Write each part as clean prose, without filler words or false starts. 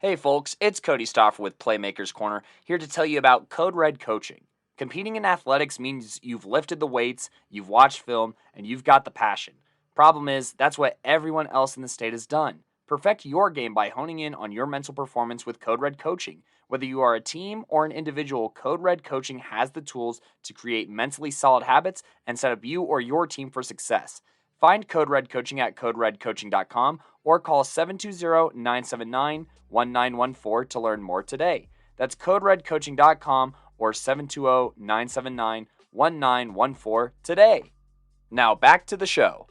Hey folks, it's Cody Stoffer with Playmaker's Corner, here to tell you about Codered Coaching. Competing in athletics means you've lifted the weights, you've watched film, and you've got the passion. Problem is, that's what everyone else in the state has done. Perfect your game by honing in on your mental performance with Codered Coaching. Whether you are a team or an individual, Codered Coaching has the tools to create mentally solid habits and set up you or your team for success. Find Code Red Coaching at coderedcoaching.com or call 720-979-1914 to learn more today. That's coderedcoaching.com or 720-979-1914 today. Now back to the show.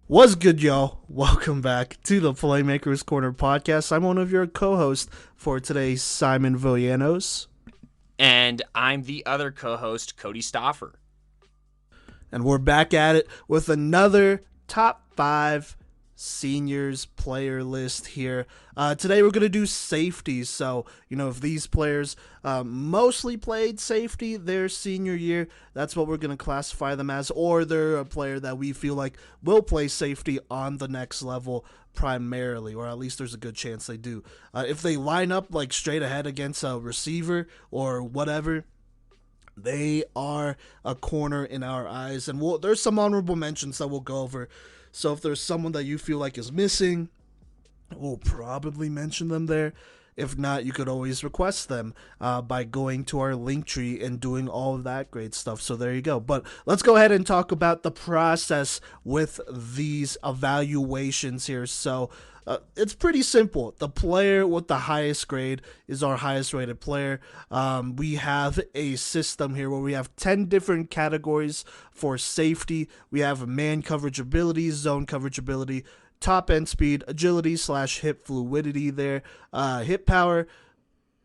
What's good, y'all? Welcome back to the Playmaker's Corner podcast. I'm one of your co-hosts for today, Simon Villanos. And I'm the other co-host, Cody Stoffer. And we're back at it with another top 5 seniors player list here. Today we're going to do safeties. So, if these players mostly played safety their senior year, that's what we're going to classify them as. Or they're a player that we feel like will play safety on the next level primarily, or at least there's a good chance they do. If they line up like straight ahead against a receiver or whatever, they are a corner in our eyes. And there's some honorable mentions that we'll go over. So if there's someone that you feel like is missing, we'll probably mention them there. If not, you could always request them by going to our link tree and doing all of that great stuff. So there you go. But let's go ahead and talk about the process with these evaluations here. So it's pretty simple. The player with the highest grade is our highest rated player. We have a system here where we have 10 different categories for safety. We have man coverage ability, zone coverage ability, top end speed, agility / hip fluidity there, hip power,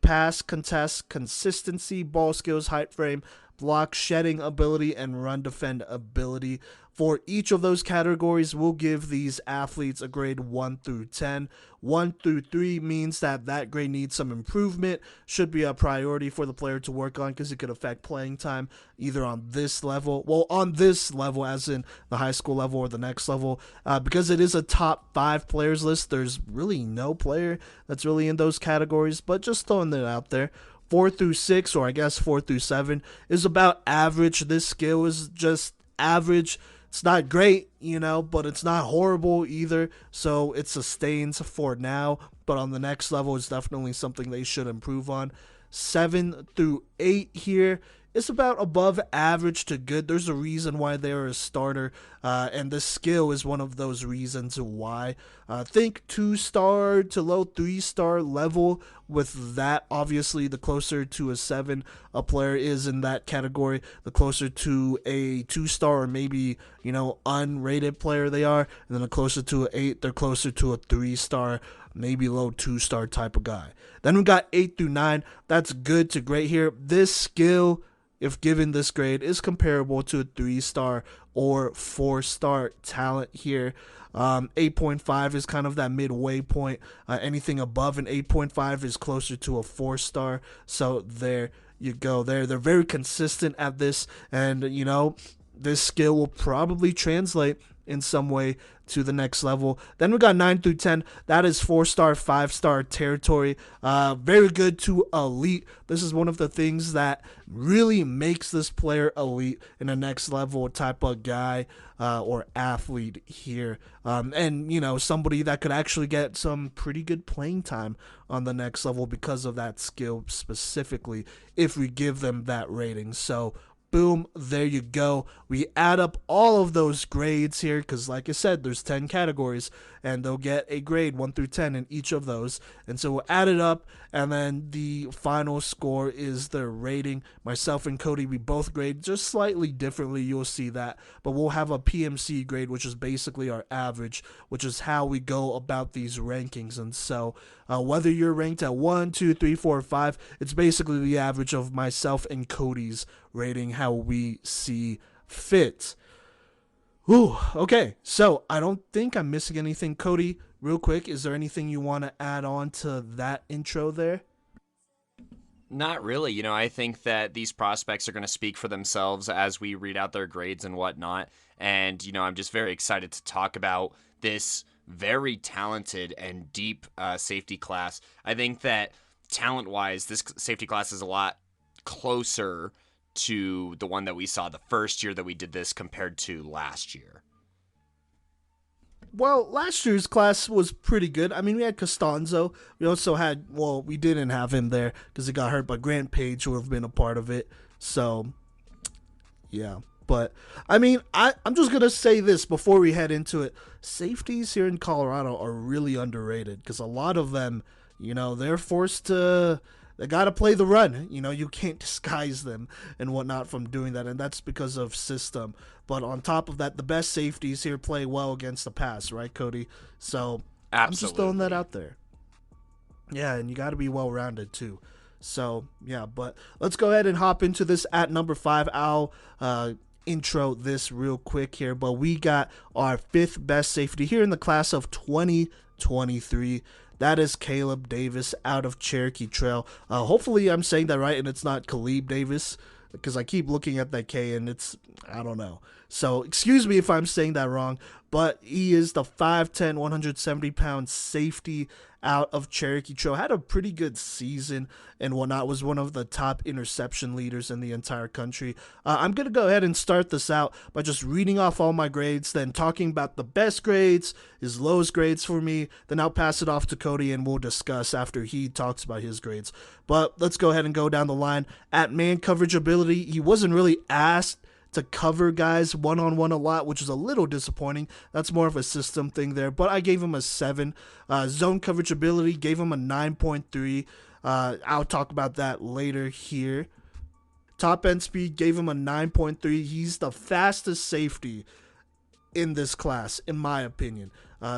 pass, contest, consistency, ball skills, height frame, block, shedding ability, and run defend ability. For each of those categories, we'll give these athletes a grade 1 through 10. 1 through 3 means that grade needs some improvement, should be a priority for the player to work on because it could affect playing time either on this level, as in the high school level or the next level. Because it is a top 5 players list, there's really no player that's really in those categories, but just throwing it out there. 4 through 6, or I guess 4 through 7, is about average. This skill is just average. It's not great, but it's not horrible either. So it sustains for now. But on the next level, it's definitely something they should improve on. 7 through 8 here is about above average to good. There's a reason why they're a starter, and this skill is one of those reasons why. Think 2-star to low 3-star level. With that, obviously, the closer to a 7 a player is in that category, the closer to a 2-star or maybe, unrated player they are. And then the closer to an 8, they're closer to a 3-star, maybe low 2-star type of guy. Then we got 8 through 9. That's good to great here. This skill, if given this grade, is comparable to a 3-star or 4-star talent here. 8.5 is kind of that midway point. Anything above an 8.5 is closer to a 4-star. So there you go. They're very consistent at this, and this skill will probably translate in some way to the next level. Then we got 9 through 10. That is 4-star, 5-star territory. Very good to elite. This is one of the things that really makes this player elite in a next level type of guy or athlete here. And, somebody that could actually get some pretty good playing time on the next level because of that skill specifically, if we give them that rating. So, boom, there you go. We add up all of those grades here because, like I said, there's 10 categories, and they'll get a grade 1 through 10 in each of those. And so we'll add it up, and then the final score is their rating. Myself and Cody, we both grade just slightly differently. You'll see that. But we'll have a PMC grade, which is basically our average, which is how we go about these rankings. And so whether you're ranked at 1, 2, 3, 4, 5, it's basically the average of myself and Cody's rating, how we see fit. Ooh, okay, so I don't think I'm missing anything. Cody, real quick, is there anything you want to add on to that intro there? Not really. I think that these prospects are going to speak for themselves as we read out their grades and whatnot. And, I'm just very excited to talk about this very talented and deep safety class. I think that talent-wise, this safety class is a lot closer to the one that we saw the first year that we did this compared to last year. Well, last year's class was pretty good. I mean, we had Costanzo. We also had, well, we didn't have him there because he got hurt, but Grant Page would have been a part of it. So, yeah. But, I mean, I'm just going to say this before we head into it. Safeties here in Colorado are really underrated because a lot of them, they're forced to, they got to play the run. You can't disguise them and whatnot from doing that, and that's because of system. But on top of that, the best safeties here play well against the pass, right, Kodey? So Absolutely. I'm just throwing that out there. Yeah, and you got to be well-rounded too. So, yeah, but let's go ahead and hop into this at number 5. I'll intro this real quick here, but we got our 5th best safety here in the class of 2023. That is Caleb Davis out of Cherokee Trail. Hopefully I'm saying that right and it's not Caleb Davis, because I keep looking at that K and I don't know. So excuse me if I'm saying that wrong, but he is the 5'10", 170-pound safety out of Cherokee Trail. Had a pretty good season and whatnot. Was one of the top interception leaders in the entire country. I'm going to go ahead and start this out by just reading off all my grades, then talking about the best grades, his lowest grades for me. Then I'll pass it off to Kodey and we'll discuss after he talks about his grades. But let's go ahead and go down the line. At man coverage ability, he wasn't really asked to cover guys one-on-one a lot, which is a little disappointing. That's more of a system thing there, but I gave him a 7. Zone coverage ability, gave him a 9.3. I'll talk about that later here. Top end speed, gave him a 9.3. He's the fastest safety in this class, in my opinion.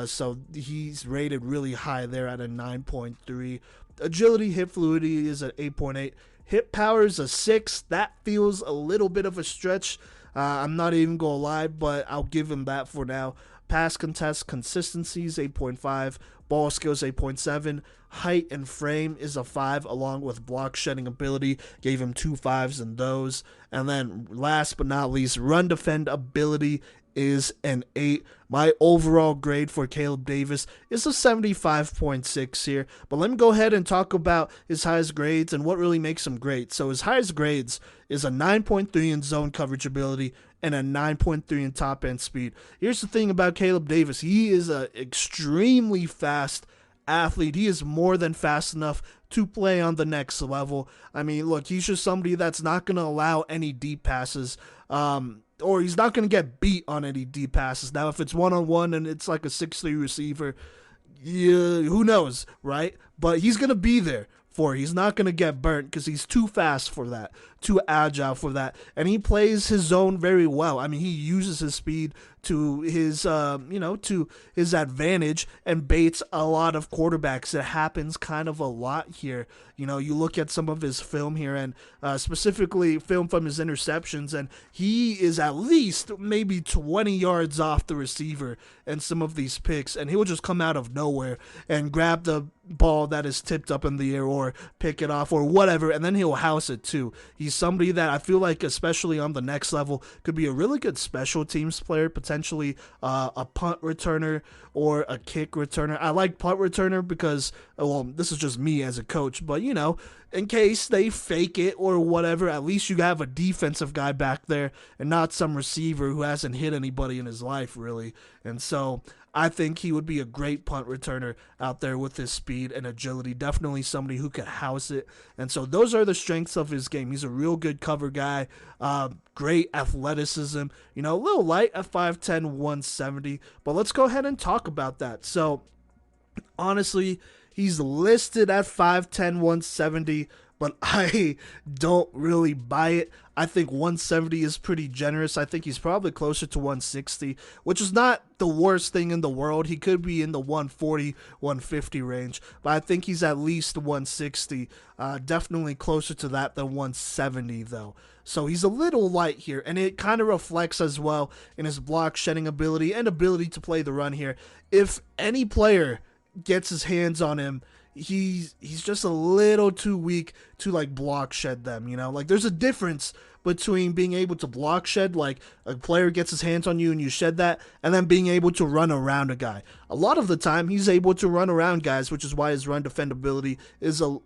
So he's rated really high there at a 9.3. Agility, hip fluidity is at 8.8. Hip power is a 6. That feels a little bit of a stretch. I'm not even going to lie, but I'll give him that for now. Pass contest consistency is 8.5. Ball skills 8.7. Height and frame is a 5, along with block shedding ability. Gave him 2 5s in those. And then last but not least, run defend ability is an 8. My overall grade for Caleb Davis is a 75.6 here. But let me go ahead and talk about his highest grades and what really makes him great. So his highest grades is a 9.3 in zone coverage ability and a 9.3 in top end speed. Here's the thing about Caleb Davis. He is an extremely fast athlete. He is more than fast enough to play on the next level. I mean, look, he's just somebody that's not going to allow any deep passes. Or he's not going to get beat on any deep passes. Now, if it's one-on-one and it's like a 6'3 receiver, yeah, who knows, right? But he's going to be there for it. He's not going to get burnt because he's too fast for that, too agile for that. And he plays his zone very well. I mean, he uses his speed to his, to his advantage and baits a lot of quarterbacks. It happens kind of a lot here. You look at some of his film here and specifically film from his interceptions, and he is at least maybe 20 yards off the receiver and some of these picks, and he'll just come out of nowhere and grab the ball that is tipped up in the air or pick it off or whatever, and then he'll house it too. He's somebody that I feel like, especially on the next level, could be a really good special teams player, potentially a punt returner or a kick returner. I like punt returner because, well, this is just me as a coach, but in case they fake it or whatever, at least you have a defensive guy back there and not some receiver who hasn't hit anybody in his life, really. And so I think he would be a great punt returner out there with his speed and agility. Definitely somebody who could house it. And so those are the strengths of his game. He's a real good cover guy. Great athleticism. A little light at 5'10", 170. But let's go ahead and talk about that. So honestly, he's listed at 5'10", 170, but I don't really buy it. I think 170 is pretty generous. I think he's probably closer to 160, which is not the worst thing in the world. He could be in the 140, 150 range, but I think he's at least 160. Definitely closer to that than 170, though. So he's a little light here, and it kind of reflects as well in his block shedding ability and ability to play the run here. If any player gets his hands on him, he's just a little too weak to like block shed them, you know? Like there's a difference between being able to block shed, like a player gets his hands on you and you shed that, and then being able to run around a guy. A lot of the time he's able to run around guys, which is why his run defendability is a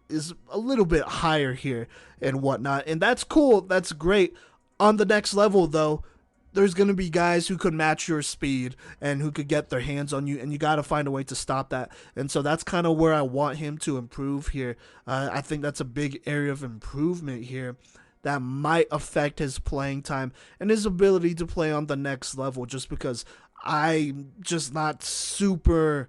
little bit higher here and whatnot. And that's cool, that's great. On the next level though, there's going to be guys who could match your speed and who could get their hands on you, and you got to find a way to stop that. And so that's kind of where I want him to improve here. I think that's a big area of improvement here that might affect his playing time and his ability to play on the next level, just because I'm just not sold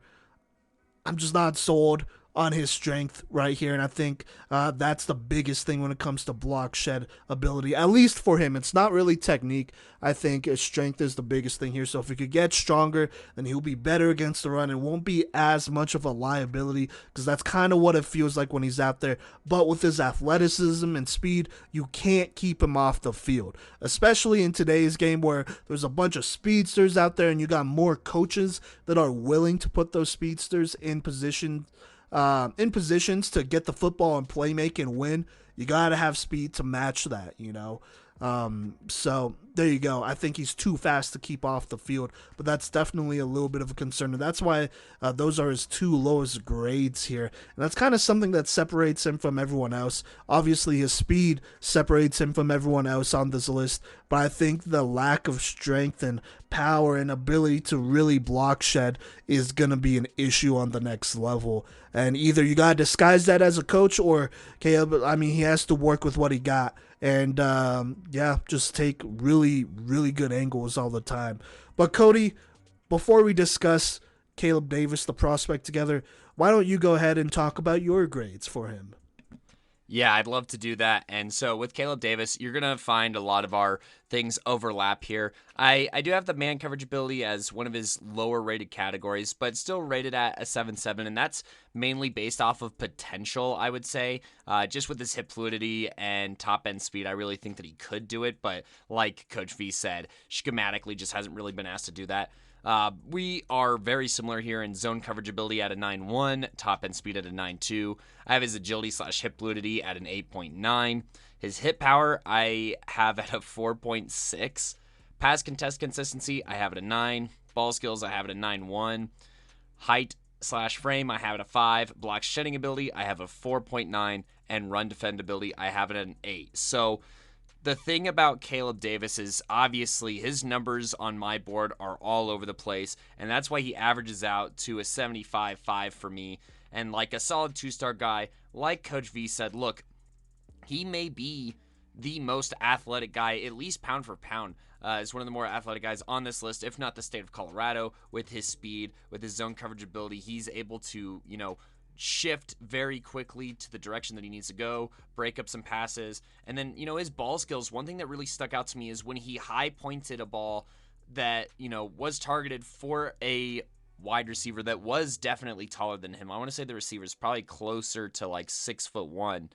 on his strength right here. And I think that's the biggest thing when it comes to block shed ability, at least for him. It's not really technique. I think his strength is the biggest thing here. So if he could get stronger, then he'll be better against the run and won't be as much of a liability, because that's kind of what it feels like when he's out there. But with his athleticism and speed, you can't keep him off the field, especially in today's game where there's a bunch of speedsters out there and you got more coaches that are willing to put those speedsters in positions to get the ball and play make and win. You got to have speed to match that, you know. So there you go. I think he's too fast to keep off the field, but that's definitely a little bit of a concern. And that's why those are his two lowest grades here. And that's kind of something that separates him from everyone else. Obviously, his speed separates him from everyone else on this list, but I think the lack of strength and power and ability to really block shed is going to be an issue on the next level. And either you got to disguise that as a coach, or Caleb, I mean, he has to work with what he got. And just take really, really good angles all the time. But Kodey, before we discuss Caleb Davis, the prospect, together, why don't you go ahead and talk about your grades for him? Yeah, I'd love to do that. And so with Caleb Davis, you're going to find a lot of our things overlap here. I do have the man coverage ability as one of his lower rated categories, but still rated at a 7.7, and that's mainly based off of potential, I would say. Just with his hip fluidity and top end speed, I really think that he could do it, but like Coach V said, schematically just hasn't really been asked to do that. We are very similar here in zone coverage ability at a 9.1, top end speed at a 9.2. I have his agility / hip fluidity at an 8.9. His hit power I have at a 4.6. Pass contest consistency I have at a 9. Ball skills I have at a 9.1. Height / frame I have at a 5. Block shedding ability I have a 4.9. And run defendability I have it at an 8. So the thing about Caleb Davis is obviously his numbers on my board are all over the place, and that's why he averages out to a 75.5 for me. And like a solid 2-star guy, like Coach V said, look, he may be the most athletic guy, at least pound for pound, is one of the more athletic guys on this list, if not the state of Colorado. With his speed, with his zone coverage ability, he's able to, shift very quickly to the direction that he needs to go, break up some passes. And then, his ball skills, one thing that really stuck out to me is when he high pointed a ball that, was targeted for a wide receiver that was definitely taller than him. I want to say the receiver's probably closer to like 6'1"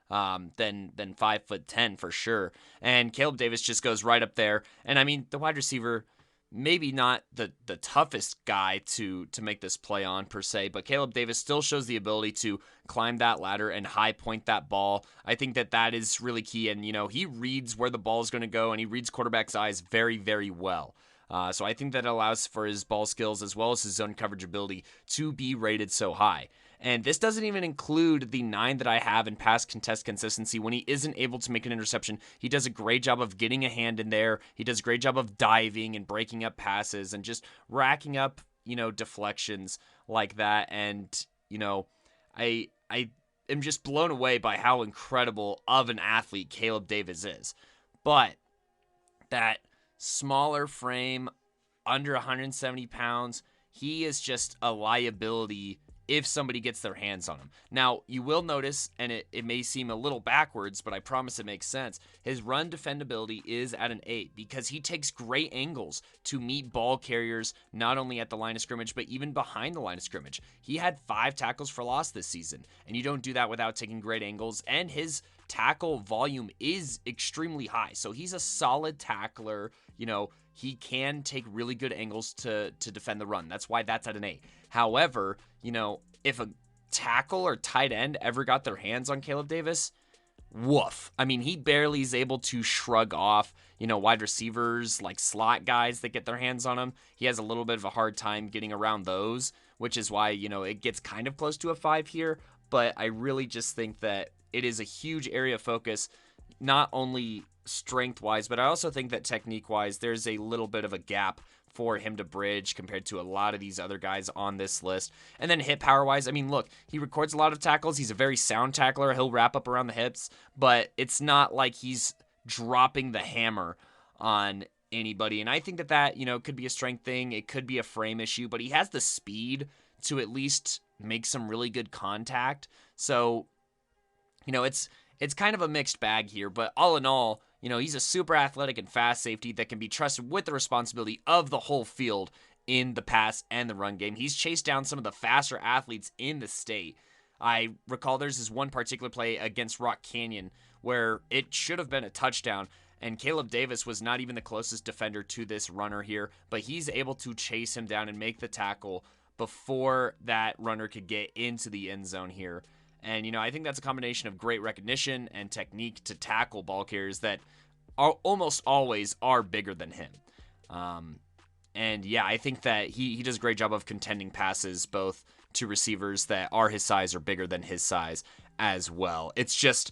than 5'10" for sure. And Caleb Davis just goes right up there. And I mean, the wide receiver, maybe not the toughest guy to make this play on per se, but Caleb Davis still shows the ability to climb that ladder and high point that ball. I think that is really key. And, he reads where the ball is going to go, and he reads quarterback's eyes very, very well. So I think that allows for his ball skills as well as his zone coverage ability to be rated so high. And this doesn't even include the 9 that I have in pass contest consistency. When he isn't able to make an interception, he does a great job of getting a hand in there. He does a great job of diving and breaking up passes and just racking up, deflections like that. And, I am just blown away by how incredible of an athlete Caleb Davis is. But that smaller frame, under 170 pounds, he is just a liability if somebody gets their hands on him. Now, you will notice, and it may seem a little backwards, but I promise it makes sense, his run defendability is at an 8 because he takes great angles to meet ball carriers, not only at the line of scrimmage, but even behind the line of scrimmage. He had 5 tackles for loss this season, and you don't do that without taking great angles, and his tackle volume is extremely high. So he's a solid tackler. He can take really good angles to defend the run. That's why that's at an 8. However, if a tackle or tight end ever got their hands on Caleb Davis, woof. I mean, he barely is able to shrug off, wide receivers, like slot guys that get their hands on him. He has a little bit of a hard time getting around those, which is why, it gets kind of close to a 5 here. But I really just think that it is a huge area of focus, not only strength-wise, but I also think that technique-wise, there's a little bit of a gap for him to bridge compared to a lot of these other guys on this list. And then hit power-wise, I mean, look, he records a lot of tackles. He's a very sound tackler. He'll wrap up around the hips, but it's not like he's dropping the hammer on anybody. And I think that, could be a strength thing. It could be a frame issue, but he has the speed to at least make some really good contact. So, it's kind of a mixed bag here, but all in all, he's a super athletic and fast safety that can be trusted with the responsibility of the whole field in the pass and the run game. He's chased down some of the faster athletes in the state. I recall there's this one particular play against Rock Canyon where it should have been a touchdown, and Caleb Davis was not even the closest defender to this runner here, but he's able to chase him down and make the tackle before that runner could get into the end zone here. And, I think that's a combination of great recognition and technique to tackle ball carriers that are almost always are bigger than him. And, yeah, I think that he does a great job of contending passes both to receivers that are his size or bigger than his size as well. It's just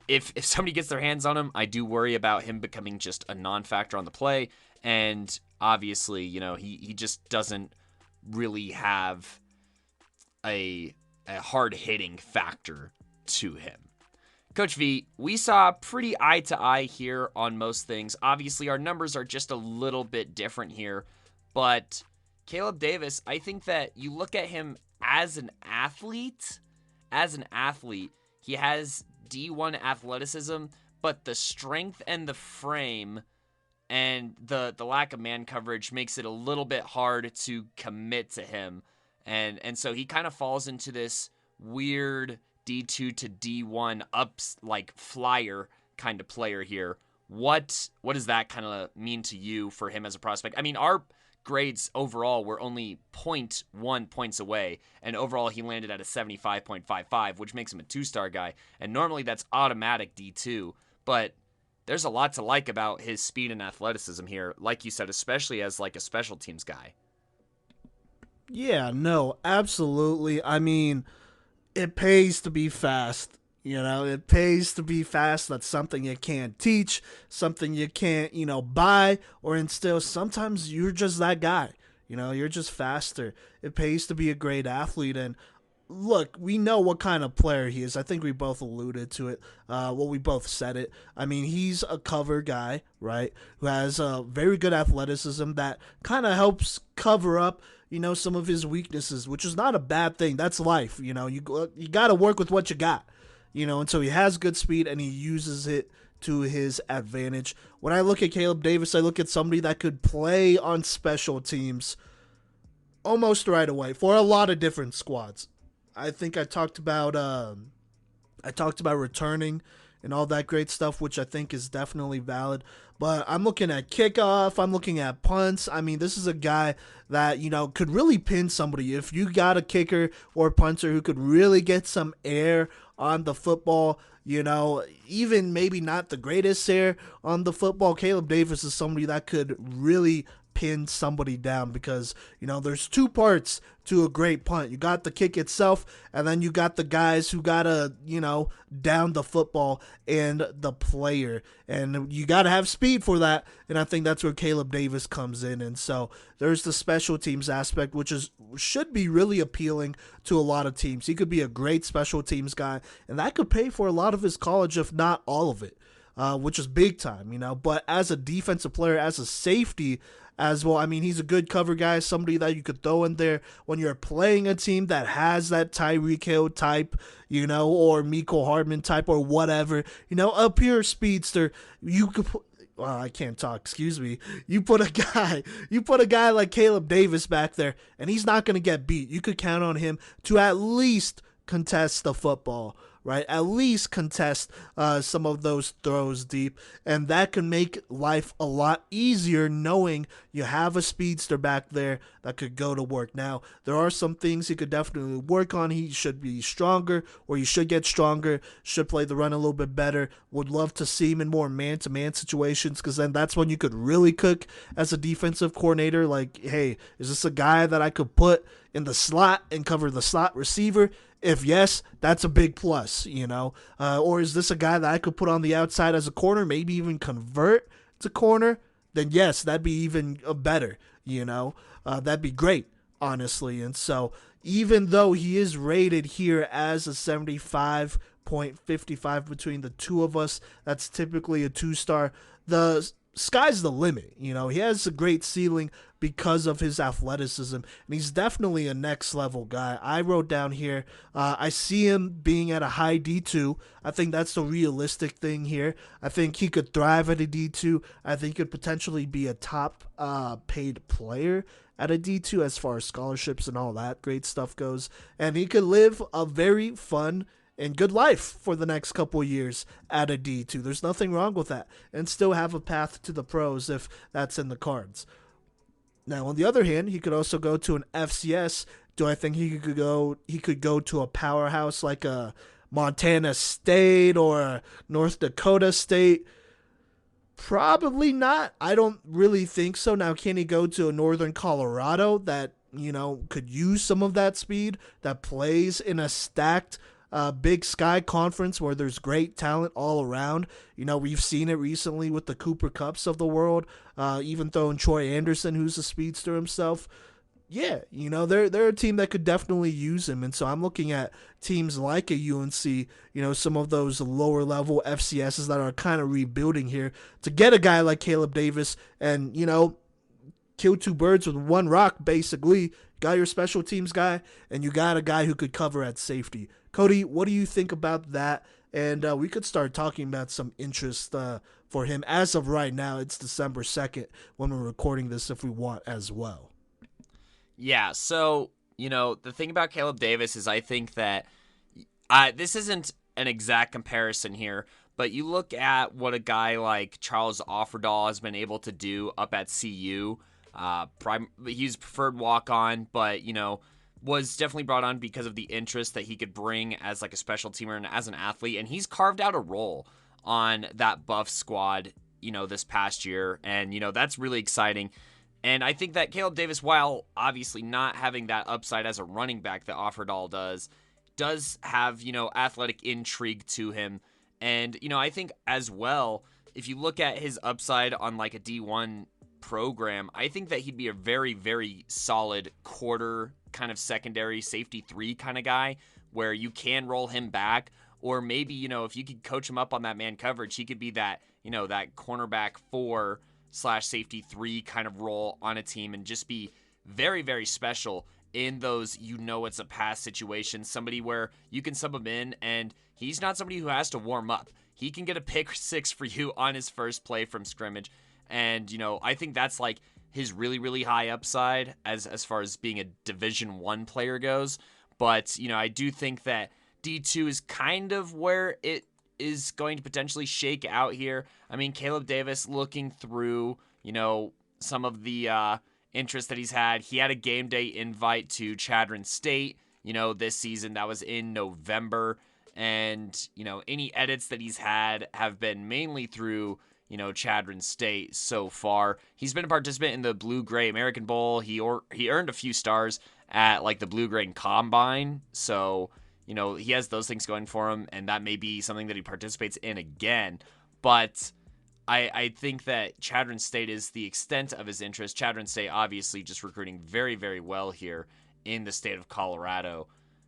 if somebody gets their hands on him, I do worry about him becoming just a non-factor on the play. And, obviously, he just doesn't really have a hard-hitting factor to him. Coach V, we saw pretty eye-to-eye here on most things. Obviously, our numbers are just a little bit different here, but Caleb Davis, I think that you look at him as an athlete, he has D1 athleticism, but the strength and the frame and the lack of man coverage makes it a little bit hard to commit to him. And so he kind of falls into this weird D2 to D1 ups, like flyer kind of player here. What does that kind of mean to you for him as a prospect? I mean, our grades overall were only 0.1 points away, and overall he landed at a 75.55, which makes him a 2-star guy. And normally that's automatic D2, but there's a lot to like about his speed and athleticism here, like you said, especially as like a special teams guy. Yeah, no, absolutely. I mean, it pays to be fast. It pays to be fast. That's something you can't teach, something you can't, buy or instill. Sometimes you're just that guy. You're just faster. It pays to be a great athlete. And look, we know what kind of player he is. I think we both alluded to it. We both said it. I mean, he's a cover guy, right, who has a very good athleticism that kind of helps cover up some of his weaknesses, which is not a bad thing. That's life. You got to work with what you got, and so he has good speed and he uses it to his advantage. When I look at Caleb Davis, I look at somebody that could play on special teams almost right away for a lot of different squads. I think I talked about returning and all that great stuff, which I think is definitely valid. But I'm looking at kickoff. I'm looking at punts. I mean, this is a guy that, could really pin somebody. If you got a kicker or punter who could really get some air on the football, even maybe not the greatest air on the football, Caleb Davis is somebody that could really pin somebody down because, there's two parts to a great punt. You got the kick itself, and then you got the guys who got to, down the football and the player. And you got to have speed for that, and I think that's where Caleb Davis comes in. And so there's the special teams aspect, which should be really appealing to a lot of teams. He could be a great special teams guy, and that could pay for a lot of his college, if not all of it. Which is big time, But as a defensive player, as a safety as well, I mean, he's a good cover guy, somebody that you could throw in there when you're playing a team that has that Tyreek Hill type, or Mecole Hardman type or whatever, a pure speedster. You could well, I can't talk, excuse me. You put a guy like Caleb Davis back there, and he's not going to get beat. You could count on him to at least contest the football, right? At least contest some of those throws deep, and that can make life a lot easier knowing you have a speedster back there that could go to work. Now, there are some things he could definitely work on. He should be stronger, or he should get stronger, should play the run a little bit better. Would love to see him in more man-to-man situations, because then that's when you could really cook as a defensive coordinator. Like, hey, is this a guy that I could put in the slot and cover the slot receiver? If yes, that's a big plus, or is this a guy that I could put on the outside as a corner, maybe even convert to corner? Then yes, that'd be even better, that'd be great, honestly. And so even though he is rated here as a 75.55 between the two of us, that's typically a 2-star. The sky's the limit. He has a great ceiling because of his athleticism, and he's definitely a next level guy. I wrote down here, I see him being at a high D2. I think that's the realistic thing here. I think he could thrive at a D2. I think he could potentially be a top paid player at a D2 as far as scholarships and all that great stuff goes. And he could live a very fun and good life for the next couple of years at a D2. There's nothing wrong with that. And still have a path to the pros if that's in the cards. Now, on the other hand, he could also go to an FCS. Do I think he could go to a powerhouse like a Montana State or a North Dakota State? Probably not. I don't really think so. Now, can he go to a Northern Colorado that, could use some of that speed, that plays in a stacked Big Sky Conference where there's great talent all around? We've seen it recently with the Cooper Cups of the world, even throwing Troy Anderson, who's a speedster himself. Yeah, they're a team that could definitely use him. And so I'm looking at teams like a UNC, some of those lower level FCSs that are kind of rebuilding here to get a guy like Caleb Davis and, kill two birds with one rock, basically. Got your special teams guy, and you got a guy who could cover at safety. Kodey, what do you think about that? And we could start talking about some interest for him. As of right now, it's December 2nd when we're recording this if we want as well. Yeah, so, the thing about Caleb Davis is I think that this isn't an exact comparison here, but you look at what a guy like Charles Offerdahl has been able to do up at CU. He's preferred walk-on, but, was definitely brought on because of the interest that he could bring as like a special teamer and as an athlete, and he's carved out a role on that Buff squad, this past year, and, that's really exciting. And I think that Caleb Davis, while obviously not having that upside as a running back that Offerdahl does have, athletic intrigue to him. And, I think as well, if you look at his upside on like a D1 program, I think that he'd be a very, very solid quarter kind of secondary safety 3 kind of guy where you can roll him back, or maybe, if you could coach him up on that man coverage, he could be that, that cornerback 4/safety 3 kind of role on a team and just be very, very special in those, it's a pass situation, somebody where you can sub him in and he's not somebody who has to warm up. He can get a pick 6 for you on his first play from scrimmage. And, I think that's like his really, really high upside as far as being a Division I player goes. But, I do think that D2 is kind of where it is going to potentially shake out here. I mean, Caleb Davis, looking through, some of the interest that he's had, he had a game day invite to Chadron State, this season. That was in November. And, any edits that he's had have been mainly through, Chadron State so far. He's been a participant in the Blue-Gray American Bowl. He earned a few stars at, like, the Blue-Gray Combine. So, he has those things going for him, and that may be something that he participates in again. But I think that Chadron State is the extent of his interest. Chadron State obviously just recruiting very, very well here in the state of Colorado.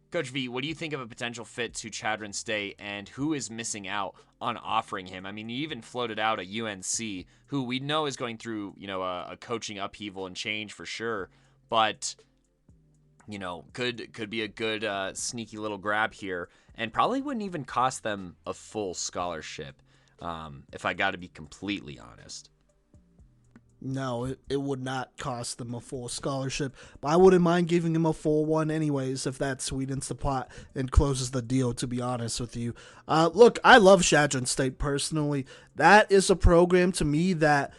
Coach V, what do you think of a potential fit to Chadron State, and who is missing out on offering him? I mean, you even floated out a UNC, who we know is going through, a coaching upheaval and change for sure, but, could be a good sneaky little grab here, and probably wouldn't even cost them a full scholarship, if I got to be completely honest. No, it would not cost them a full scholarship. But I wouldn't mind giving him a full one anyways if that sweetens the pot and closes the deal, to be honest with you. Look, I love Shadron State personally. That is a program to me that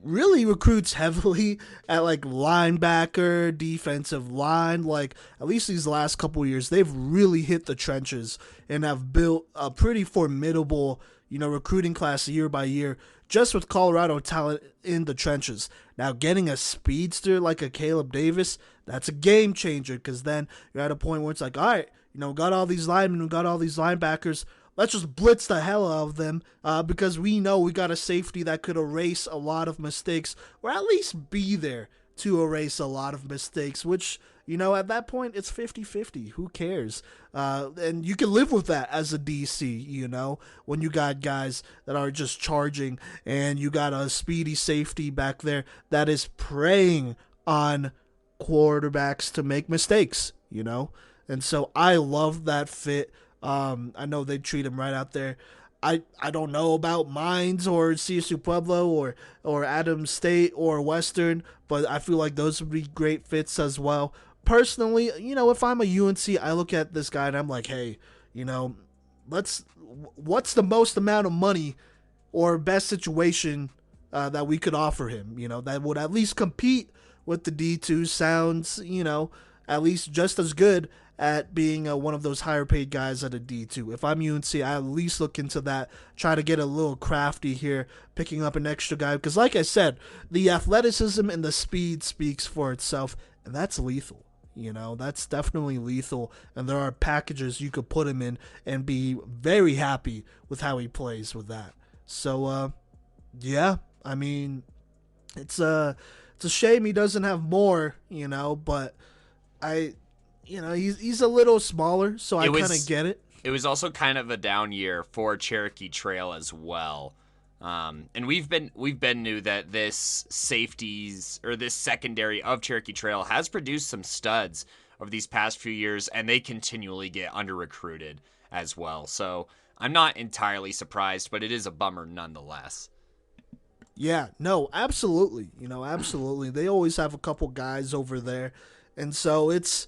really recruits heavily at like linebacker, defensive line. Like at least these last couple years, they've really hit the trenches and have built a pretty formidable, recruiting class year by year, just with Colorado talent in the trenches. Now getting a speedster like a Caleb Davis, that's a game changer because then you're at a point where it's like, all right, got all these linemen, we got all these linebackers. Let's just blitz the hell out of them because we know we got a safety that could erase a lot of mistakes or at least be there to erase a lot of mistakes, which, at that point, it's 50-50. Who cares? And you can live with that as a DC, when you got guys that are just charging and you got a speedy safety back there that is preying on quarterbacks to make mistakes. And so I love that fit. I know they treat him right out there. I don't know about Mines or CSU Pueblo or Adams State or Western, but I feel like those would be great fits as well. Personally, if I'm a UNC, I look at this guy and I'm like, hey, what's the most amount of money or best situation that we could offer him, that would at least compete with the D2 sounds, at least just as good at being one of those higher paid guys at a D2. If I'm UNC, I at least look into that, try to get a little crafty here, picking up an extra guy. Because like I said, the athleticism and the speed speaks for itself, and that's lethal. That's definitely lethal, and there are packages you could put him in and be very happy with how he plays with that. So, yeah, I mean, it's a shame he doesn't have more, but he's a little smaller, so I kind of get it. It was also kind of a down year for Cherokee Trail as well. And we've been knew that this safeties or this secondary of Cherokee Trail has produced some studs over these past few years, and they continually get under recruited as well. So I'm not entirely surprised, but it is a bummer nonetheless. Yeah, no, absolutely. Absolutely. They always have a couple guys over there. And so it's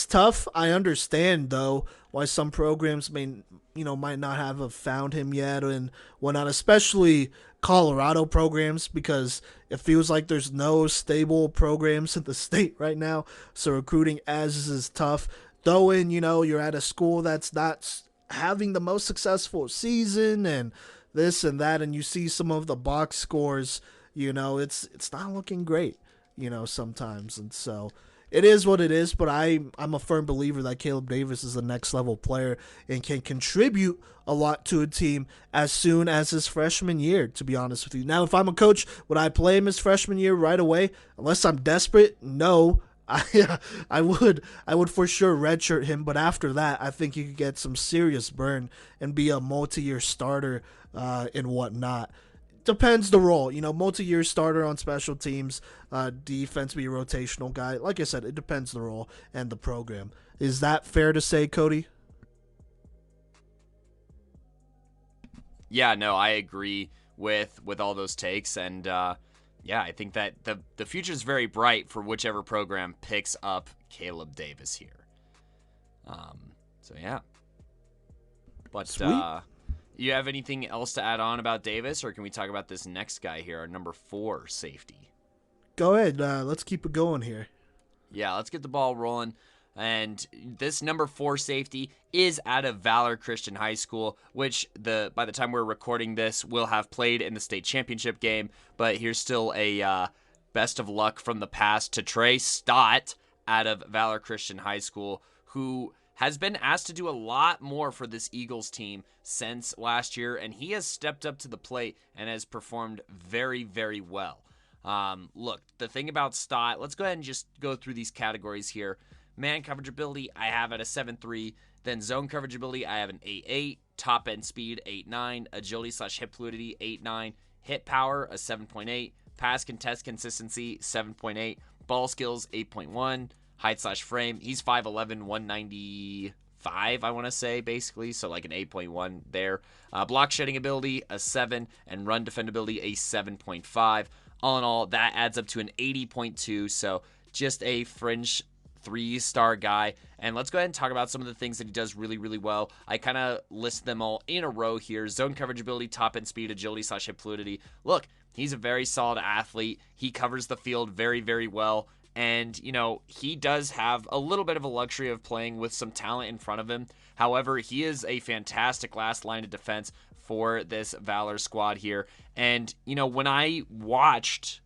tough. I understand though why some programs might not have found him yet and whatnot, especially Colorado programs, because it feels like there's no stable programs in the state right now. So recruiting as is tough. Though you're at a school that's not having the most successful season and this and that, and you see some of the box scores, it's not looking great, sometimes. And so it is what it is, but I'm a firm believer that Caleb Davis is a next level player and can contribute a lot to a team as soon as his freshman year, to be honest with you. Now, if I'm a coach, would I play him his freshman year right away? Unless I'm desperate? No. I would for sure redshirt him, but after that, I think he could get some serious burn and be a multi-year starter and whatnot. Depends the role, multi-year starter on special teams, defense, be a rotational guy. Like I said, it depends the role and the program. Is that fair to say, Kodey? Yeah, no, I agree with all those takes, and yeah, I think that the future is very bright for whichever program picks up Caleb Davis here. So yeah, but Sweet. you have anything else to add on about Davis, or can we talk about this next guy here, our number 4 safety? Go ahead. Let's keep it going here. Yeah, let's get the ball rolling. And this number 4 safety is out of Valor Christian High School, which by the time we're recording this will have played in the state championship game. But here's still a best of luck from the past to Trey Stott out of Valor Christian High School, who has been asked to do a lot more for this Eagles team since last year, and he has stepped up to the plate and has performed very, very well. Look, the thing about Stott, let's go ahead and just go through these categories here. Man coverage ability, I have at a 7.3. Then zone coverage ability, I have an 8.8. Top end speed, 8.9. Agility/hip fluidity, 8.9. Hit power, a 7.8. Pass contest consistency, 7.8. Ball skills, 8.1. Height/frame, he's 5'11", 195, I want to say, basically. So like an 8.1 there. Block shedding ability, a 7. And run defendability, a 7.5. all in all, that adds up to an 80.2. So just a fringe 3-star guy. And let's go ahead and talk about some of the things that he does really, really well. I kind of list them all in a row here. Zone coverage ability, top end speed, agility / hip fluidity. Look, he's a very solid athlete. He covers the field very, very well. And, he does have a little bit of a luxury of playing with some talent in front of him. However, he is a fantastic last line of defense for this Valor squad here. And, when I watched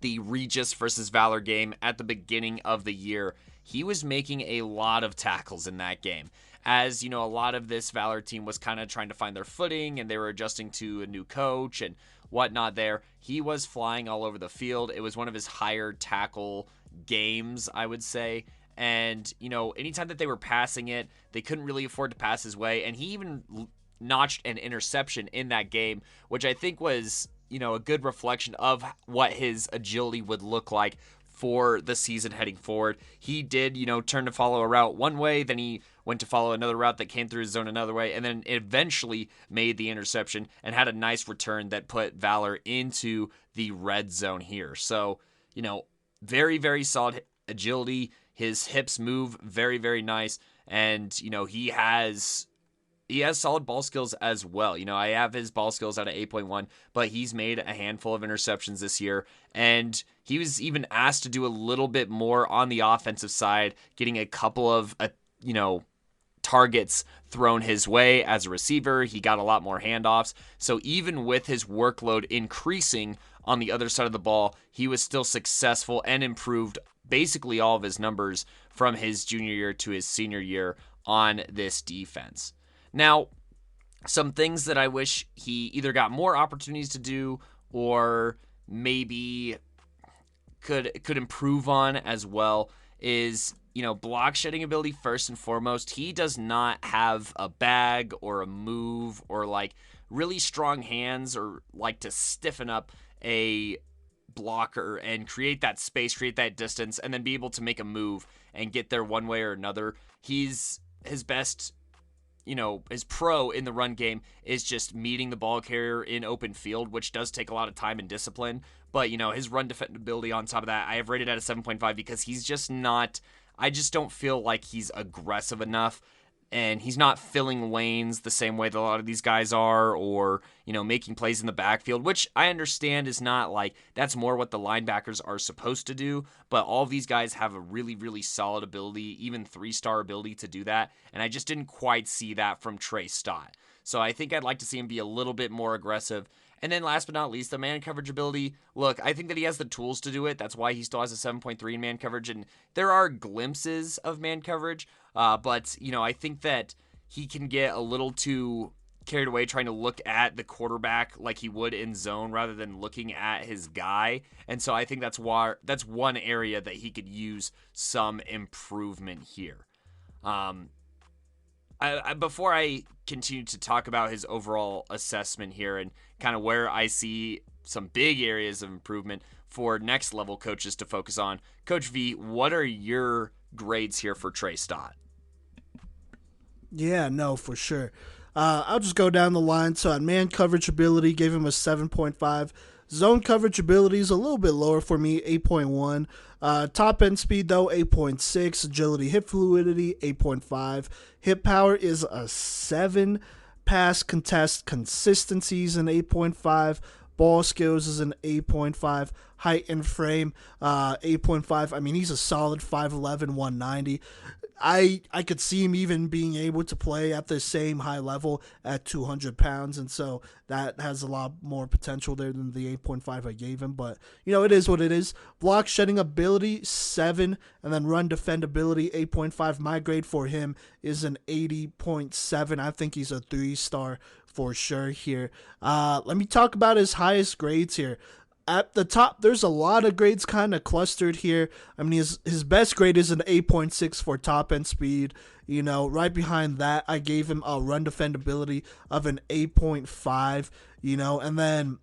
the Regis versus Valor game at the beginning of the year, he was making a lot of tackles in that game. As, a lot of this Valor team was kind of trying to find their footing and they were adjusting to a new coach and whatnot there. He was flying all over the field. It was one of his higher tackle games, I would say. And, anytime that they were passing it, they couldn't really afford to pass his way. And he even notched an interception in that game, which I think was, a good reflection of what his agility would look like for the season heading forward. He did, turn to follow a route one way, then he went to follow another route that came through his zone another way, and then eventually made the interception and had a nice return that put Valor into the red zone here. So, very, very solid agility. His hips move very, very nice, and, he has solid ball skills as well. I have his ball skills at an 8.1, but he's made a handful of interceptions this year. And he was even asked to do a little bit more on the offensive side, getting a couple of, targets thrown his way as a receiver. He got a lot more handoffs. So even with his workload increasing on the other side of the ball, he was still successful and improved basically all of his numbers from his junior year to his senior year on this defense. Now, some things that I wish he either got more opportunities to do or maybe could improve on as well is, block shedding ability first and foremost. He does not have a bag or a move or like really strong hands or like to stiffen up a blocker and create that space, create that distance, and then be able to make a move and get there one way or another. His best, his pro in the run game is just meeting the ball carrier in open field, which does take a lot of time and discipline. But, his run defendability on top of that, I have rated at a 7.5 because he's just not, I just don't feel like he's aggressive enough. And he's not filling lanes the same way that a lot of these guys are, or, making plays in the backfield, which I understand is not like, that's more what the linebackers are supposed to do. But all of these guys have a really, really solid ability, even 3-star ability to do that. And I just didn't quite see that from Trey Stott. So I think I'd like to see him be a little bit more aggressive. And then last but not least, the man coverage ability. Look, I think that he has the tools to do it. That's why he still has a 7.3 in man coverage. And there are glimpses of man coverage. But, I think that he can get a little too carried away trying to look at the quarterback like he would in zone rather than looking at his guy. And so I think that's one area that he could use some improvement here. Before I continue to talk about his overall assessment here and kind of where I see some big areas of improvement for next level coaches to focus on, Coach V, what are your grades here for Trey Stott? Yeah, no, for sure. I'll just go down the line. So at man coverage ability, gave him a 7.5. Zone coverage ability is a little bit lower for me, 8.1. Top end speed, though, 8.6. Agility, hip fluidity, 8.5. Hip power is a 7. Pass contest consistency is an 8.5. Ball skills is an 8.5. Height and frame, 8.5. I mean, he's a solid 5'11", 190. I could see him even being able to play at the same high level at 200 pounds, and so that has a lot more potential there than the 8.5 I gave him. But, it is what it is. Block shedding ability, 7, and then run defendability, 8.5. My grade for him is an 80.7. I think he's a 3-star for sure here. Let me talk about his highest grades here. At the top, there's a lot of grades kind of clustered here. I mean, his best grade is an 8.6 for top end speed. Right behind that, I gave him a run defendability of an 8.5, and then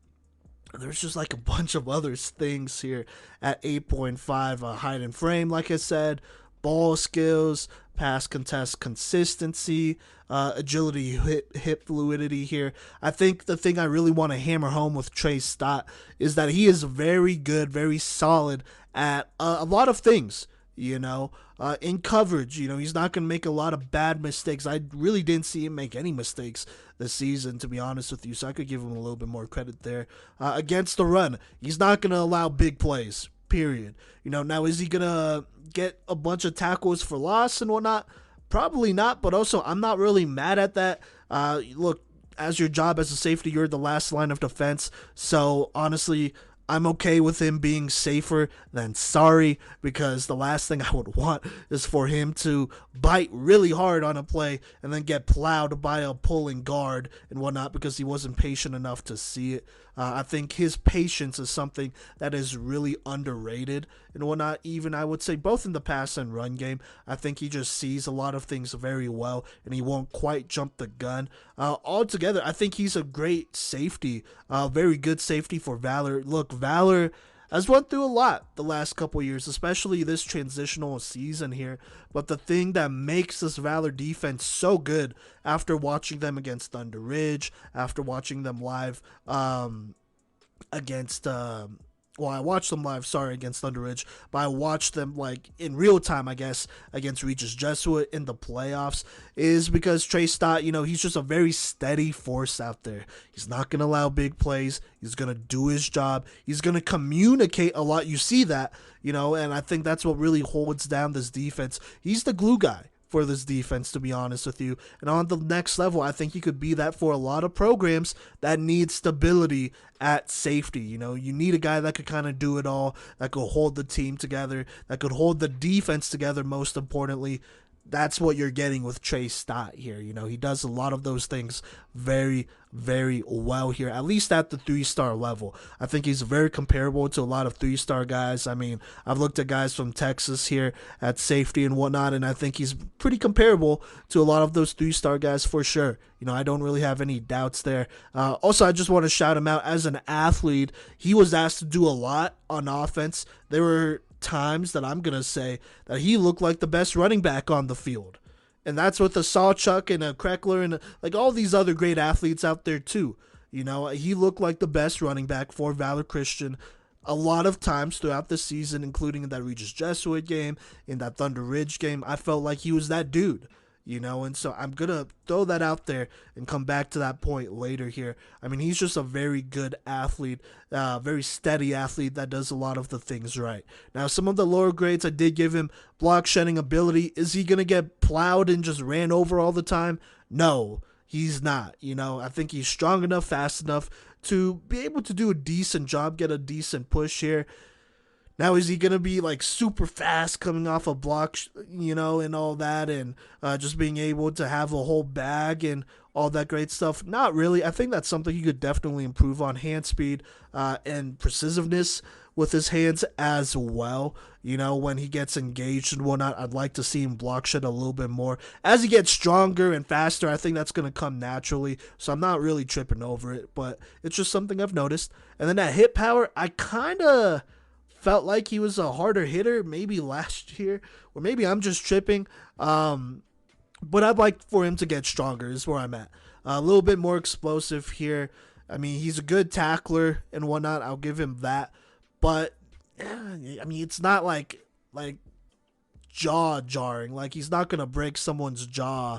there's just like a bunch of other things here at 8.5. Height and frame, like I said, ball skills, pass contest consistency, agility, hip fluidity here. I think the thing I really want to hammer home with Trey Stott is that he is very good, very solid at a lot of things. In coverage, he's not going to make a lot of bad mistakes. I really didn't see him make any mistakes this season, to be honest with you, so I could give him a little bit more credit there. Against the run, he's not going to allow big plays, period. Now is he going to get a bunch of tackles for loss and whatnot? Probably not, but also I'm not really mad at that. Look, as your job as a safety, you're the last line of defense, so honestly, I'm okay with him being safer than sorry, because the last thing I would want is for him to bite really hard on a play and then get plowed by a pulling guard and whatnot because he wasn't patient enough to see it. I think his patience is something that is really underrated and whatnot, even I would say both in the pass and run game. I think he just sees a lot of things very well and he won't quite jump the gun. Altogether, I think he's a great safety, very good safety for Valor. Look, Valor has went through a lot the last couple years, especially this transitional season here. But the thing that makes this Valor defense so good, after watching them against Thunder Ridge, after watching them live against I watched them live, against Thunder Ridge, but I watched them in real time, I guess, against Regis Jesuit in the playoffs, is because Trey Stott, he's just a very steady force out there. He's not going to allow big plays. He's going to do his job. He's going to communicate a lot. You see that, and I think that's what really holds down this defense. He's the glue guy for this defense, to be honest with you. And on the next level, I think he could be that for a lot of programs that need stability at safety. You need a guy that could kind of do it all, that could hold the team together, that could hold the defense together, most importantly. That's what you're getting with Trey Stott here. He does a lot of those things very, very well here, at least at the 3-star level. I think he's very comparable to a lot of 3-star guys. I mean, I've looked at guys from Texas here at safety and whatnot, and I think he's pretty comparable to a lot of those 3-star guys for sure. I don't really have any doubts there. Also, I just want to shout him out as an athlete. He was asked to do a lot on offense. There were times that I'm going to say that he looked like the best running back on the field. And that's with a Sawchuk and a Kreckler and all these other great athletes out there too. He looked like the best running back for Valor Christian a lot of times throughout the season, including in that Regis Jesuit game, in that Thunder Ridge game. I felt like he was that dude. And so I'm going to throw that out there and come back to that point later here. I mean, he's just a very good athlete, very steady athlete that does a lot of the things right. Now, some of the lower grades, I did give him block shedding ability. Is he going to get plowed and just ran over all the time? No, he's not. I think he's strong enough, fast enough to be able to do a decent job, get a decent push here. Now, is he going to be super fast coming off a block, and all that, and just being able to have a whole bag and all that great stuff? Not really. I think that's something he could definitely improve on, hand speed and precisiveness with his hands as well. When he gets engaged and whatnot, I'd like to see him block shed a little bit more. As he gets stronger and faster, I think that's going to come naturally, so I'm not really tripping over it, but it's just something I've noticed. And then that hit power, I kind of felt like he was a harder hitter maybe last year, or maybe I'm just tripping. But I'd like for him to get stronger is where I'm at. A little bit more explosive here. I mean, he's a good tackler and whatnot. I'll give him that. But, I mean, it's not like jaw jarring. He's not going to break someone's jaw.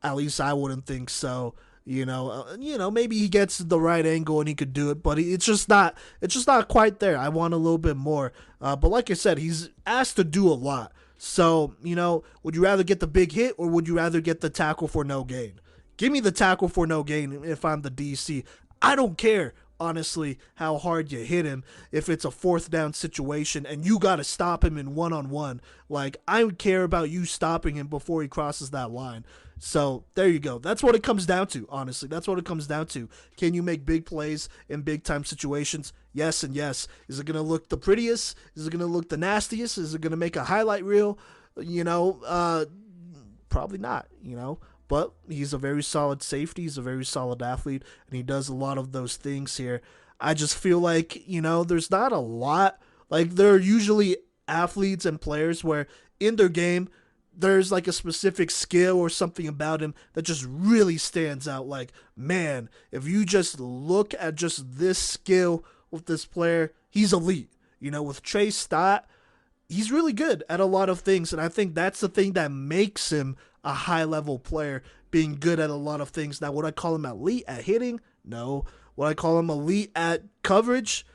At least I wouldn't think so. Maybe he gets the right angle and he could do it, but it's just not quite there. I want a little bit more. But like I said, he's asked to do a lot. So, would you rather get the big hit or would you rather get the tackle for no gain? Give me the tackle for no gain if I'm the DC. I don't care, honestly, how hard you hit him if it's a 4th down situation and you got to stop him in one-on-one. I would care about you stopping him before he crosses that line. So there you go. That's what it comes down to, honestly. That's what it comes down to. Can you make big plays in big-time situations? Yes and yes. Is it going to look the prettiest? Is it going to look the nastiest? Is it going to make a highlight reel? Probably not, But he's a very solid safety. He's a very solid athlete, and he does a lot of those things here. I just feel like, there's not a lot. There are usually athletes and players where in their game, there's like a specific skill or something about him that just really stands out. Like, man, if you just look at just this skill with this player, he's elite. With Trey Stott, he's really good at a lot of things, and I think that's the thing that makes him a high level player, being good at a lot of things. Now, would I call him elite at hitting? No. Would I call him elite at coverage?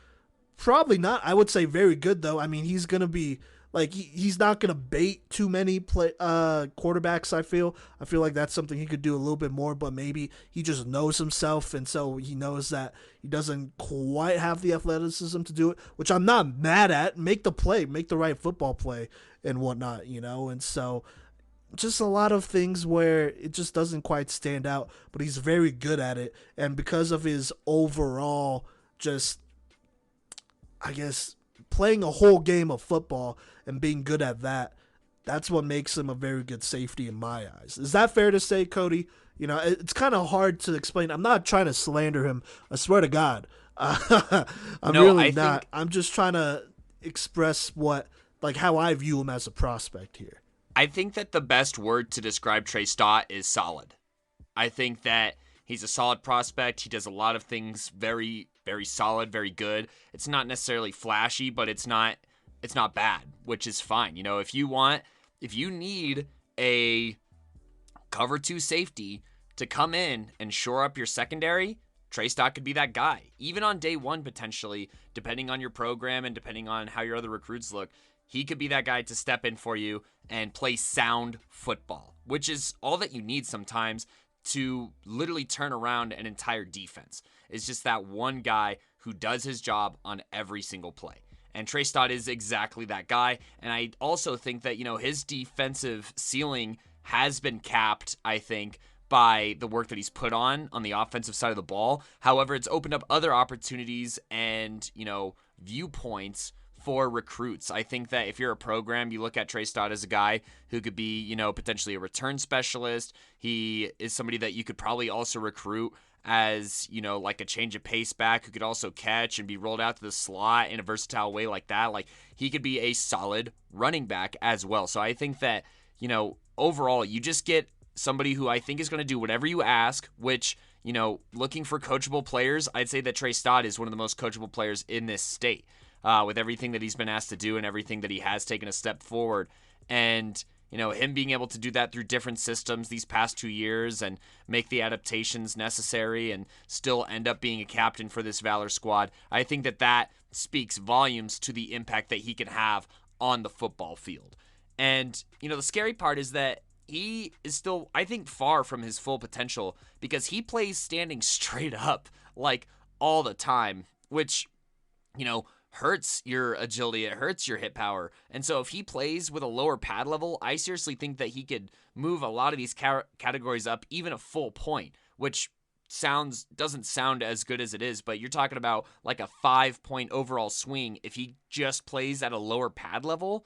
Probably not. I would say very good though. I mean, he's gonna be like he's not gonna bait too many quarterbacks. I feel like that's something he could do a little bit more, but maybe he just knows himself, and so he knows that he doesn't quite have the athleticism to do it, which I'm not mad at. Make the play, make the right football play, and whatnot, and so just a lot of things where it just doesn't quite stand out, but he's very good at it, and because of his overall just, I guess, playing a whole game of football and being good at that, that's what makes him a very good safety in my eyes. Is that fair to say, Kodey? It's kind of hard to explain. I'm not trying to slander him. I swear to God. I'm No, really I not. think I'm just trying to express how I view him as a prospect here. I think that the best word to describe Trey Stott is solid. I think that he's a solid prospect. He does a lot of things very, very solid, very good. It's not necessarily flashy, but it's not bad, which is fine. If you need a cover 2 safety to come in and shore up your secondary, Trey Stott could be that guy. Even on day 1, potentially, depending on your program and depending on how your other recruits look, he could be that guy to step in for you and play sound football, which is all that you need sometimes to literally turn around an entire defense. It's just that one guy who does his job on every single play. And Trey Stott is exactly that guy. And I also think that, his defensive ceiling has been capped, I think, by the work that he's put on the offensive side of the ball. However, it's opened up other opportunities and, viewpoints for recruits. I think that if you're a program, you look at Trey Stott as a guy who could be, potentially a return specialist. He is somebody that you could probably also recruit as, like a change of pace back who could also catch and be rolled out to the slot in a versatile way like that. Like, he could be a solid running back as well. So I think that, overall, you just get somebody who I think is going to do whatever you ask, which, looking for coachable players, I'd say that Trey Stott is one of the most coachable players in this state. With everything that he's been asked to do and everything that he has taken a step forward. And, him being able to do that through different systems these past 2 years and make the adaptations necessary and still end up being a captain for this Valor squad, I think that speaks volumes to the impact that he can have on the football field. And, the scary part is that he is still, I think, far from his full potential because he plays standing straight up, like, all the time, which, hurts your agility, it hurts your hit power. And so if he plays with a lower pad level, I seriously think that he could move a lot of these categories up even a full point, which doesn't sound as good as it is, but you're talking about like a 5-point overall swing if he just plays at a lower pad level.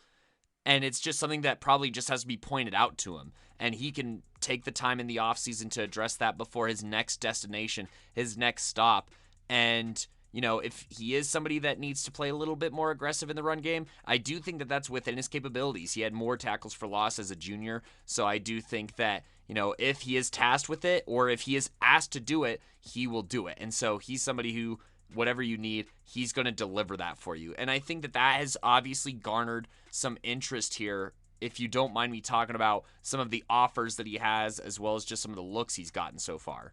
And it's just something that probably just has to be pointed out to him. And he can take the time in the offseason to address that before his next destination, his next stop. And if he is somebody that needs to play a little bit more aggressive in the run game, I do think that that's within his capabilities. He had more tackles for loss as a junior, so I do think that, if he is tasked with it or if he is asked to do it, he will do it. And so he's somebody who, whatever you need, he's going to deliver that for you. And I think that has obviously garnered some interest here, if you don't mind me talking about some of the offers that he has as well as just some of the looks he's gotten so far.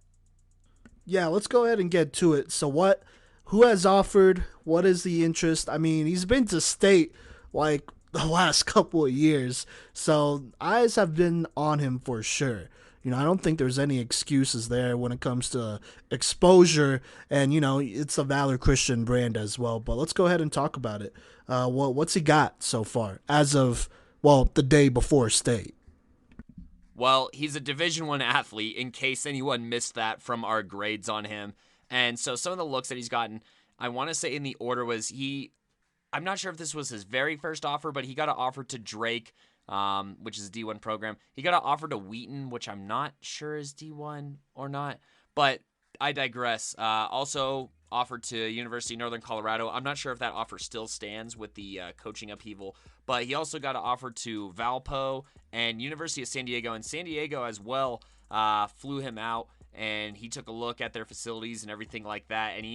Yeah, let's go ahead and get to it. So who has offered? What is the interest? I mean, he's been to state like the last couple of years, so eyes have been on him for sure. I don't think there's any excuses there when it comes to exposure, and it's a Valor Christian brand as well. But let's go ahead and talk about it. What's he got so far as of the day before state? Well, he's a Division I athlete, in case anyone missed that from our grades on him. And so some of the looks that he's gotten, I want to say in the order was I'm not sure if this was his very first offer, but he got an offer to Drake, which is a D1 program. He got an offer to Wheaton, which I'm not sure is D1 or not, but I digress. Also offered to University of Northern Colorado. I'm not sure if that offer still stands with the coaching upheaval, but he also got an offer to Valpo and University of San Diego, and San Diego as well flew him out, and he took a look at their facilities and everything like that, and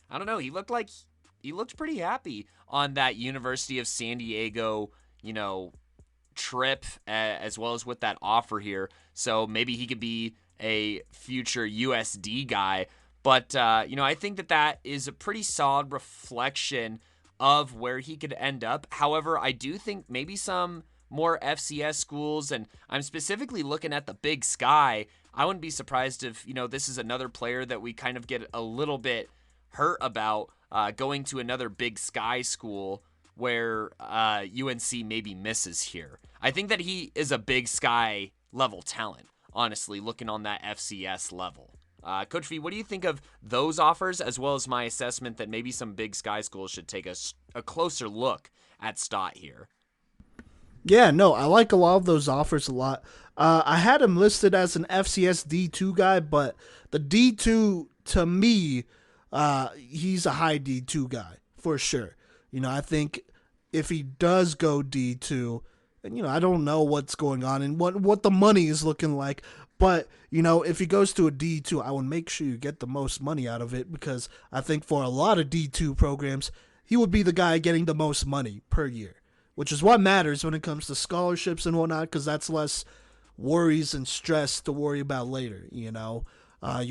I don't know, he looked pretty happy on that University of San Diego, trip, as well as with that offer here. So maybe he could be a future USD guy. But, I think that is a pretty solid reflection of where he could end up. However, I do think maybe some more FCS schools, and I'm specifically looking at the Big Sky. I wouldn't be surprised if, this is another player that we kind of get a little bit hurt about going to another Big Sky school where UNC maybe misses here. I think that he is a Big Sky level talent, honestly, looking on that FCS level. Coach V, what do you think of those offers, as well as my assessment that maybe some Big Sky schools should take a closer look at Stott here? Yeah, no, I like a lot of those offers a lot. I had him listed as an FCS D2 guy, but the D2, to me, he's a high D2 guy, for sure. I think if he does go D2, and, I don't know what's going on and what the money is looking like, but, if he goes to a D2, I would make sure you get the most money out of it, because I think for a lot of D2 programs, he would be the guy getting the most money per year, which is what matters when it comes to scholarships and whatnot, because that's less worries and stress to worry about later, you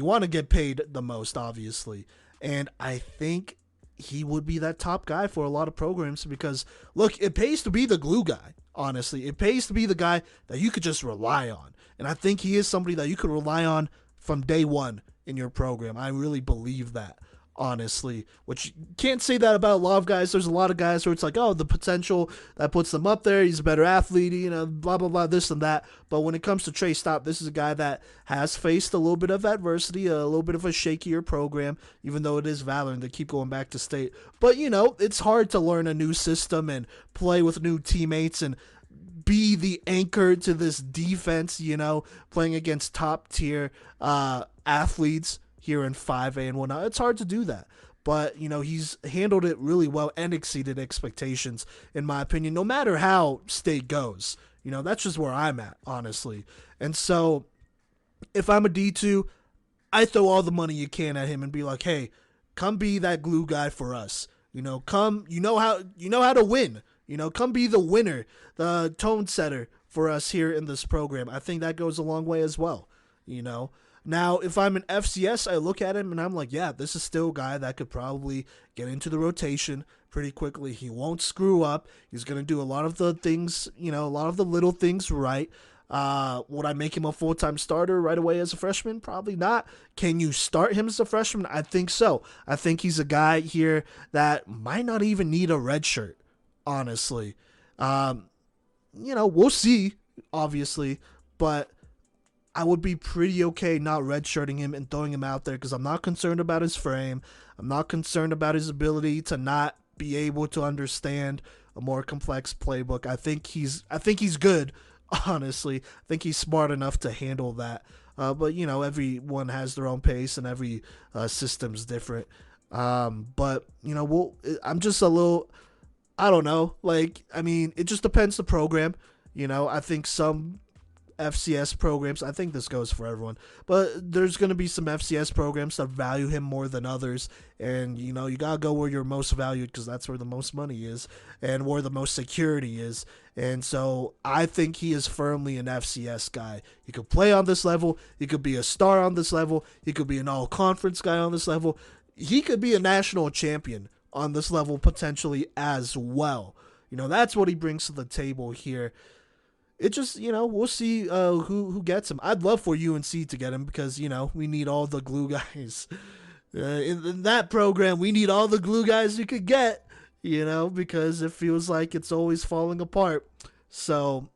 want to get paid the most, obviously, and I think he would be that top guy for a lot of programs because, look, it pays to be the glue guy, honestly. It pays to be the guy that you could just rely on, and I think he is somebody that you could rely on from day one in your program. I really believe that, honestly, which you can't say that about a lot of guys. There's a lot of guys where it's like, oh, the potential that puts them up there, he's a better athlete, blah, blah, blah, this and that. But when it comes to Trey Stott, this is a guy that has faced a little bit of adversity, a little bit of a shakier program, even though it is Valorant, they keep going back to state. But, it's hard to learn a new system and play with new teammates and be the anchor to this defense, playing against top tier athletes here in 5A and whatnot. It's hard to do that. But, he's handled it really well and exceeded expectations, in my opinion, no matter how state goes. That's just where I'm at, honestly. And so, if I'm a D2, I throw all the money you can at him and be like, hey, come be that glue guy for us. Come, you know how to win. Come be the winner, the tone setter for us here in this program. I think that goes a long way as well, Now, if I'm an FCS, I look at him and I'm like, yeah, this is still a guy that could probably get into the rotation pretty quickly. He won't screw up. He's going to do a lot of the things, a lot of the little things right. Would I make him a full-time starter right away as a freshman? Probably not. Can you start him as a freshman? I think so. I think he's a guy here that might not even need a red shirt, honestly. We'll see, obviously, but I would be pretty okay not redshirting him and throwing him out there because I'm not concerned about his frame. I'm not concerned about his ability to not be able to understand a more complex playbook. I think he's good, honestly. I think he's smart enough to handle that. But everyone has their own pace and every system's different. But I'm just a little, I don't know. It just depends the program. I think some FCS programs, I think this goes for everyone, but there's going to be some FCS programs that value him more than others, and you got to go where you're most valued because that's where the most money is and where the most security is. And so I think he is firmly an FCS guy. He could play on this level, he could be a star on this level, he could be an all-conference guy on this level, he could be a national champion on this level potentially as well. That's what he brings to the table here. It just, we'll see who gets him. I'd love for UNC to get him because, we need all the glue guys. In that program, we need all the glue guys we could get, because it feels like it's always falling apart. So,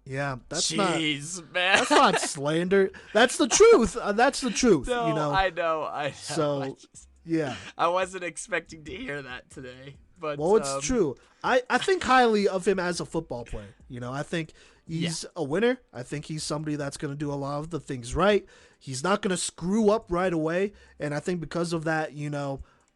yeah, that's not slander. That's the truth. That's the truth. No, I know. So, yeah. I wasn't expecting to hear that today. But Well, it's true. I think highly of him as a football player. I think he's a winner. I think he's somebody that's going to do a lot of the things right. He's not going to screw up right away. And I think because of that,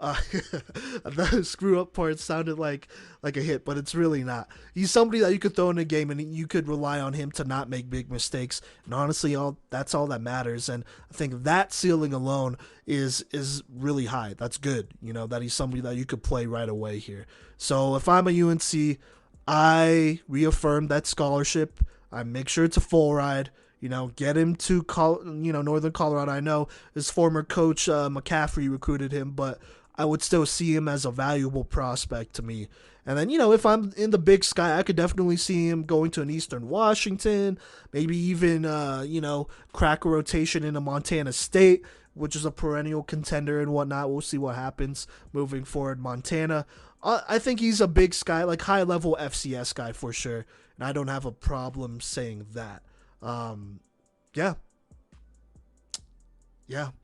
the screw up part sounded like a hit, but it's really not. He's somebody that you could throw in a game and you could rely on him to not make big mistakes. And honestly, that's all that matters. And I think that ceiling alone is really high. That's good. That he's somebody that you could play right away here. So if I'm a UNC, I reaffirm that scholarship. I make sure it's a full ride. Get him to Northern Colorado. I know his former coach McCaffrey recruited him, but I would still see him as a valuable prospect to me. And then, if I'm in the Big Sky, I could definitely see him going to an Eastern Washington, maybe even, crack a rotation into Montana State, which is a perennial contender and whatnot. We'll see what happens moving forward. Montana, I think he's a Big Sky, like high-level FCS guy for sure, and I don't have a problem saying that. Yeah,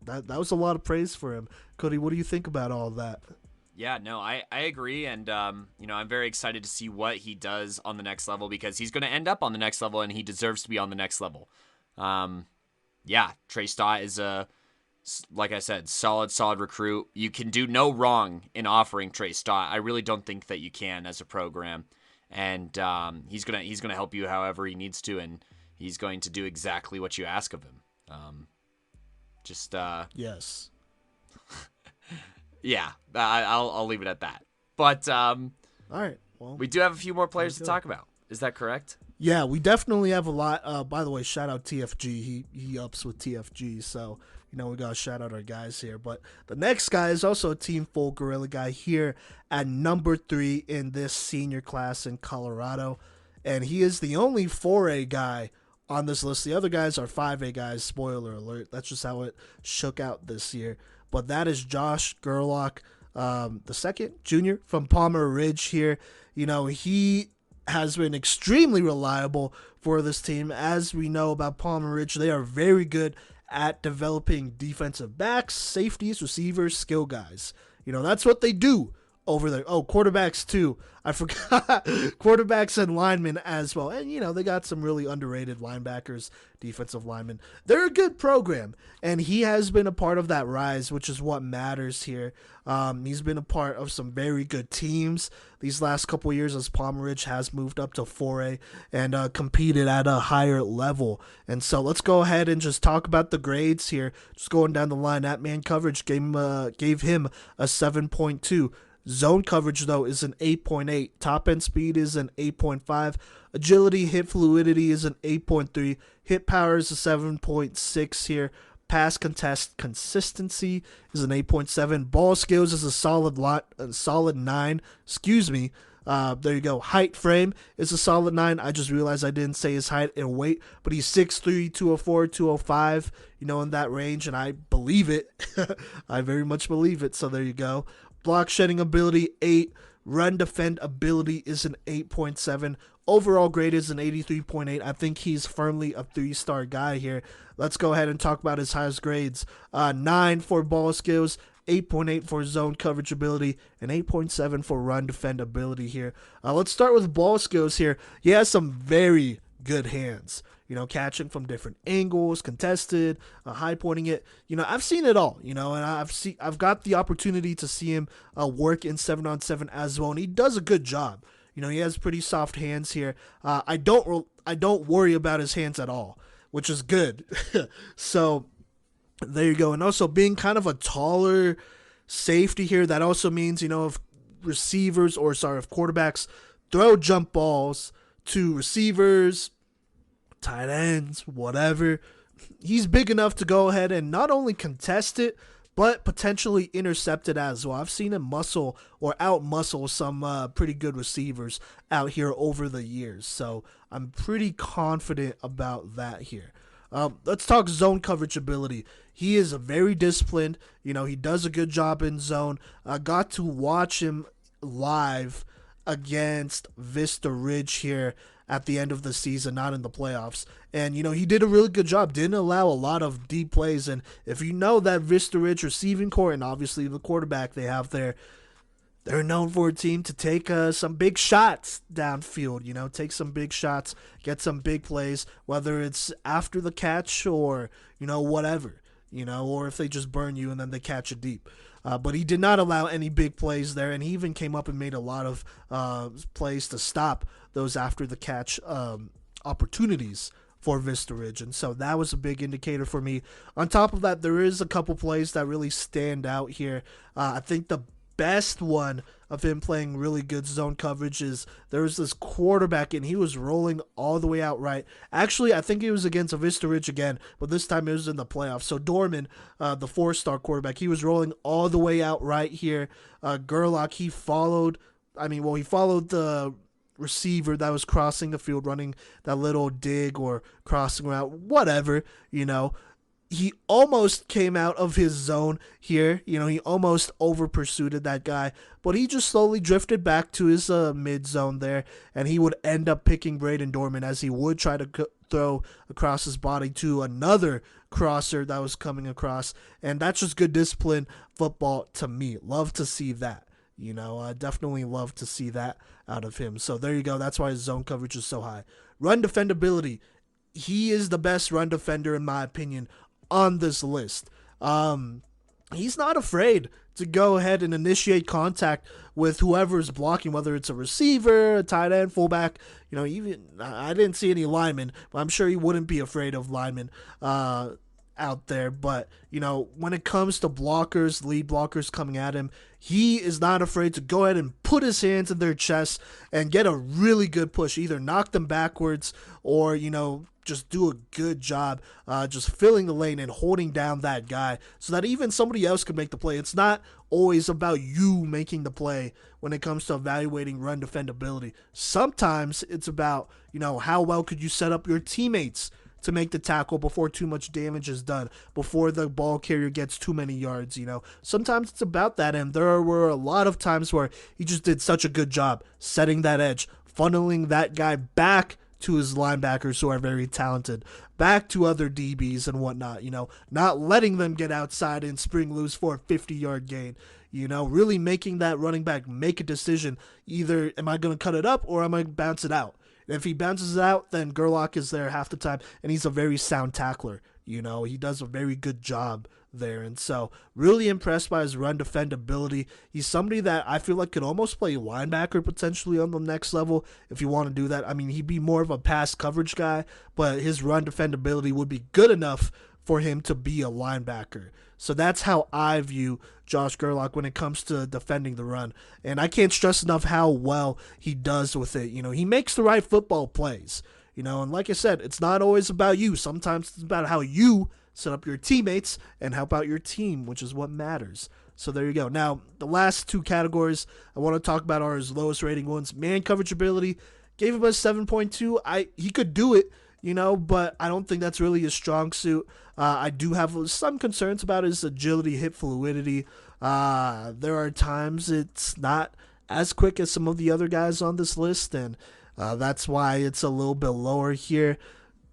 that was a lot of praise for him. Kodey, what do you think about all that? Yeah, no, I agree, and I'm very excited to see what he does on the next level, because he's going to end up on the next level, and he deserves to be on the next level. Trey Stott is like I said, solid recruit. You can do no wrong in offering Trey Stott. I really don't think that you can as a program, and he's gonna help you however he needs to, and he's going to do exactly what you ask of him. Yes. Yeah, I'll leave it at that. But all right. Well, we do have a few more players to talk about. Is that correct? Yeah, we definitely have a lot. By the way, shout out TFG. He ups with TFG, so we gotta shout out our guys here. But the next guy is also a Team Full Gorilla guy here at number 3 in this senior class in Colorado, and he is the only 4A guy on this list. The other guys are 5A guys. Spoiler alert. That's just how it shook out this year. But that is Josh Gerlach, the second junior from Palmer Ridge here. He has been extremely reliable for this team. As we know about Palmer Ridge, they are very good at developing defensive backs, safeties, receivers, skill guys. That's what they do over there. Oh, quarterbacks too. I forgot quarterbacks and linemen as well. And, they got some really underrated linebackers, defensive linemen. They're a good program, and he has been a part of that rise, which is what matters here. He's been a part of some very good teams these last couple of years as Palmer Ridge has moved up to 4A and competed at a higher level. And so let's go ahead and just talk about the grades here. Just going down the line, that man coverage gave him a 7.2. Zone coverage, though, is an 8.8. Top end speed is an 8.5. Agility, hit fluidity is an 8.3. Hit power is a 7.6 here. Pass contest consistency is an 8.7. Ball skills is a solid 9. There you go. Height frame is a solid 9. I just realized I didn't say his height and weight, but he's 6'3", 204, 205, in that range, and I believe it. I very much believe it, so there you go. Block shedding ability, 8. Run defend ability is an 8.7. Overall grade is an 83.8. I think he's firmly a 3-star guy here. Let's go ahead and talk about his highest grades. 9 for ball skills, 8.8 for zone coverage ability, and 8.7 for run defend ability here. Let's start with ball skills here. He has some very good hands. Catching from different angles, contested, high pointing it. I've seen it all. And I've got the opportunity to see him work in 7-on-7 as well, and he does a good job. He has pretty soft hands here. I don't worry about his hands at all, which is good. So there you go. And also being kind of a taller safety here, that also means if quarterbacks throw jump balls to receivers, tight ends, whatever, he's big enough to go ahead and not only contest it, but potentially intercept it as well. I've seen him out-muscle some pretty good receivers out here over the years, so I'm pretty confident about that here. Let's talk zone coverage ability. He is very disciplined. He does a good job in zone. I got to watch him live against Vista Ridge here at the end of the season, not in the playoffs. And, he did a really good job. Didn't allow a lot of deep plays. And if you know that Vista Ridge receiving core and obviously the quarterback they have there, they're known for a team to take some big shots downfield, take some big shots, get some big plays, whether it's after the catch or, whatever, or if they just burn you and then they catch it deep. But he did not allow any big plays there, and he even came up and made a lot of plays to stop those after the catch opportunities for Vista Ridge. And so that was a big indicator for me. On top of that, there is a couple plays that really stand out here. I think the best one of him playing really good zone coverage is there was this quarterback and he was rolling all the way out right. Actually, I think it was against a Vista Ridge again, but this time it was in the playoffs. So Dorman, the 4-star quarterback, he was rolling all the way out right here. Gerlach, he followed the receiver that was crossing the field, running that little dig or crossing route, whatever, He almost came out of his zone here. He almost over pursued that guy, but he just slowly drifted back to his mid zone there, and he would end up picking Braden Dorman as he would try to throw across his body to another crosser that was coming across, and that's just good discipline football to me. Love to see that. I definitely love to see that out of him. So there you go. That's why his zone coverage is so high. Run defendability. He is the best run defender, in my opinion, on this list. He's not afraid to go ahead and initiate contact with whoever's blocking, whether it's a receiver, a tight end, fullback. Even I didn't see any linemen, but I'm sure he wouldn't be afraid of linemen out there. But when it comes to blockers, lead blockers coming at him, he is not afraid to go ahead and put his hands in their chest and get a really good push, either knock them backwards or just do a good job just filling the lane and holding down that guy so that even somebody else can make the play. It's not always about you making the play when it comes to evaluating run defendability. Sometimes it's about, how well could you set up your teammates to make the tackle before too much damage is done, before the ball carrier gets too many yards. Sometimes it's about that, and there were a lot of times where he just did such a good job setting that edge, funneling that guy back to his linebackers who are very talented, back to other DBs and whatnot, not letting them get outside and spring loose for a 50-yard gain, really making that running back make a decision. Either am I going to cut it up or am I going to bounce it out? If he bounces it out, then Gerlach is there half the time, and he's a very sound tackler. He does a very good job there. And so really impressed by his run defendability. He's somebody that I feel like could almost play linebacker potentially on the next level if you want to do that. I mean, he'd be more of a pass coverage guy, but his run defendability would be good enough for him to be a linebacker. So that's how I view Josh Gerlach when it comes to defending the run. And I can't stress enough how well he does with it. He makes the right football plays. And like I said, it's not always about you. Sometimes it's about how you set up your teammates and help out your team, which is what matters. So there you go. Now, the last two categories I want to talk about are his lowest rating ones. Man coverage ability, gave him a 7.2. He could do it, but I don't think that's really his strong suit. I do have some concerns about his agility, hip fluidity. There are times it's not as quick as some of the other guys on this list, and that's why it's a little bit lower here.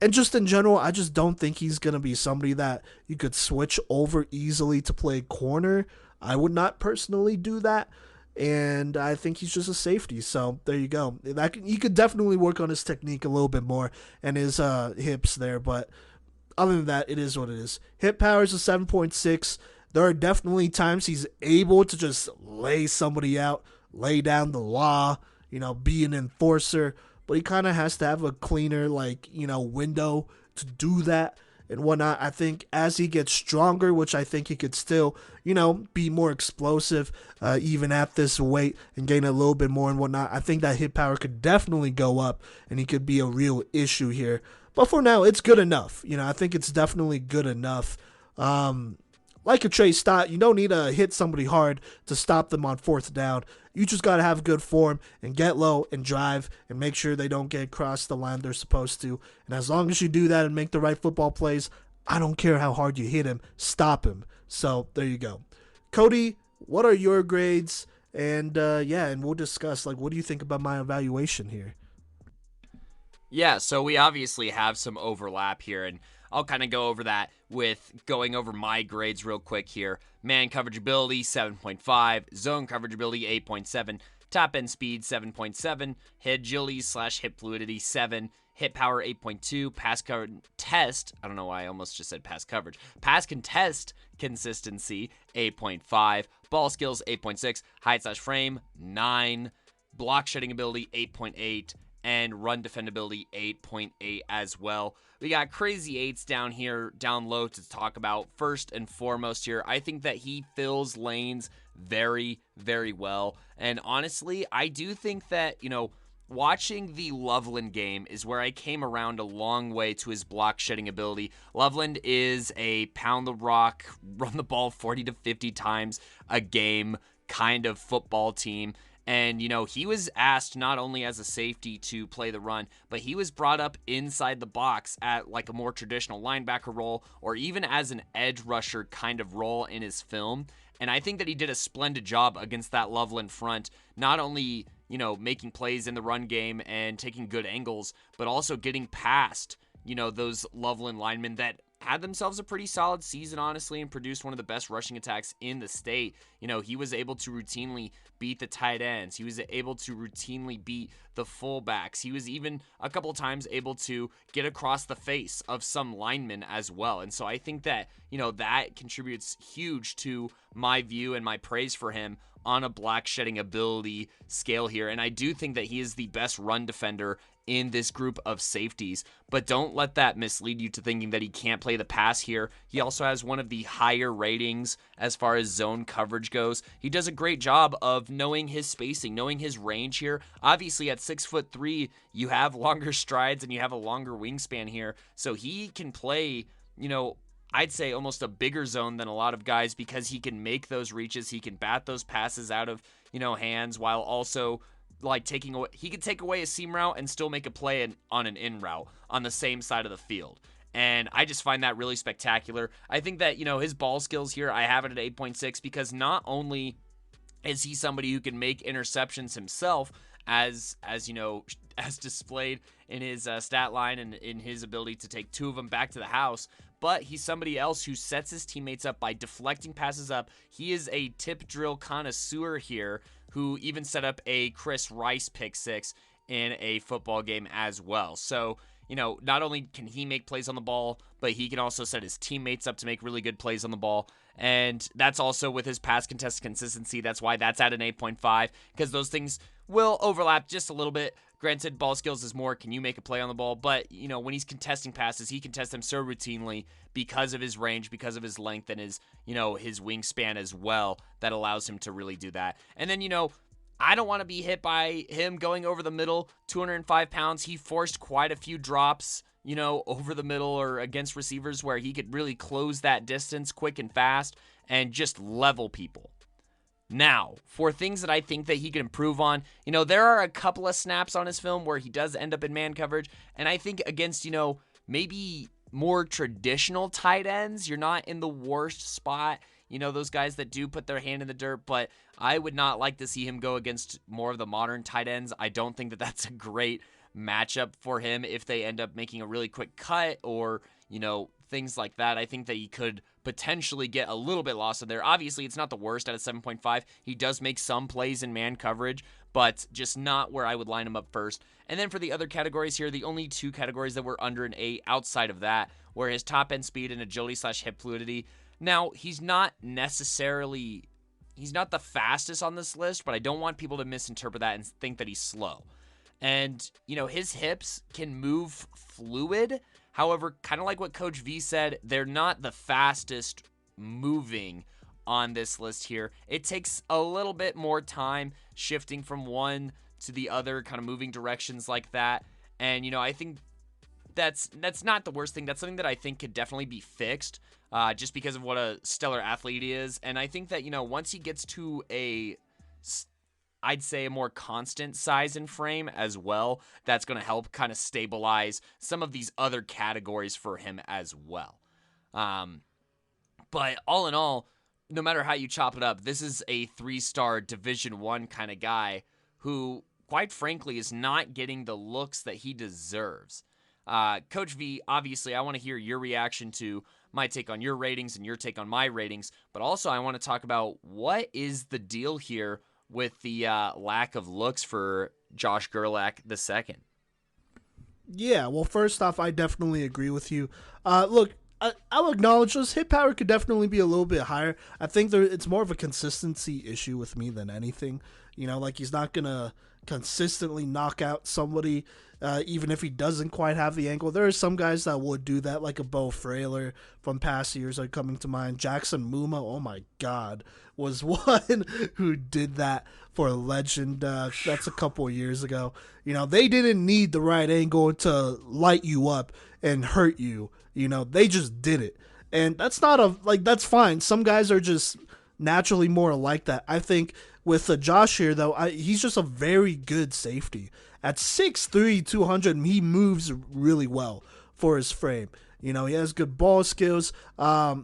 And just in general, I just don't think he's going to be somebody that you could switch over easily to play corner. I would not personally do that. And I think he's just a safety. So there you go. He could definitely work on his technique a little bit more and his hips there. But other than that, it is what it is. Hip power is a 7.6. There are definitely times he's able to just lay somebody out, lay down the law, be an enforcer. But he kind of has to have a cleaner, window to do that and whatnot. I think as he gets stronger, which I think he could still, be more explosive even at this weight and gain a little bit more and whatnot, I think that hit power could definitely go up and he could be a real issue here. But for now, it's good enough. I think it's definitely good enough. Like a Trey Stott, you don't need to hit somebody hard to stop them on fourth down. You just got to have good form and get low and drive and make sure they don't get across the line they're supposed to. And as long as you do that and make the right football plays, I don't care how hard you hit him, stop him. So there you go. Kodey, what are your grades? And and we'll discuss, what do you think about my evaluation here? Yeah, so we obviously have some overlap here, and I'll kind of go over that with going over my grades real quick here. Man coverage ability, 7.5. Zone coverage ability, 8.7. Top end speed, 7.7. Hit agility / hip fluidity, 7. Hit power, 8.2. Pass contest, I don't know why I almost just said pass coverage. Pass contest consistency, 8.5. Ball skills, 8.6. Height / frame, 9. Block shedding ability, 8.8. And run defendability, 8.8 as well. We got crazy 8s down here, down low to talk about. First and foremost here, I think that he fills lanes very, very well. And honestly, I do think that, watching the Loveland game is where I came around a long way to his block shedding ability. Loveland is a pound the rock, run the ball 40 to 50 times a game kind of football team. And, he was asked not only as a safety to play the run, but he was brought up inside the box at like a more traditional linebacker role or even as an edge rusher kind of role in his film. And I think that he did a splendid job against that Loveland front, not only, making plays in the run game and taking good angles, but also getting past, those Loveland linemen that had themselves a pretty solid season, honestly, and produced one of the best rushing attacks in the state. He was able to routinely beat the tight ends. He was able to routinely beat the fullbacks. He was even a couple times able to get across the face of some linemen as well. And so I think that, that contributes huge to my view and my praise for him on a block shedding ability scale here. And I do think that he is the best run defender in this group of safeties, but don't let that mislead you to thinking that he can't play the pass here. He also has one of the higher ratings as far as zone coverage goes. He does a great job of knowing his spacing, knowing his range here. Obviously at 6'3", you have longer strides and you have a longer wingspan here, so he can play, I'd say almost a bigger zone than a lot of guys because he can make those reaches, he can bat those passes out of, hands while also taking away, he could take away a seam route and still make a play on an in route on the same side of the field. And I just find that really spectacular. I think that, his ball skills here, I have it at 8.6 because not only is he somebody who can make interceptions himself as displayed in his stat line and in his ability to take 2 of them back to the house, but he's somebody else who sets his teammates up by deflecting passes up. He is a tip drill connoisseur here who even set up a Chris Rice pick 6 in a football game as well. So, not only can he make plays on the ball, but he can also set his teammates up to make really good plays on the ball. And that's also with his pass contest consistency. That's why that's at an 8.5, because those things will overlap just a little bit. Granted, ball skills is more, can you make a play on the ball? But, when he's contesting passes, he contests them so routinely because of his range, because of his length, and his, his wingspan as well, that allows him to really do that. And then, I don't want to be hit by him going over the middle, 205 pounds. He forced quite a few drops, over the middle or against receivers where he could really close that distance quick and fast and just level people. Now, for things that I think that he can improve on, there are a couple of snaps on his film where he does end up in man coverage, and I think against, maybe more traditional tight ends, you're not in the worst spot. Those guys that do put their hand in the dirt, but I would not like to see him go against more of the modern tight ends. I don't think that that's a great matchup for him if they end up making a really quick cut or, things like that. I think that he could potentially get a little bit lost in there. Obviously, it's not the worst at a 7.5. He does make some plays in man coverage, but just not where I would line him up first. And then for the other categories here, the only 2 categories that were under an 8 outside of that were his top end speed and agility / hip fluidity. Now, he's not the fastest on this list, but I don't want people to misinterpret that and think that he's slow. And, his hips can move fluid. However, kind of like what Coach V said, they're not the fastest moving on this list here. It takes a little bit more time shifting from one to the other, kind of moving directions like that. And, I think that's not the worst thing. That's something that I think could definitely be fixed just because of what a stellar athlete he is. And I think that, once he gets to I'd say a more constant size and frame as well, that's going to help kind of stabilize some of these other categories for him as well. But all in all, no matter how you chop it up, this is a 3-star Division I kind of guy who, quite frankly, is not getting the looks that he deserves. Coach V, obviously, I want to hear your reaction to my take on your ratings and your take on my ratings, but also I want to talk about what is the deal here with the lack of looks for Josh Gerlach II. Yeah, well, first off, I definitely agree with you. Look, I'll acknowledge this. Hit power could definitely be a little bit higher. I think it's more of a consistency issue with me than anything. Like he's not going to consistently knock out somebody, even if he doesn't quite have the angle. There are some guys that would do that, like a Bo Frailer from past years are coming to mind. Jackson Muma, oh my God, was one who did that for a legend. That's a couple of years ago. They didn't need the right angle to light you up and hurt you. They just did it. And that's that's fine. Some guys are just naturally more like that. I think with Josh here, though, he's just a very good safety. At 6'3", 200, he moves really well for his frame. He has good ball skills. A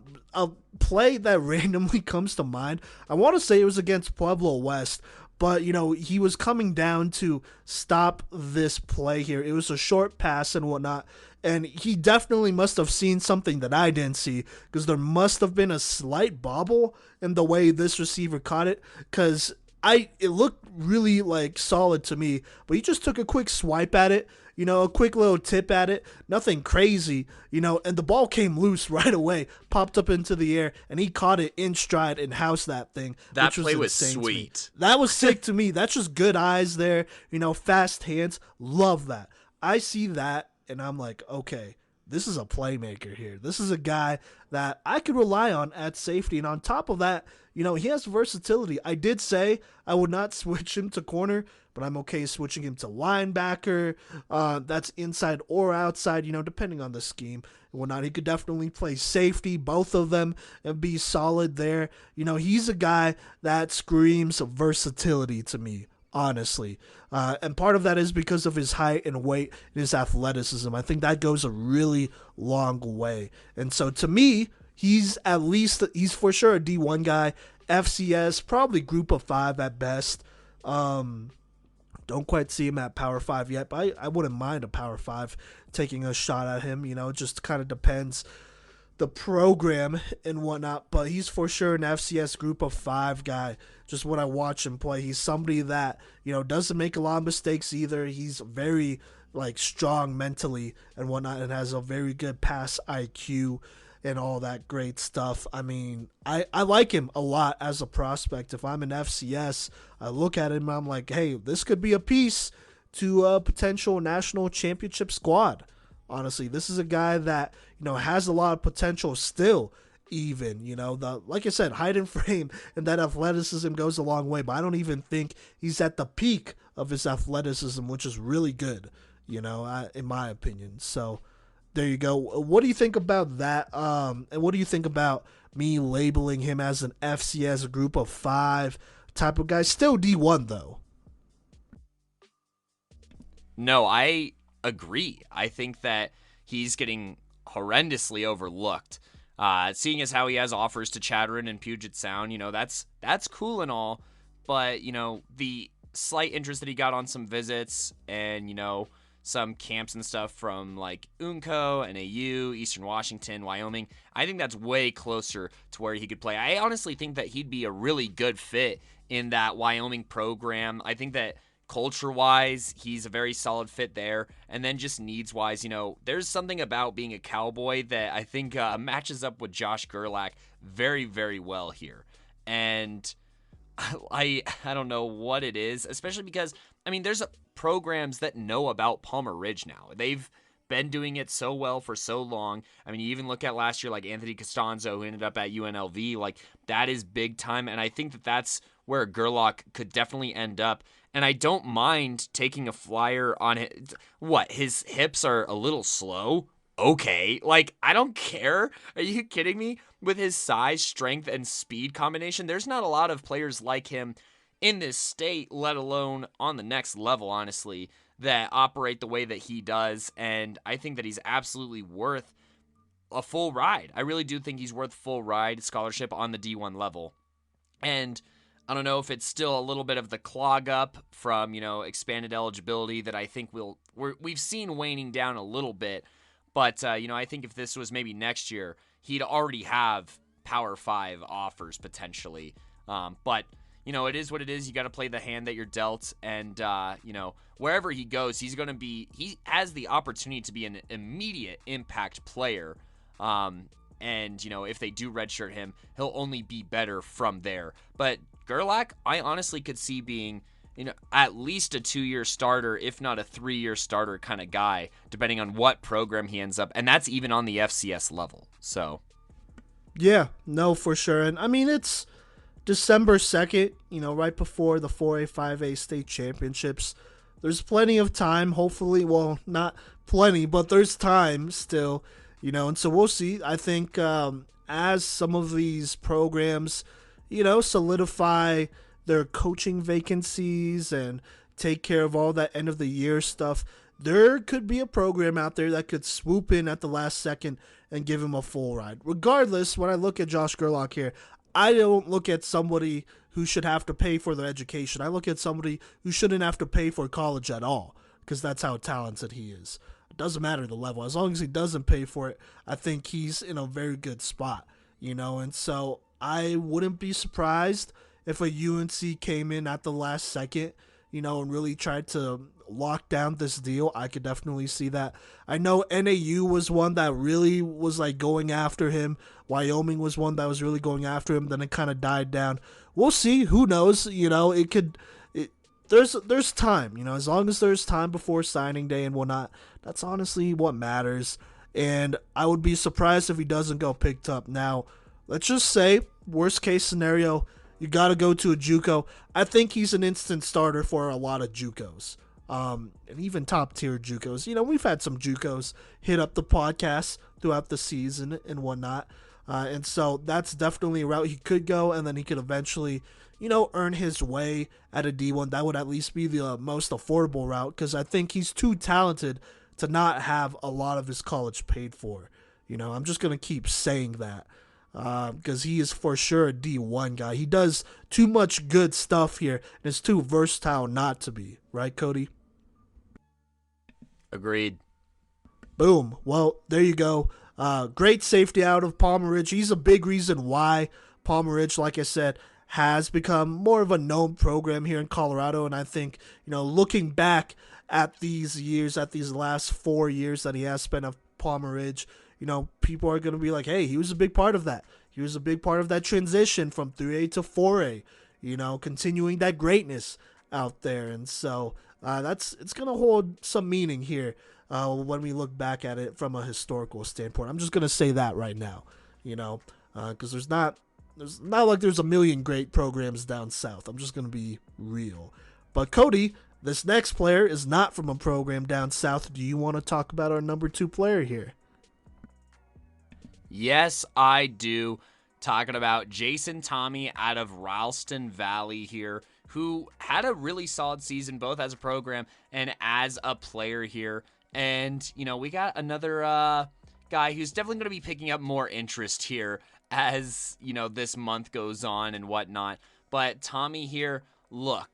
play that randomly comes to mind, I want to say it was against Pueblo West, but, he was coming down to stop this play here. It was a short pass and whatnot, and he definitely must have seen something that I didn't see, because there must have been a slight bobble in the way this receiver caught it, because it looked really, solid to me, but he just took a quick swipe at it, a quick little tip at it, nothing crazy, and the ball came loose right away, popped up into the air, and he caught it in stride and housed that thing. That which play was insane sweet. That was sick to me. That's just good eyes there, fast hands. Love that. I see that, and I'm like, okay, this is a playmaker here. This is a guy that I could rely on at safety. And on top of that, he has versatility. I did say I would not switch him to corner, but I'm okay switching him to linebacker. That's inside or outside, depending on the scheme and whatnot. He could definitely play safety, both of them, and be solid there. He's a guy that screams versatility to me, honestly. And part of that is because of his height and weight and his athleticism. I think that goes a really long way. And so to me, he's for sure a D1 guy. FCS, probably group of 5 at best. Don't quite see him at Power 5 yet, but I wouldn't mind a Power 5 taking a shot at him. It just kind of depends the program and whatnot, but he's for sure an FCS group of 5 guy. Just when I watch him play, he's somebody that, doesn't make a lot of mistakes either. He's very strong mentally and whatnot, and has a very good pass IQ and all that great stuff. I mean, I like him a lot as a prospect. If I'm an FCS, I look at him and I'm like, hey, this could be a piece to a potential national championship squad. Honestly, this is a guy that, has a lot of potential still, even, like I said, height and frame and that athleticism goes a long way, but I don't even think he's at the peak of his athleticism, which is really good, in my opinion. So there you go. What do you think about that? And what do you think about me labeling him as an FCS group of 5 type of guy? Still D1 though. No, I agree. I think that he's getting horrendously overlooked. Seeing as how he has offers to Chatterin and Puget Sound, that's cool and all, but the slight interest that he got on some visits and some camps and stuff from UNCO, NAU, Eastern Washington, Wyoming, I think that's way closer to where he could play. I honestly think that he'd be a really good fit in that Wyoming program. I think that culture-wise, he's a very solid fit there. And then just needs-wise, there's something about being a Cowboy that I think matches up with Josh Gerlach very, very well here. And I don't know what it is, especially because, there's programs that know about Palmer Ridge now. They've been doing it so well for so long. You even look at last year, Anthony Costanzo, who ended up at UNLV, that is big time. And I think that that's where Gerlach could definitely end up. And I don't mind taking a flyer on it. What, his hips are a little slow? Okay. I don't care. Are you kidding me? With his size, strength, and speed combination, there's not a lot of players like him in this state, let alone on the next level, honestly, that operate the way that he does. And I think that he's absolutely worth a full ride. I really do think he's worth full ride scholarship on the D1 level. And I don't know if it's still a little bit of the clog up from, expanded eligibility that I think we've seen waning down a little bit. But, I think if this was maybe next year, he'd already have Power 5 offers potentially. But, it is what it is. You got to play the hand that you're dealt. And, wherever he goes, he has the opportunity to be an immediate impact player. And, if they do redshirt him, he'll only be better from there. But Gerlach, I honestly could see being, at least a 2-year starter, if not a 3-year starter kind of guy, depending on what program he ends up. And that's even on the FCS level. So, yeah, no, for sure. And I mean, it's December 2nd, right before the 4A, 5A state championships. There's plenty of time, hopefully. Well, not plenty, but there's time still, and so we'll see. I think as some of these programs, solidify their coaching vacancies and take care of all that end of the year stuff, there could be a program out there that could swoop in at the last second and give him a full ride. Regardless, when I look at Josh Gerlach here, I don't look at somebody who should have to pay for their education. I look at somebody who shouldn't have to pay for college at all, because that's how talented he is. It doesn't matter the level. As long as he doesn't pay for it, I think he's in a very good spot, and so I wouldn't be surprised if a UNC came in at the last second, and really tried to lock down this deal. I could definitely see that. I know NAU was one that really was like going after him. Wyoming was one that was really going after him. Then it kind of died down. We'll see. Who knows? There's time. As long as there's time before signing day and whatnot, that's honestly what matters. And I would be surprised if he doesn't go picked up. Now, let's just say, worst case scenario, you got to go to a JUCO. I think he's an instant starter for a lot of JUCOs. And even top tier JUCOs. We've had some JUCOs hit up the podcast throughout the season and whatnot. And so that's definitely a route he could go, and then he could eventually, earn his way at a D1. That would at least be the most affordable route, because I think he's too talented to not have a lot of his college paid for. I'm just going to keep saying that. Because he is for sure a D1 guy. He does too much good stuff here, and is too versatile not to be. Right, Kodey? Agreed. Boom. Well, there you go. Great safety out of Palmer Ridge. He's a big reason why Palmer Ridge, like I said, has become more of a known program here in Colorado. And I think, looking back at these years, at these last 4 years that he has spent at Palmer Ridge, people are going to be like, hey, he was a big part of that. He was a big part of that transition from 3A to 4A, continuing that greatness out there. And so it's going to hold some meaning here when we look back at it from a historical standpoint. I'm just going to say that right now, because there's not like there's a million great programs down south. I'm just going to be real. But Kodey, this next player is not from a program down south. Do you want to talk about our number 2 player here? Yes, I do. Talking about Jason Tommy out of Ralston Valley here, who had a really solid season, both as a program and as a player here. And, we got another guy who's definitely going to be picking up more interest here as, this month goes on and whatnot. But Tommy here, look,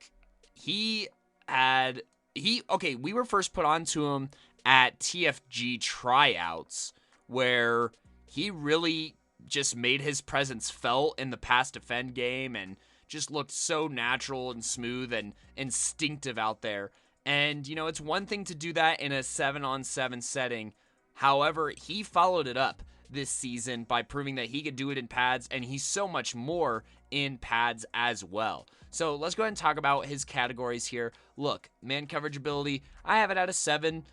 we were first put onto him at TFG tryouts, where he really just made his presence felt in the pass defend game and just looked so natural and smooth and instinctive out there. And, it's one thing to do that in a 7-on-7 setting. However, he followed it up this season by proving that he could do it in pads, and he's so much more in pads as well. So let's go ahead and talk about his categories here. Look, man coverage ability, I have it at a 7.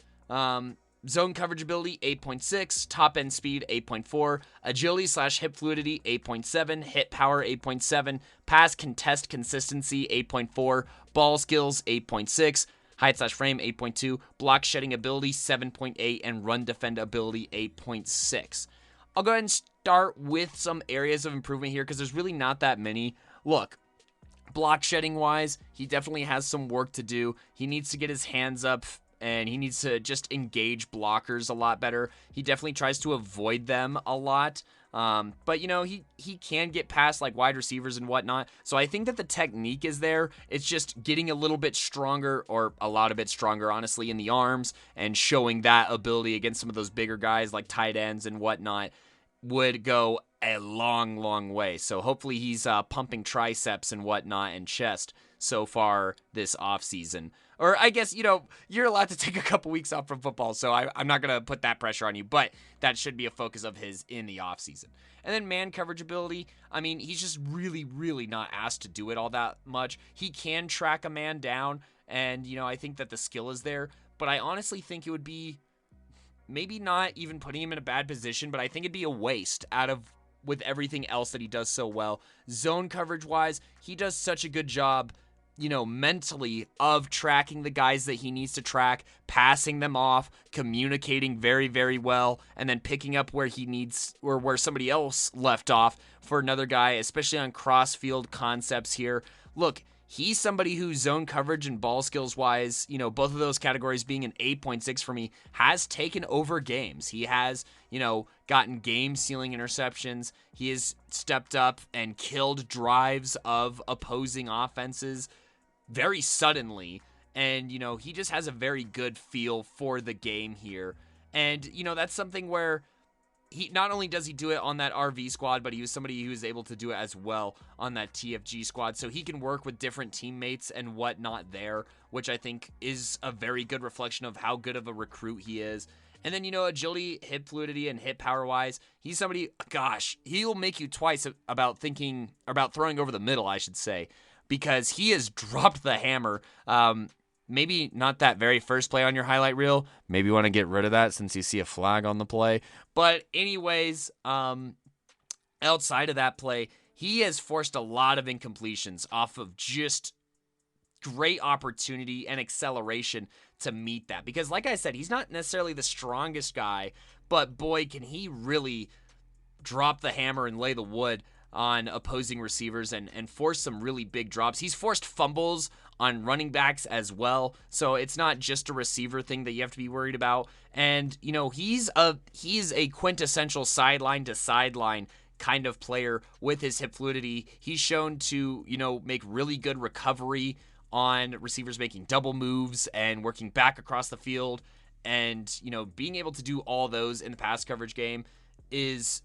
Zone coverage ability, 8.6. Top end speed, 8.4. Agility / hip fluidity, 8.7. Hit power, 8.7. Pass contest consistency, 8.4. Ball skills, 8.6. Height / frame, 8.2. Block shedding ability, 7.8. And run defend ability, 8.6. I'll go ahead and start with some areas of improvement here because there's really not that many. Look, block shedding wise, he definitely has some work to do. He needs to get his hands up and he needs to just engage blockers a lot better. He definitely tries to avoid them a lot. But he can get past like wide receivers and whatnot. So I think that the technique is there. It's just getting a little bit stronger, or a lot of bit stronger, honestly, in the arms, and showing that ability against some of those bigger guys like tight ends and whatnot would go a long, long way. So hopefully he's pumping triceps and whatnot and chest so far this offseason. Or I guess, you're allowed to take a couple weeks off from football, so I'm not going to put that pressure on you, but that should be a focus of his in the offseason. And then man coverage ability, I mean, he's just really, really not asked to do it all that much. He can track a man down, and, I think that the skill is there, but I honestly think it would be maybe not even putting him in a bad position, but I think it'd be a waste with everything else that he does so well. Zone coverage wise, he does such a good job, mentally of tracking the guys that he needs to track, passing them off, communicating very, very well, and then picking up where he needs, or where somebody else left off for another guy, especially on cross-field concepts here. Look, he's somebody who zone coverage and ball skills wise, both of those categories being an 8.6 for me, has taken over games. He has, gotten game sealing interceptions. He has stepped up and killed drives of opposing offenses very suddenly. And, he just has a very good feel for the game here. And, that's something where he not only does he do it on that RV squad, but he was somebody who was able to do it as well on that TFG squad. So he can work with different teammates and whatnot there, which I think is a very good reflection of how good of a recruit he is. And then, agility, hip fluidity, and hip power wise, he's somebody, gosh, he'll make you twice about throwing over the middle, I should say, because he has dropped the hammer. Maybe not that very first play on your highlight reel. Maybe you want to get rid of that since you see a flag on the play. But anyways, outside of that play, he has forced a lot of incompletions off of just great opportunity and acceleration to meet that. Because like I said, he's not necessarily the strongest guy, but boy, can he really drop the hammer and lay the wood on opposing receivers and force some really big drops. He's forced fumbles on running backs as well, so it's not just a receiver thing that you have to be worried about. And he's a quintessential sideline to sideline kind of player with his hip fluidity. He's shown to make really good recovery on receivers making double moves and working back across the field, and being able to do all those in the pass coverage game is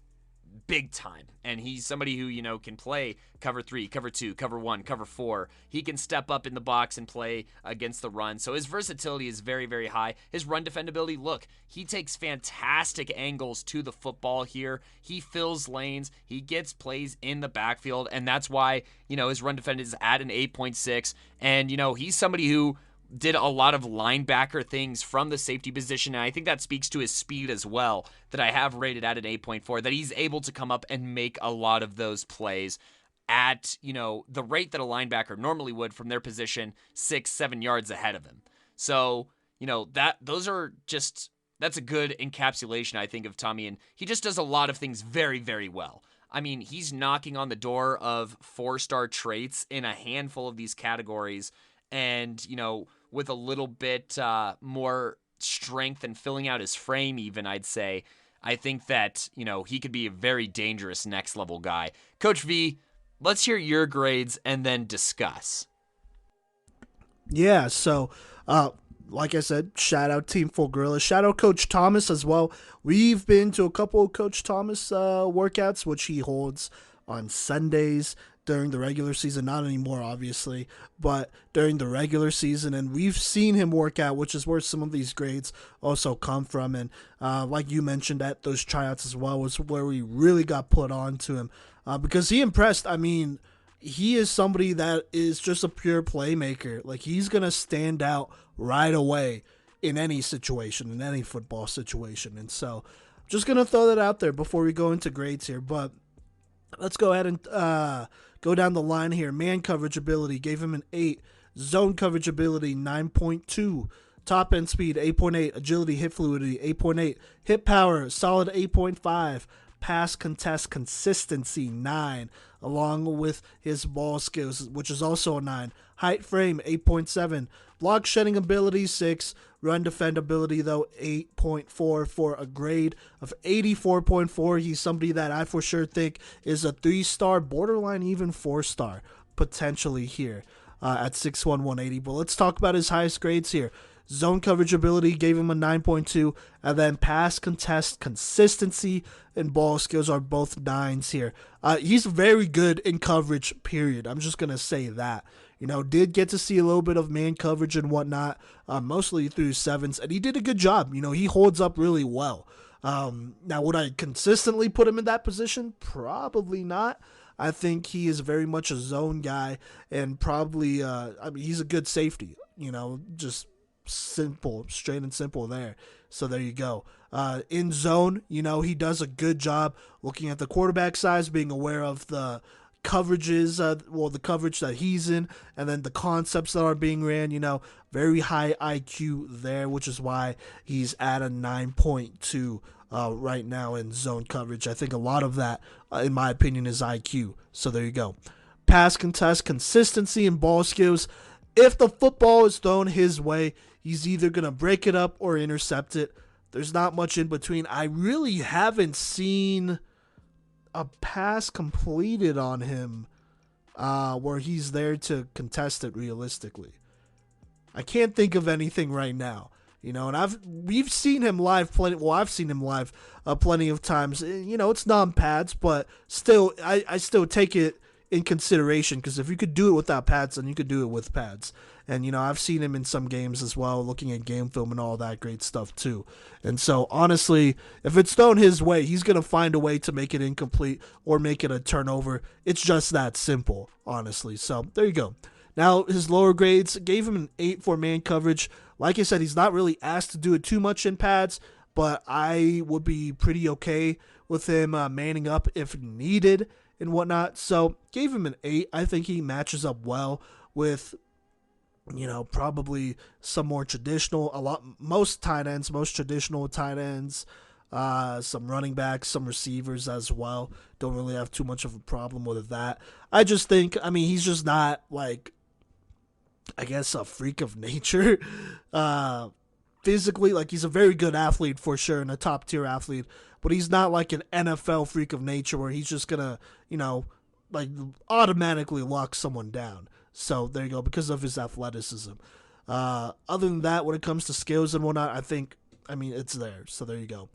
big time. And he's somebody who can play cover 3, cover 2, cover 1, cover 4. He can step up in the box and play against the run, so his versatility is very, very high. His run defendability, look, he takes fantastic angles to the football here. He fills lanes, he gets plays in the backfield, and that's why his run defend is at an 8.6. And he's somebody who did a lot of linebacker things from the safety position, and I think that speaks to his speed as well, that I have rated at an 8.4, that he's able to come up and make a lot of those plays at, the rate that a linebacker normally would from their position 6-7 yards ahead of him. So, that's a good encapsulation, I think, of Tommy, and he just does a lot of things very, very well. I mean, he's knocking on the door of 4-star traits in a handful of these categories, and, with a little bit more strength and filling out his frame even, I'd say, I think that, he could be a very dangerous next level guy. Coach V, let's hear your grades and then discuss. Yeah, so like I said, shout out Team Full Gorilla. Shout out Coach Thomas as well. We've been to a couple of Coach Thomas workouts, which he holds on Sundays during the regular season. Not anymore, obviously, but during the regular season. And we've seen him work out, which is where some of these grades also come from. And like you mentioned, at those tryouts as well was where we really got put on to him because he impressed. I mean, he is somebody that is just a pure playmaker. Like, he's going to stand out right away in any situation, in any football situation. And so just going to throw that out there before we go into grades here. But let's go ahead and go down the line here. Man coverage ability, gave him an 8. Zone coverage ability, 9.2. Top end speed, 8.8. Agility, hip fluidity, 8.8. Hip power, solid 8.5. Pass contest consistency, 9. Along with his ball skills, which is also a 9. Height frame, 8.7. Block shedding ability, 6. Run defendability, though, 8.4 for a grade of 84.4. He's somebody that I for sure think is a 3-star, borderline even 4-star, potentially here at 6'1", 180. But let's talk about his highest grades here. Zone coverage ability gave him a 9.2, and then pass contest consistency and ball skills are both 9s here. He's very good in coverage, period. I'm just going to say that. Did get to see a little bit of man coverage and whatnot, mostly through 7s, and he did a good job. He holds up really well. Now, would I consistently put him in that position? Probably not. I think he is very much a zone guy, and probably, he's a good safety, just simple, straight and simple there. So there you go. In zone, he does a good job looking at the quarterback size, being aware of the coverages, the coverage that he's in, and then the concepts that are being ran, very high IQ there, which is why he's at a 9.2 right now in zone coverage. I think a lot of that, in my opinion, is IQ. So there you go. Pass contest consistency and ball skills. If the football is thrown his way, he's either going to break it up or intercept it. There's not much in between. I really haven't seen a pass completed on him where he's there to contest it realistically. I can't think of anything right now. And we've seen him live plenty. Well, I've seen him live plenty of times. It's non-pads, but still, I still take it in consideration, because if you could do it without pads, then you could do it with pads. And I've seen him in some games as well, looking at game film and all that great stuff too. And so honestly, if it's thrown his way, he's going to find a way to make it incomplete or make it a turnover. It's just that simple, honestly. So there you go. Now, his lower grades gave him an 8 for man coverage. Like I said, he's not really asked to do it too much in pads, but I would be pretty okay with him manning up if needed and whatnot. So gave him an 8. I think he matches up well with, probably some more traditional, most tight ends, most traditional tight ends, some running backs, some receivers as well. Don't really have too much of a problem with that. I just think, he's just not a freak of nature. Physically, he's a very good athlete for sure and a top tier athlete, but he's not like an NFL freak of nature where he's just gonna, automatically lock someone down. So there you go, because of his athleticism. Other than that, when it comes to skills and whatnot, I think, it's there. So there you go.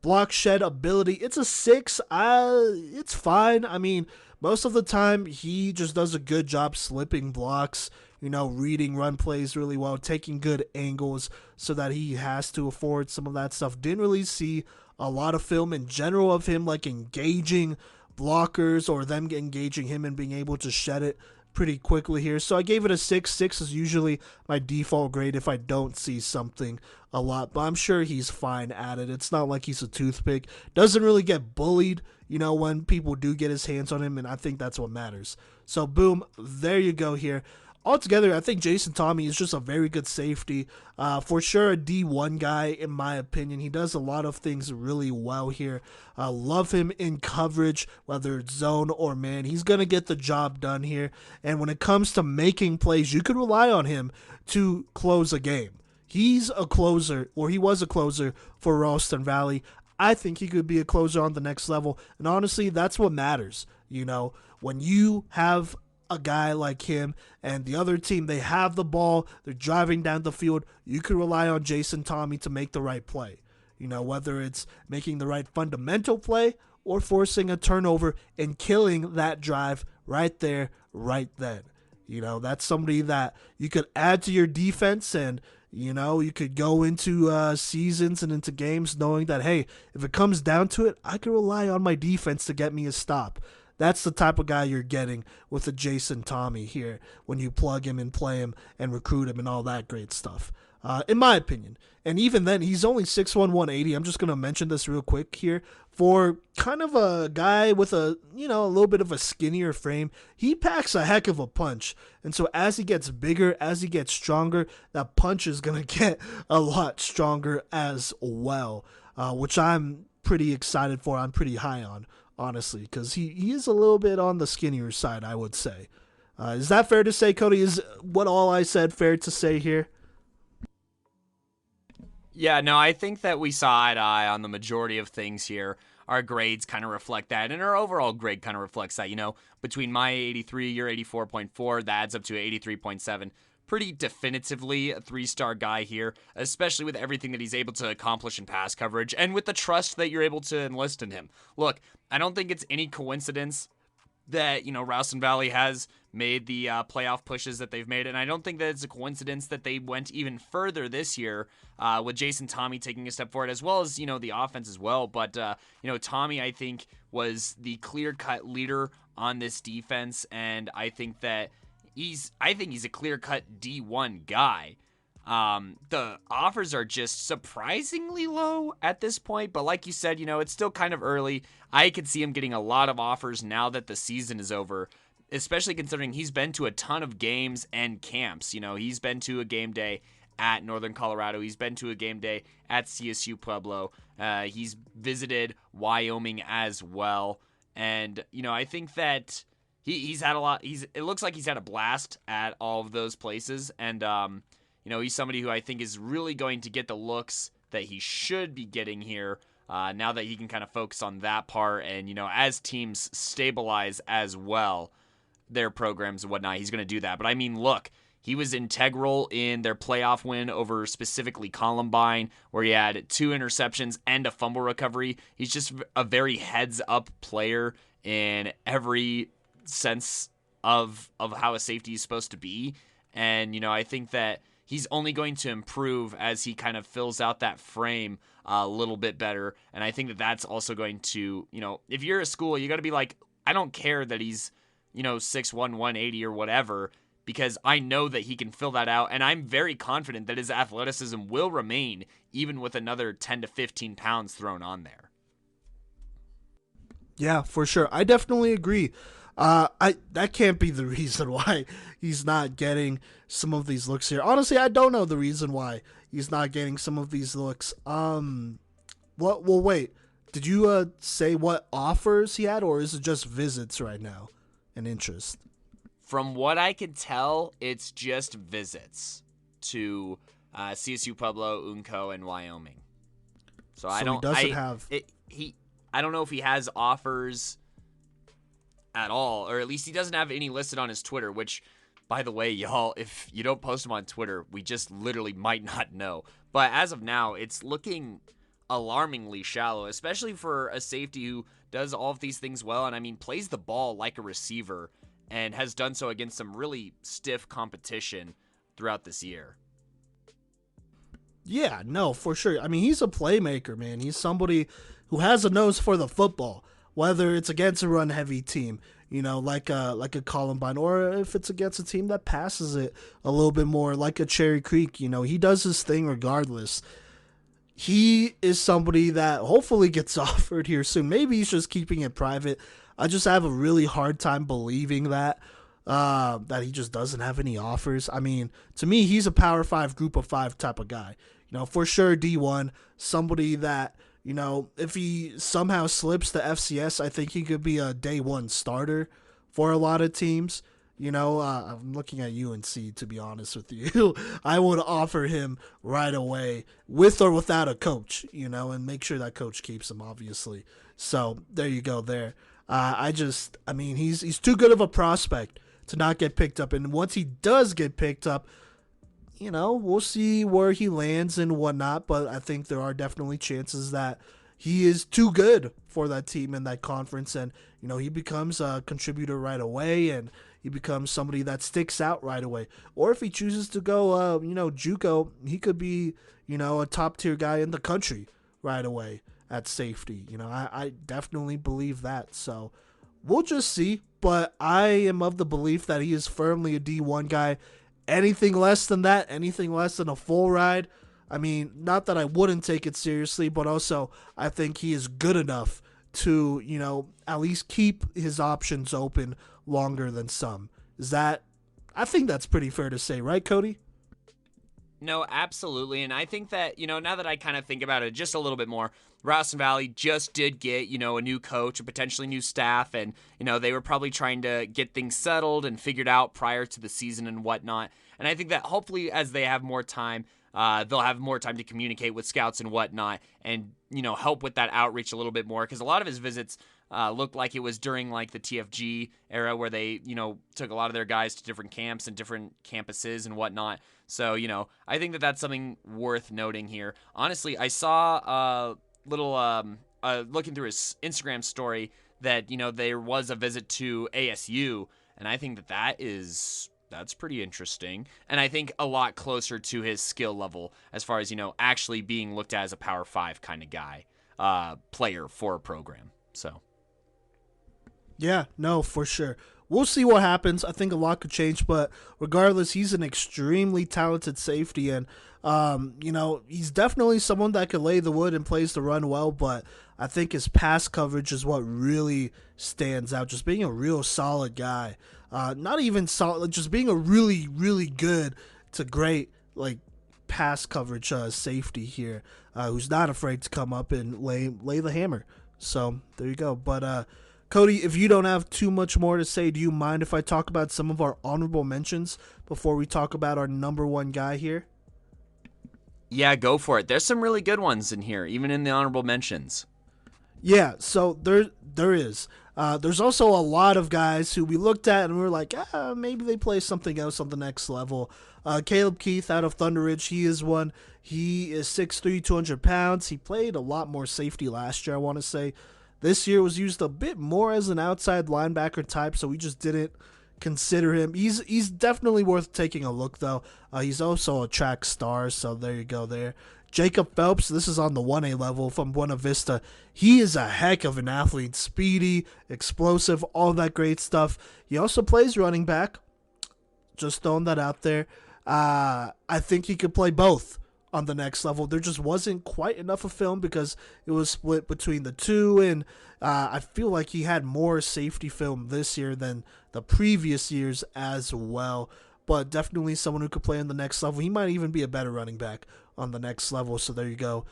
Block shed ability, it's a 6. It's fine. Most of the time, he just does a good job slipping blocks, reading run plays really well, taking good angles so that he has to afford some of that stuff. Didn't really see a lot of film in general of him engaging blockers or them engaging him and being able to shed it pretty quickly here. So I gave it a 6. 6 is usually my default grade if I don't see something a lot, but I'm sure he's fine at it. It's not like he's a toothpick. Doesn't really get bullied, when people do get his hands on him, and I think that's what matters. So boom, there you go here. Altogether, I think Jason Tommy is just a very good safety. For sure a D1 guy, in my opinion. He does a lot of things really well here. Love him in coverage, whether it's zone or man. He's going to get the job done here. And when it comes to making plays, you can rely on him to close a game. He's a closer, or he was a closer for Ralston Valley. I think he could be a closer on the next level. And honestly, that's what matters. When you have a guy like him and the other team, they have the ball, they're driving down the field, you can rely on Jason Tommy to make the right play. Whether it's making the right fundamental play or forcing a turnover and killing that drive right there, right then. That's somebody that you could add to your defense, and you could go into seasons and into games knowing that, hey, if it comes down to it, I can rely on my defense to get me a stop. That's the type of guy you're getting with a Jason Tommy here when you plug him and play him and recruit him and all that great stuff, in my opinion. And even then, he's only 6'1", 180. I'm just going to mention this real quick here. For kind of a guy with a little bit of a skinnier frame, he packs a heck of a punch. And so as he gets bigger, as he gets stronger, that punch is going to get a lot stronger as well, which I'm pretty excited for. I'm pretty high on, honestly, because he is a little bit on the skinnier side, I would say. Is that fair to say, Cody? Is what all I said fair to say here? Yeah, no, I think that we saw eye to eye on the majority of things here. Our grades kind of reflect that, and our overall grade kind of reflects that. Between my 83, your 84.4, that adds up to 83.7. Pretty definitively a 3-star guy here, especially with everything that he's able to accomplish in pass coverage and with the trust that you're able to enlist in him. Look, I don't think it's any coincidence that Rowson Valley has made the playoff pushes that they've made, and I don't think that it's a coincidence that they went even further this year with Jason Tommy taking a step forward, as well as the offense as well. But Tommy, I think, was the clear-cut leader on this defense, and I think that he's a clear-cut D1 guy. The offers are just surprisingly low at this point, but like you said, it's still kind of early. I could see him getting a lot of offers now that the season is over, especially considering he's been to a ton of games and camps. He's been to a game day at Northern Colorado. He's been to a game day at CSU Pueblo. He's visited Wyoming as well. And, I think that he's had a lot. It looks like he's had a blast at all of those places. And, he's somebody who I think is really going to get the looks that he should be getting here now that he can kind of focus on that part. And, as teams stabilize as well, their programs and whatnot, he's going to do that. But I mean, look, he was integral in their playoff win over specifically Columbine, where he had 2 interceptions and a fumble recovery. He's just a very heads-up player in every sense of how a safety is supposed to be. And, I think that he's only going to improve as he kind of fills out that frame a little bit better. And I think that that's also going to, if you're a school, you got to be like, I don't care that he's, 6'1", 180 or whatever, because I know that he can fill that out. And I'm very confident that his athleticism will remain even with another 10 to 15 pounds thrown on there. Yeah, for sure. I definitely agree. That can't be the reason why he's not getting some of these looks here. Honestly, I don't know the reason why he's not getting some of these looks. Wait. Did you say what offers he had, or is it just visits right now and interest? From what I can tell, it's just visits to CSU Pueblo, Unco, and Wyoming. So I don't. He doesn't have. I don't know if he has offers at all, or at least he doesn't have any listed on his Twitter, which, by the way, y'all, if you don't post them on Twitter, we just literally might not know. But as of now, it's looking alarmingly shallow, especially for a safety who does all of these things well, and I mean, plays the ball like a receiver, and has done so against some really stiff competition throughout this year. Yeah, no, for sure. I mean, he's a playmaker, man. He's somebody who has a nose for the football, whether it's against a run-heavy team, like a Columbine, or if it's against a team that passes it a little bit more, like a Cherry Creek. He does his thing regardless. He is somebody that hopefully gets offered here soon. Maybe he's just keeping it private. I just have a really hard time believing that he just doesn't have any offers. I mean, to me, he's a Power 5, Group of 5 type of guy. For sure, D1, somebody that, if he somehow slips to FCS, I think he could be a day 1 starter for a lot of teams. I'm looking at UNC, to be honest with you. I would offer him right away, with or without a coach, and make sure that coach keeps him, obviously. So there you go there. He's too good of a prospect to not get picked up. And once he does get picked up, we'll see where he lands and whatnot. But I think there are definitely chances that he is too good for that team in that conference. And, he becomes a contributor right away, and he becomes somebody that sticks out right away. Or if he chooses to go, JUCO, he could be, a top tier guy in the country right away at safety. I definitely believe that. So we'll just see. But I am of the belief that he is firmly a D1 guy. Anything less than that, anything less than a full ride, I mean, not that I wouldn't take it seriously, but also I think he is good enough to, at least keep his options open longer than some. I think that's pretty fair to say, right, Kodey? No, absolutely. And I think that, now that I kind of think about it just a little bit more, Rowson Valley just did get, a new coach, a potentially new staff, and, they were probably trying to get things settled and figured out prior to the season and whatnot. And I think that hopefully as they have more time, they'll have more time to communicate with scouts and whatnot, and help with that outreach a little bit more, because a lot of his visits looked like it was during like the TFG era, where they took a lot of their guys to different camps and different campuses and whatnot. So I think that that's something worth noting here. Honestly, I saw a little looking through his Instagram story that there was a visit to ASU, and I think that's pretty interesting, and I think a lot closer to his skill level as far as actually being looked at as a Power 5 kind of guy, player for a program. So Yeah, no, for sure. We'll see what happens. I think a lot could change, but regardless, he's an extremely talented safety, and he's definitely someone that could lay the wood and plays the run well. But I think his pass coverage is what really stands out. Just being a real solid guy, not even solid, just being a really, really good to great like pass coverage safety here, who's not afraid to come up and lay the hammer. So there you go. But Kodey, if you don't have too much more to say, do you mind if I talk about some of our honorable mentions before we talk about our number one guy here? Yeah, go for it. There's some really good ones in here, even in the honorable mentions. Yeah, so there is. There's also a lot of guys who we looked at and we were like, maybe they play something else on the next level. Caleb Keith out of Thunder Ridge, he is one. He is 6'3", 200 pounds. He played a lot more safety last year, I want to say. This year was used a bit more as an outside linebacker type, so we just didn't consider him. He's definitely worth taking a look, though. He's also a track star, so there you go there. Jacob Phelps, this is on the 1A level from Buena Vista. He is a heck of an athlete, speedy, explosive, all that great stuff. He also plays running back. Just throwing that out there. I think he could play both on the next level. There just wasn't quite enough of film because it was split between the two, and I feel like he had more safety film this year than the previous years as well. But definitely someone who could play on the next level. He might even be a better running back on the next level, so there you go.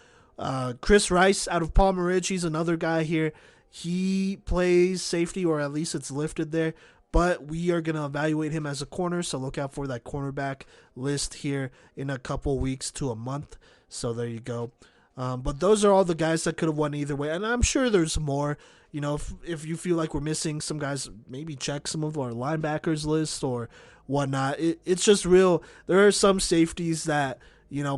Chris Rice out of Palmer Ridge, he's another guy here. He plays safety, or at least it's lifted there, but we are going to evaluate him as a corner, so look out for that cornerback list here in a couple weeks to a month. So there you go. But those are all the guys that could have won either way, and I'm sure there's more. If you feel like we're missing some guys, maybe check some of our linebackers list or whatnot. It's just real. There are some safeties that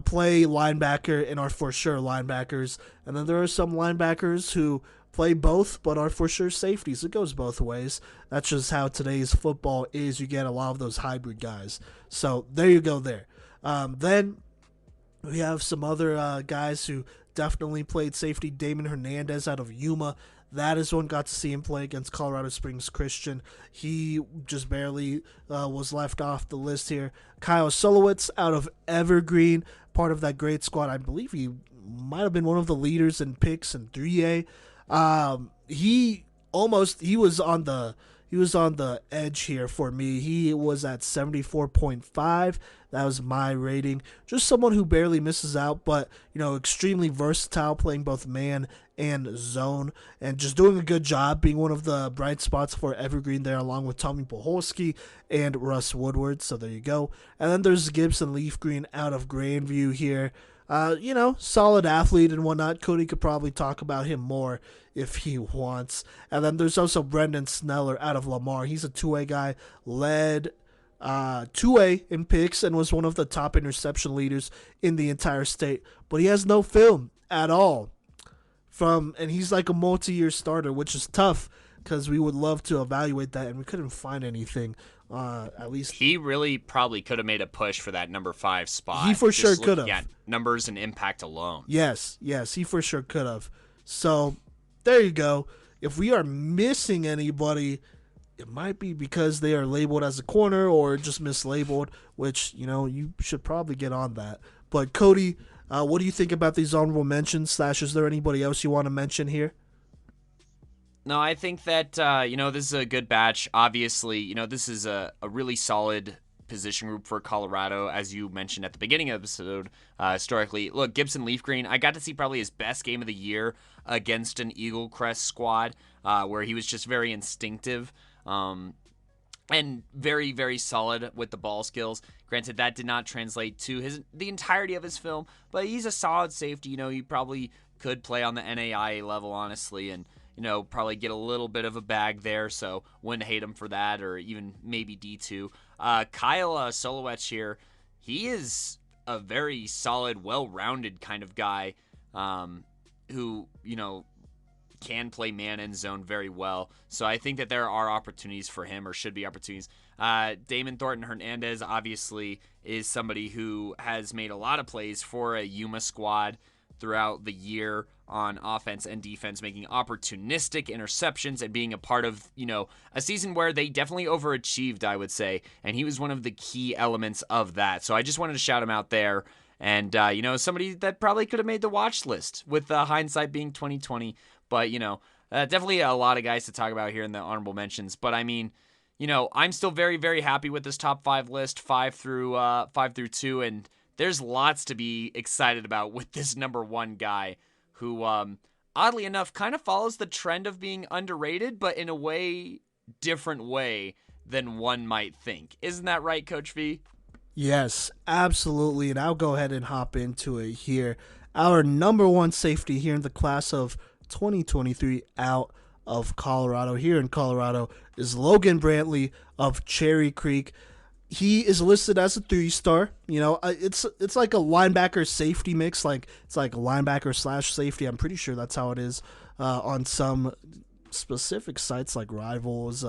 play linebacker and are for sure linebackers, and then there are some linebackers who play both but are for sure safeties. It goes both ways. That's just how today's football is. You get a lot of those hybrid guys. So there you go there. Then we have some other guys who definitely played safety. Damon Hernandez out of Yuma. That is one, got to see him play against Colorado Springs Christian. He just barely was left off the list here. Kyle Solowitz out of Evergreen, part of that great squad. I believe he might have been one of the leaders in picks in 3A. He was on the edge here for me. He was at 74.5. That was my rating. Just someone who barely misses out, but extremely versatile, playing both man and zone, and just doing a good job, being one of the bright spots for Evergreen there, along with Tommy Poholski and Russ Woodward. So there you go. And then there's Gibson Leaf Green out of Grandview here. Solid athlete and whatnot. Kodey could probably talk about him more if he wants. And then there's also Brendan Sneller out of Lamar. He's a 2A guy, led 2A in picks and was one of the top interception leaders in the entire state. But he has no film at all. And he's like a multi-year starter, which is tough because we would love to evaluate that, and we couldn't find anything. At least he really probably could have made a push for that number 5 spot. He for sure could have. Yeah, numbers and impact alone. Yes, he for sure could have. So there you go. If we are missing anybody, it might be because they are labeled as a corner or just mislabeled, which you should probably get on that. But Kodey, what do you think about these honorable mentions? / is there anybody else you want to mention here? No, I think that, this is a good batch. Obviously, this is a really solid position group for Colorado, as you mentioned at the beginning of the episode. Historically, look, Gibson Leaf Green, I got to see probably his best game of the year against an Eagle Crest squad, where he was just very instinctive. And and very, very solid with the ball skills. Granted, that did not translate to the entirety of his film, but he's a solid safety. He probably could play on the NAIA level, honestly, and probably get a little bit of a bag there, so wouldn't hate him for that, or even maybe D2. Kyle Solowetz here, he is a very solid, well-rounded kind of guy who, can play man and zone very well. So I think that there are opportunities for him, or should be opportunities. Damon Thornton Hernandez obviously is somebody who has made a lot of plays for a Yuma squad throughout the year on offense and defense, making opportunistic interceptions and being a part of, a season where they definitely overachieved, I would say. And he was one of the key elements of that. So I just wanted to shout him out there. And, somebody that probably could have made the watch list with hindsight being 2020. But, definitely a lot of guys to talk about here in the honorable mentions. But, I mean, I'm still very, very happy with this top 5 list, 5 through 2. And there's lots to be excited about with this number 1 guy who, oddly enough, kind of follows the trend of being underrated, but in a different way than one might think. Isn't that right, Coach V? Yes, absolutely. And I'll go ahead and hop into it here. Our number 1 safety here in the class of 2023 out of Colorado, here in Colorado, is Logan Brantley of Cherry Creek. He is listed as a 3-star. It's like a linebacker safety mix. It's like a linebacker / safety. I'm pretty sure that's how it is on some specific sites like Rivals,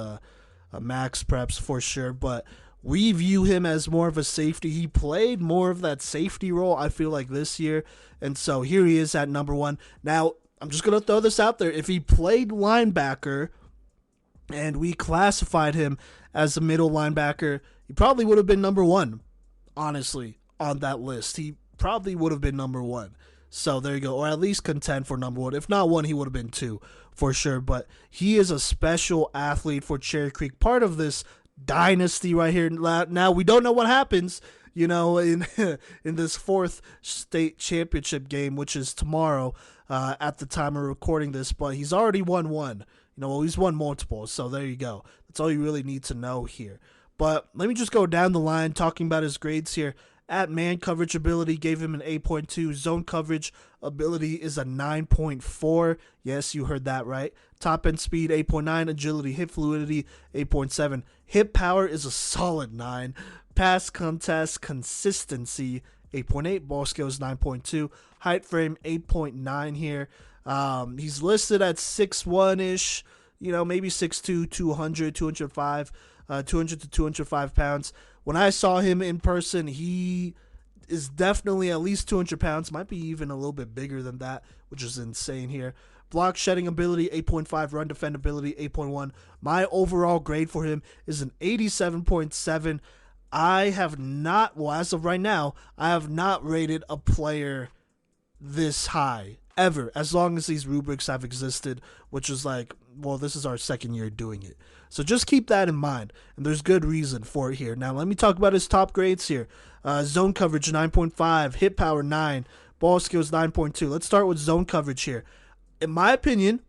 Max Preps for sure. But we view him as more of a safety. He played more of that safety role, I feel like, this year. And so here he is at number 1. Now, I'm just going to throw this out there. If he played linebacker and we classified him as a middle linebacker, he probably would have been number 1, honestly, on that list. He probably would have been number 1. So there you go. Or at least contend for number 1. If not 1, he would have been 2 for sure. But he is a special athlete for Cherry Creek, part of this dynasty right here. Now, we don't know what happens, in this 4th state championship game, which is tomorrow at the time of recording this, but he's already won 1. He's won multiple, so there you go. That's all you really need to know here. But let me just go down the line talking about his grades here. At man coverage ability, gave him an 8.2. Zone coverage ability is a 9.4. Yes, you heard that right. Top end speed, 8.9. Agility, hip fluidity, 8.7. Hip power is a solid 9. Pass contest consistency, 8.8. Ball skills, 9.2. Height frame, 8.9 here. He's listed at 6'1"-ish, maybe 6'2", 200, 205, 200 to 205 pounds. When I saw him in person, he is definitely at least 200 pounds, might be even a little bit bigger than that, which is insane here. Block shedding ability, 8.5. Run defendability, 8.1. My overall grade for him is an 87.7. I have not, as of right now, I have not rated a player this high ever, as long as these rubrics have existed, which is this is our 2nd year doing it. So just keep that in mind, and there's good reason for it here. Now let me talk about his top grades here. Zone coverage, 9.5. Hit power, 9. Ball skills, 9.2. Let's start with zone coverage here. In my opinion,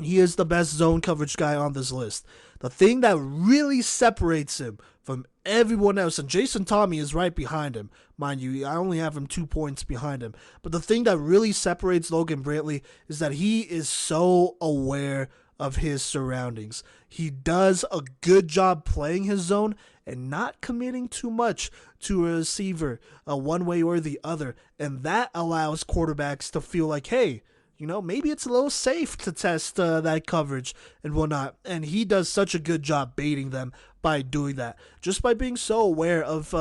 he is the best zone coverage guy on this list. The thing that really separates him from everyone else, and Jason Tommy is right behind him, mind you, I only have him 2 points behind him, but the thing that really separates Logan Brantley is that he is so aware of his surroundings. He does a good job playing his zone and not committing too much to a receiver one way or the other, and that allows quarterbacks to feel like, hey, maybe it's a little safe to test that coverage and whatnot. And he does such a good job baiting them by doing that. Just by being so aware of,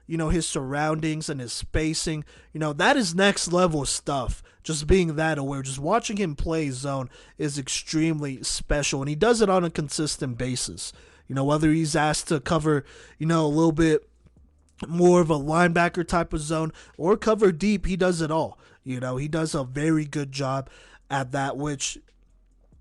his surroundings and his spacing. That is next level stuff. Just being that aware. Just watching him play zone is extremely special. And he does it on a consistent basis. Whether he's asked to cover, a little bit more of a linebacker type of zone or cover deep, he does it all. He does a very good job at that, which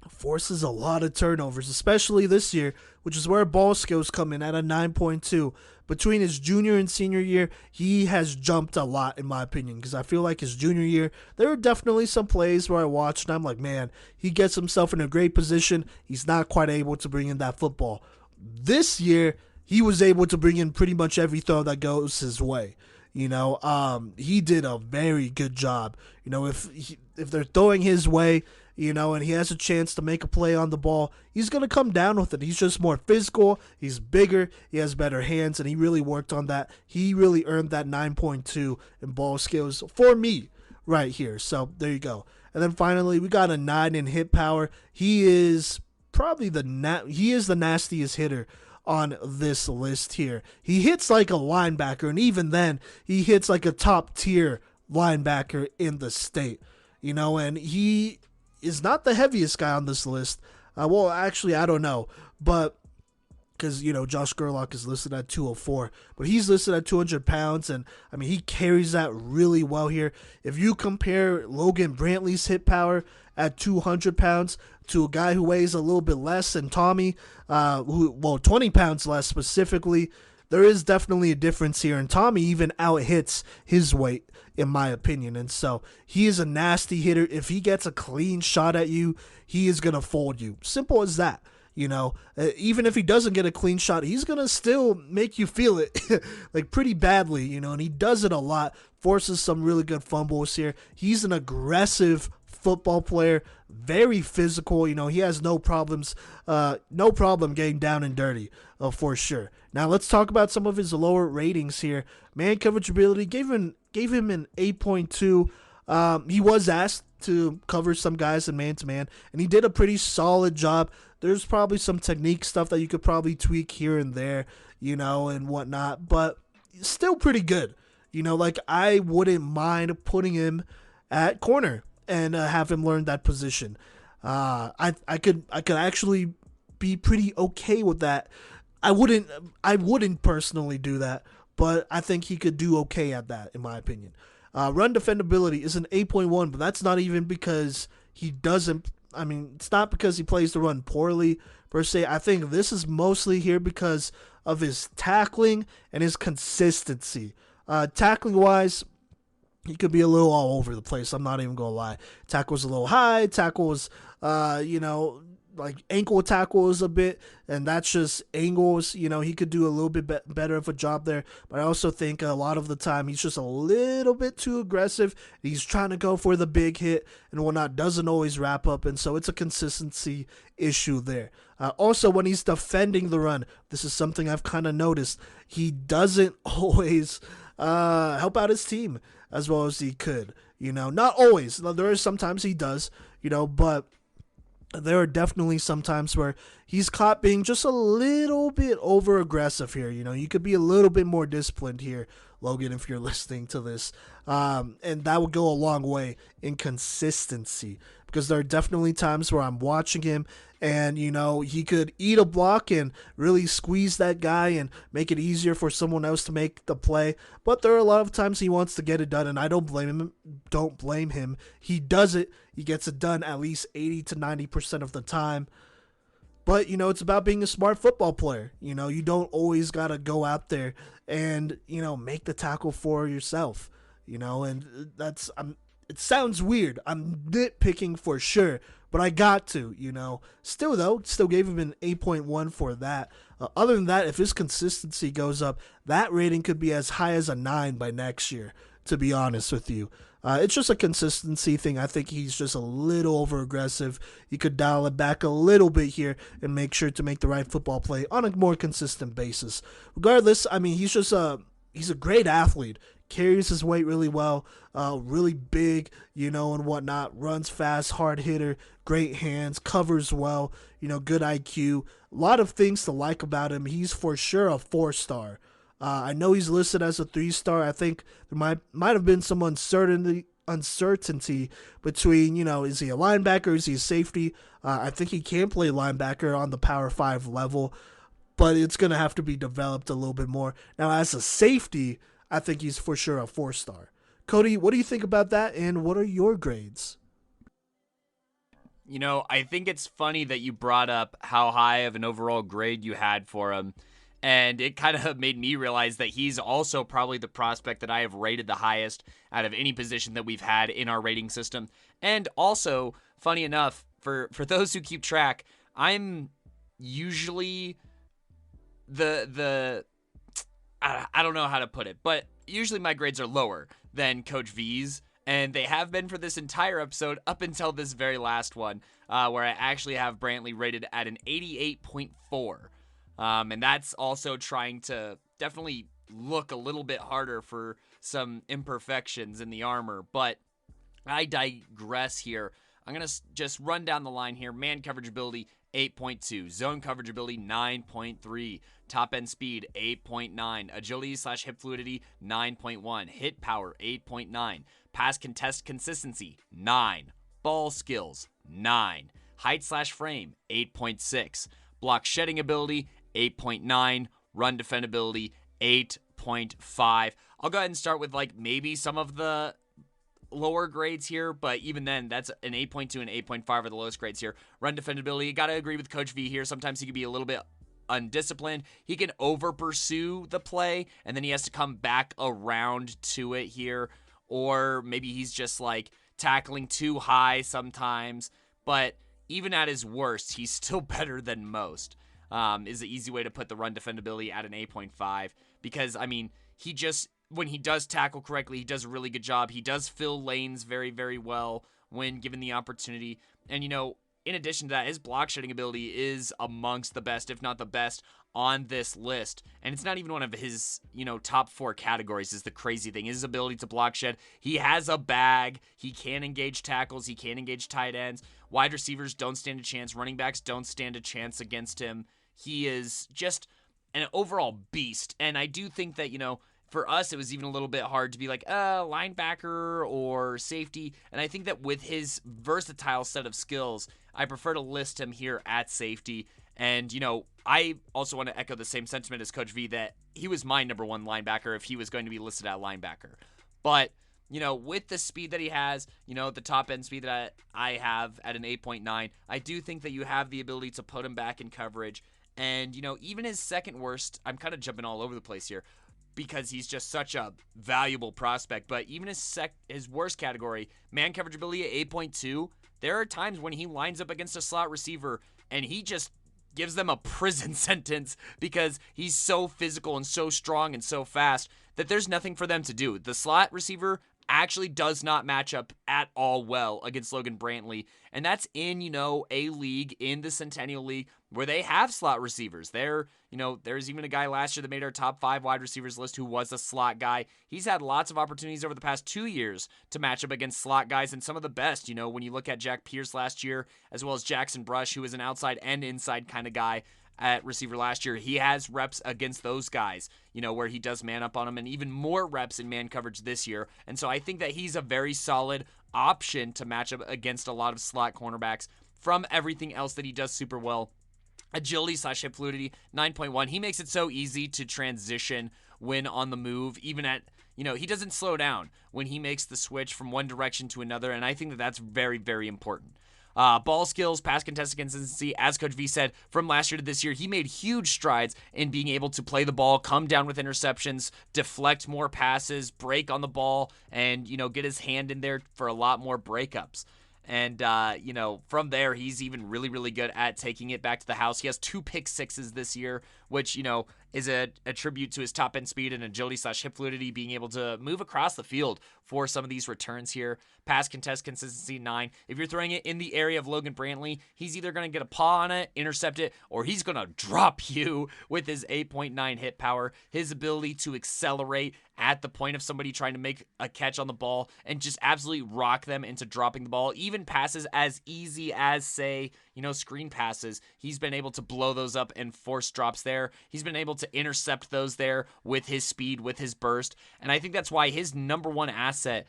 forces a lot of turnovers, especially this year, which is where ball skills come in at a 9.2. Between his junior and senior year, he has jumped a lot, in my opinion, because I feel like his junior year, there were definitely some plays where I watched and I'm like, man, he gets himself in a great position. He's not quite able to bring in that football. this year he was able to bring in pretty much every throw that goes his way. He did a very good job. If they're throwing his way, and he has a chance to make a play on the ball, he's going to come down with it. He's just more physical. He's bigger. He has better hands, and he really worked on that. He really earned that 9.2 in ball skills for me right here. So there you go. And then finally, we got a 9 in hit power. He is probably the nastiest hitter on this list here. He hits like a linebacker, and even then, he hits like a top tier linebacker in the state. And he is not the heaviest guy on this list. Well, actually, I don't know, but because Josh Gerlach is listed at 204, but he's listed at 200 pounds, and I mean he carries that really well here. If you compare Logan Brantley's hit power at 200 pounds to a guy who weighs a little bit less than Tommy, 20 pounds less specifically, there is definitely a difference here, and Tommy even out-hits his weight, in my opinion. And so he is a nasty hitter. If he gets a clean shot at you, he is going to fold you. Simple as that. Even if he doesn't get a clean shot, he's going to still make you feel it like pretty badly, and he does it a lot, forces some really good fumbles here. He's an aggressive football player, very physical. He has no problem getting down and dirty, for sure. Now let's talk about some of his lower ratings here. Man coverage ability gave him an 8.2. He was asked to cover some guys in man-to-man, and he did a pretty solid job. There's probably some technique stuff that you could probably tweak here and there, and whatnot, but still pretty good. I wouldn't mind putting him at corner and have him learn that position. I could actually be pretty okay with that. I wouldn't personally do that, but I think he could do okay at that, in my opinion. Run defendability is an 8.1, but that's not even because he doesn't. I mean, it's not because he plays the run poorly, per se. I think this is mostly here because of his tackling and his consistency. Tackling-wise, he could be a little all over the place. I'm not even going to lie. Tackle was a little high. Tackle was, like ankle tackles a bit, and that's just angles. He could do a little bit better of a job there, but I also think a lot of the time he's just a little bit too aggressive. He's trying to go for the big hit and whatnot, doesn't always wrap up, and so it's a consistency issue there. Also, when he's defending the run, this is something I've kind of noticed. He doesn't always help out his team as well as he could. Not always. There are sometimes he does, but there are definitely some times where he's caught being just a little bit over aggressive here. You could be a little bit more disciplined here, Logan, if you're listening to this. And that would go a long way in consistency, because there are definitely times where I'm watching him and, he could eat a block and really squeeze that guy and make it easier for someone else to make the play. But there are a lot of times he wants to get it done, and I don't blame him. He does it. He gets it done at least 80 to 90% of the time. But, it's about being a smart football player. You don't always got to go out there and, make the tackle for yourself. And it sounds weird. I'm nitpicking for sure, but I got to, Still gave him an 8.1 for that. Other than that, if his consistency goes up, that rating could be as high as a 9 by next year, to be honest with you. It's just a consistency thing. I think he's just a little over aggressive. You could dial it back a little bit here and make sure to make the right football play on a more consistent basis. Regardless, I mean, he's a great athlete. Carries his weight really well, really big, and whatnot. Runs fast, hard hitter, great hands, covers well, good IQ. A lot of things to like about him. He's for sure a 4-star. I know he's listed as a 3-star. I think there might have been some uncertainty between, is he a linebacker, is he a safety? I think he can play linebacker on the Power 5 level, but it's going to have to be developed a little bit more. Now, as a safety, I think he's for sure a 4-star. Kodey, what do you think about that, and what are your grades? I think it's funny that you brought up how high of an overall grade you had for him. And it kind of made me realize that he's also probably the prospect that I have rated the highest out of any position that we've had in our rating system. And also, funny enough, for those who keep track, I'm usually I don't know how to put it, but usually my grades are lower than Coach V's, and they have been for this entire episode up until this very last one, where I actually have Brantley rated at an 88.4. And that's also trying to definitely look a little bit harder for some imperfections in the armor, but I digress here. I'm going to just run down the line here. Man coverage ability, 8.2. Zone coverage ability, 9.3. Top end speed, 8.9. Agility / hip fluidity, 9.1. Hit power, 8.9. Pass contest consistency, 9. Ball skills, 9. Height / frame, 8.6. Block shedding ability, 8.9. Run defendability, 8.5. I'll go ahead and start with like maybe some of the lower grades here, but even then, that's an 8.2 and 8.5 are the lowest grades here. Run defendability, you gotta agree with Coach V here. Sometimes he can be a little bit undisciplined. He can over pursue the play, and then he has to come back around to it here. Or maybe he's just like tackling too high sometimes. But even at his worst, he's still better than most. Is the easy way to put the run defendability at an 8.5. Because, I mean, he just, when he does tackle correctly, he does a really good job. He does fill lanes very, very well when given the opportunity. And, you know, in addition to that, his block shedding ability is amongst the best, if not the best, on this list. And it's not even one of his, you know, top 4 categories is the crazy thing. His ability to block shed. He has a bag. He can engage tackles. He can engage tight ends. Wide receivers don't stand a chance. Running backs don't stand a chance against him. He is just an overall beast. And I do think that, you know, for us, it was even a little bit hard to be like, linebacker or safety. And I think that with his versatile set of skills, I prefer to list him here at safety. And, you know, I also want to echo the same sentiment as Coach V that he was my number 1 linebacker if he was going to be listed at linebacker. But, you know, with the speed that he has, you know, the top end speed that I have at an 8.9, I do think that you have the ability to put him back in coverage. And, you know, even his second worst, I'm kind of jumping all over the place here, because he's just such a valuable prospect. But even his worst category, man coverage ability at 8.2, there are times when he lines up against a slot receiver and he just gives them a prison sentence because he's so physical and so strong and so fast that there's nothing for them to do. The slot receiver actually does not match up at all well against Logan Brantley. And that's in, you know, a league, in the Centennial League, where they have slot receivers. There's even a guy last year that made our top 5 wide receivers list who was a slot guy. He's had lots of opportunities over the past 2 years to match up against slot guys, and some of the best, you know, when you look at Jack Pierce last year, as well as Jackson Brush, who is an outside and inside kind of guy at receiver last year. He has reps against those guys, you know, where he does man up on them, and even more reps in man coverage this year. And so I think that he's a very solid option to match up against a lot of slot cornerbacks from everything else that he does super well. Agility / hip fluidity, 9.1. He makes it so easy to transition when on the move, even at, you know, he doesn't slow down when he makes the switch from one direction to another, and I think that that's very, very important. Ball skills, pass contested consistency, as Coach V said, from last year to this year, he made huge strides in being able to play the ball, come down with interceptions, deflect more passes, break on the ball, and, you know, get his hand in there for a lot more breakups. And, you know, from there, he's even really, really good at taking it back to the house. He has 2 pick sixes this year, which, you know, is a tribute to his top end speed and agility / hip fluidity, being able to move across the field for some of these returns here. Pass contest consistency, 9. If you're throwing it in the area of Logan Brantley, he's either going to get a paw on it, intercept it, or he's going to drop you with his 8.9 hit power. His ability to accelerate at the point of somebody trying to make a catch on the ball and just absolutely rock them into dropping the ball. Even passes as easy as, say, you know, screen passes, he's been able to blow those up and force drops there. He's been able to intercept those there with his speed, with his burst. And I think that's why his number 1 asset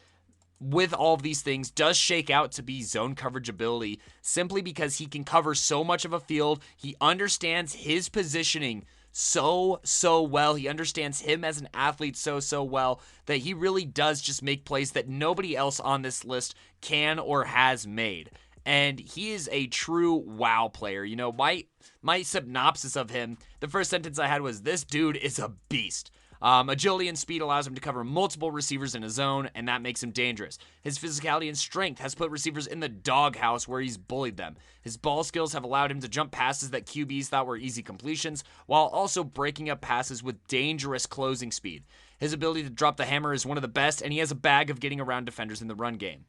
with all of these things does shake out to be zone coverage ability, simply because he can cover so much of a field. He understands his positioning so well. He understands him as an athlete so well that he really does just make plays that nobody else on this list can or has made. And he is a true wow player. You know, my synopsis of him, the first sentence I had was, this dude is a beast. Agility and speed allows him to cover multiple receivers in a zone, and that makes him dangerous. His physicality and strength has put receivers in the doghouse where he's bullied them. His ball skills have allowed him to jump passes that QBs thought were easy completions, while also breaking up passes with dangerous closing speed. His ability to drop the hammer is one of the best, and he has a bag of getting around defenders in the run game.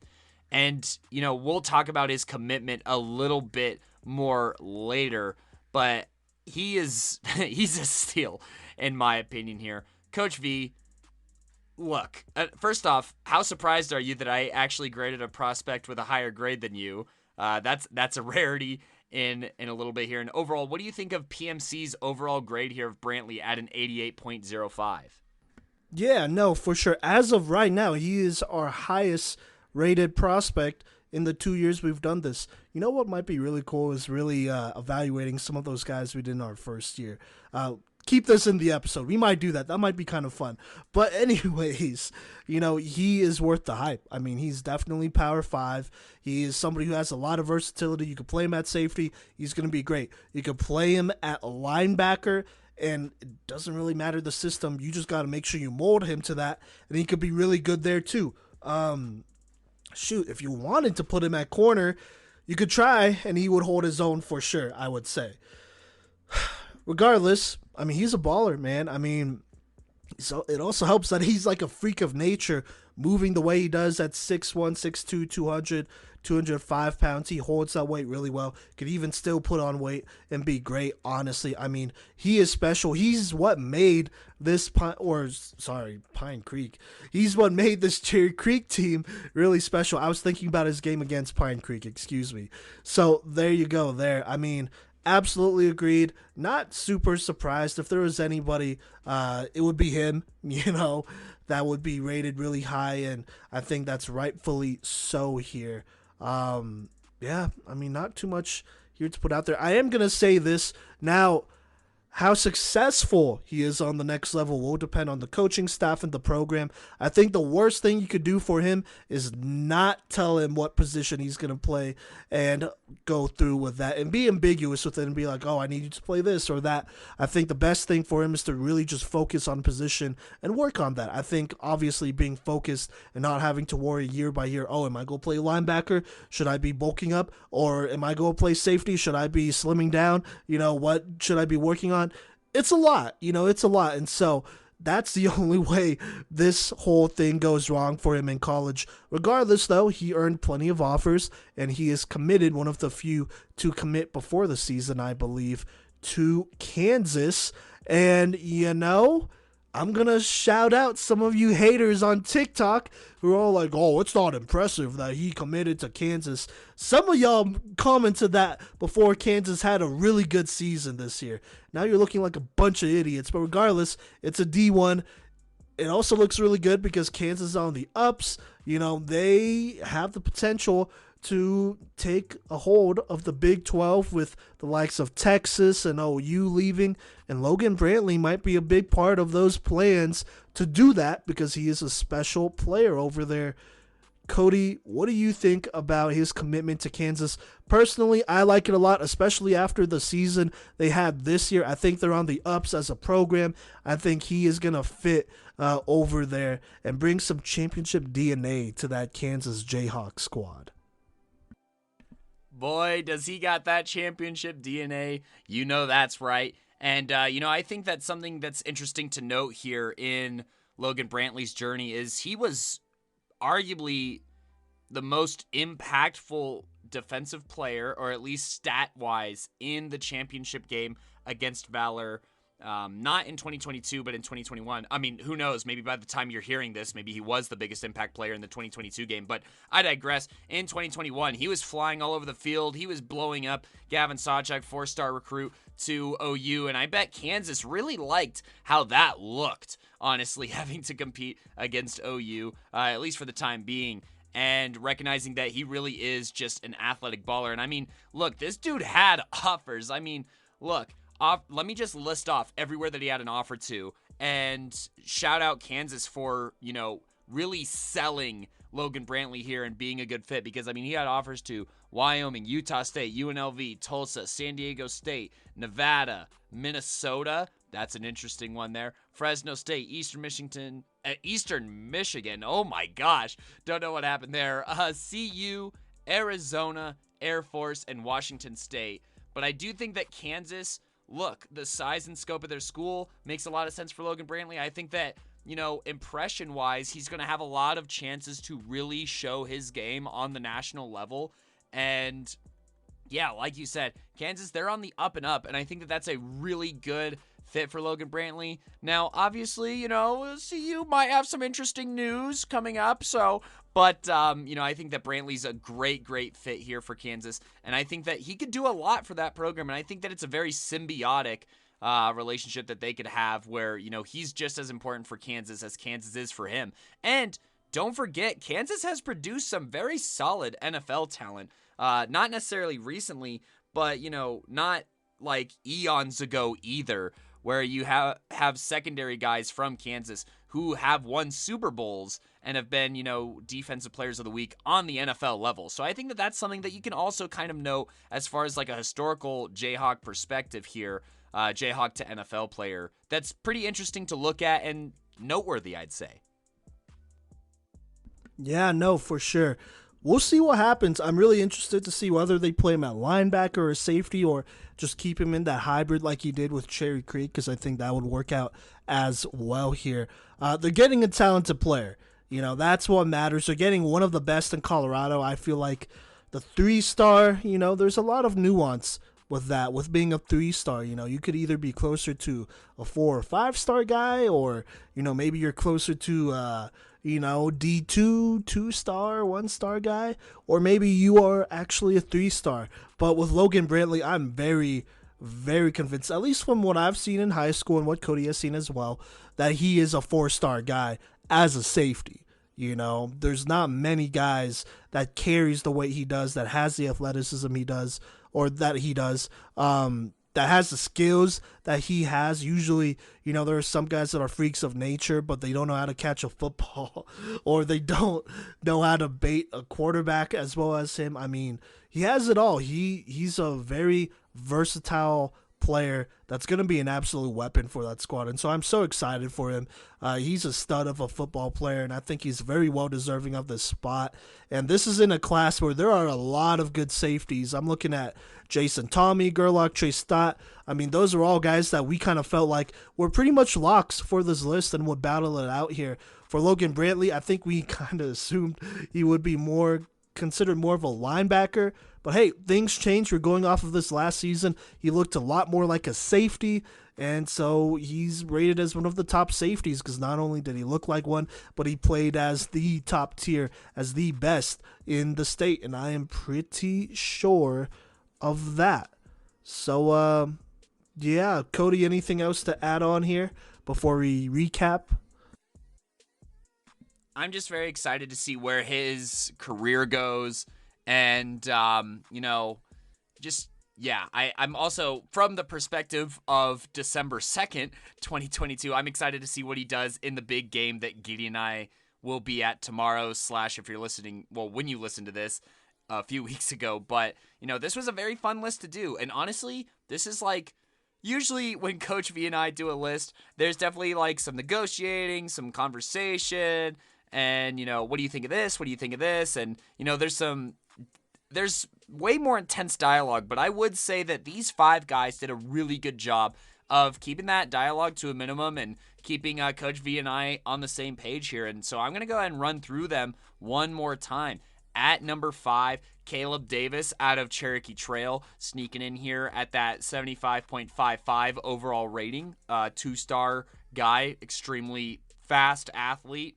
And, we'll talk about his commitment a little bit more later, but he's a steal, in my opinion here. Coach V, look, first off, how surprised are you that I actually graded a prospect with a higher grade than you? That's a rarity in a little bit here. And overall, what do you think of PMC's overall grade here of Brantley at an 88.05? Yeah, no, for sure. As of right now, he is our highest rated prospect in the 2 years we've done this. You know what might be really cool is really evaluating some of those guys we did in our first year. Keep this in the episode. We might do that. That might be kind of fun. But anyways, he is worth the hype. I mean, he's definitely Power 5. He is somebody who has a lot of versatility. You could play him at safety. He's going to be great. You could play him at linebacker, and it doesn't really matter the system. You just got to make sure you mold him to that, and he could be really good there too. If you wanted to put him at corner, you could try, and he would hold his own for sure, I would say. Regardless, I mean, he's a baller, man. I mean, so it also helps that he's like a freak of nature, moving the way he does at 6'1", 6'2", 200, 205 pounds. He holds that weight really well. Could even still put on weight and be great, honestly. I mean, he is special. He's what made this Pine Creek. He's what made this Cherry Creek team really special. I was thinking about his game against Pine Creek, excuse me. So there you go there. I mean, absolutely agreed. Not super surprised. If there was anybody, it would be him, that would be rated really high, and I think that's rightfully so here. Yeah, I mean, not too much here to put out there. I am going to say this now. How successful he is on the next level will depend on the coaching staff and the program. I think the worst thing you could do for him is not tell him what position he's going to play and go through with that and be ambiguous with it and be like, oh, I need you to play this or that. I think the best thing for him is to really just focus on position and work on that. I think obviously being focused and not having to worry year by year, oh, am I going to play linebacker? Should I be bulking up? Or am I going to play safety? Should I be slimming down? What should I be working on? It's a lot, it's a lot. And so that's the only way this whole thing goes wrong for him in college. Regardless, though, he earned plenty of offers, and he is committed, one of the few to commit before the season, I believe, to Kansas. And, I'm going to shout out some of you haters on TikTok who are all like, oh, it's not impressive that he committed to Kansas. Some of y'all commented that before Kansas had a really good season this year. Now you're looking like a bunch of idiots. But regardless, it's a D1. It also looks really good because Kansas is on the ups. They have the potential to take a hold of the Big 12 with the likes of Texas and OU leaving, and Logan Brantley might be a big part of those plans to do that because he is a special player over there. Kodey, what do you think about his commitment to Kansas? Personally, I like it a lot, especially after the season they had this year. I think they're on the ups as a program. I think he is going to fit over there and bring some championship DNA to that Kansas Jayhawk squad. Boy, does he got that championship DNA. That's right. And, I think that's something that's interesting to note here in Logan Brantley's journey is he was arguably the most impactful defensive player, or at least stat-wise, in the championship game against Valor. Not in 2022, but in 2021. I mean, who knows? Maybe by the time you're hearing this, maybe he was the biggest impact player in the 2022 game. But I digress. In 2021, he was flying all over the field. He was blowing up Gavin Sawchuk, 4-star recruit to OU. And I bet Kansas really liked how that looked, honestly, having to compete against OU, at least for the time being. And recognizing that he really is just an athletic baller. And I mean, look, this dude had offers. I mean, look. Let me just list off everywhere that he had an offer to, and shout out Kansas for, really selling Logan Brantley here and being a good fit, because, I mean, he had offers to Wyoming, Utah State, UNLV, Tulsa, San Diego State, Nevada, Minnesota, That's an interesting one there. Fresno State, Eastern Michigan. Oh my gosh. Don't know what happened there. CU, Arizona, Air Force, and Washington State. But I do think that Kansas, look, the size and scope of their school makes a lot of sense for Logan Brantley. I think that, impression-wise, he's going to have a lot of chances to really show his game on the national level. And yeah, like you said, Kansas, they're on the up and up, and I think that that's a really good fit for Logan Brantley. Now, obviously, CU might have some interesting news coming up, but I think that Brantley's a great fit here for Kansas, and I think that he could do a lot for that program, and I think that it's a very symbiotic relationship that they could have where, he's just as important for Kansas as Kansas is for him. And don't forget, Kansas has produced some very solid NFL talent. Not necessarily recently, but, not like eons ago either, where you have secondary guys from Kansas who have won Super Bowls and have been, defensive players of the week on the NFL level. So I think that that's something that you can also kind of note as far as like a historical Jayhawk perspective here, Jayhawk to NFL player. That's pretty interesting to look at and noteworthy, I'd say. Yeah, no, for sure. We'll see what happens. I'm really interested to see whether they play him at linebacker or safety or just keep him in that hybrid like he did with Cherry Creek, because I think that would work out as well here. They're getting a talented player. That's what matters. They're getting one of the best in Colorado. I feel like the 3-star, there's a lot of nuance with that, with being a 3-star. You could either be closer to a 4 or 5-star guy, or, maybe you're closer to, D2, 2-star, 1-star guy, or maybe you are actually a 3-star. But with Logan Brantley, I'm very, very convinced, at least from what I've seen in high school and what Kodey has seen as well, that he is a 4-star guy as a safety. There's not many guys that carries the weight he does, that has the athleticism he does, or that he does, that has the skills that he has. Usually, there are some guys that are freaks of nature, but they don't know how to catch a football, or they don't know how to bait a quarterback as well as him. I mean, he has it all. He's a very versatile player that's going to be an absolute weapon for that squad, and so I'm so excited for him. He's a stud of a football player, and I think he's very well deserving of this spot. And this is in a class where there are a lot of good safeties. I'm looking at Jason Tommy, Gerlach, Trey Stott. I mean, those are all guys that we kind of felt like were pretty much locks for this list and would battle it out here. For Logan Brantley, I think we kind of assumed he would be considered more of a linebacker. But hey, things changed. We're going off of this last season. He looked a lot more like a safety, and so he's rated as one of the top safeties because not only did he look like one, but he played as the top tier, as the best in the state, and I am pretty sure of that. So, yeah, Kodey, anything else to add on here before we recap? I'm just very excited to see where his career goes. And, I'm also, from the perspective of December 2nd, 2022, I'm excited to see what he does in the big game that Giddy and I will be at tomorrow, / if you're listening, well, when you listen to this a few weeks ago. But, this was a very fun list to do. And honestly, this is like, usually when Coach V and I do a list, there's definitely like some negotiating, some conversation, and, what do you think of this? What do you think of this? And, there's way more intense dialogue, but I would say that these 5 guys did a really good job of keeping that dialogue to a minimum and keeping Coach V and I on the same page here. And so I'm going to go ahead and run through them one more time. At number 5, Caleb Davis out of Cherokee Trail, sneaking in here at that 75.55 overall rating. 2-star guy, extremely fast athlete.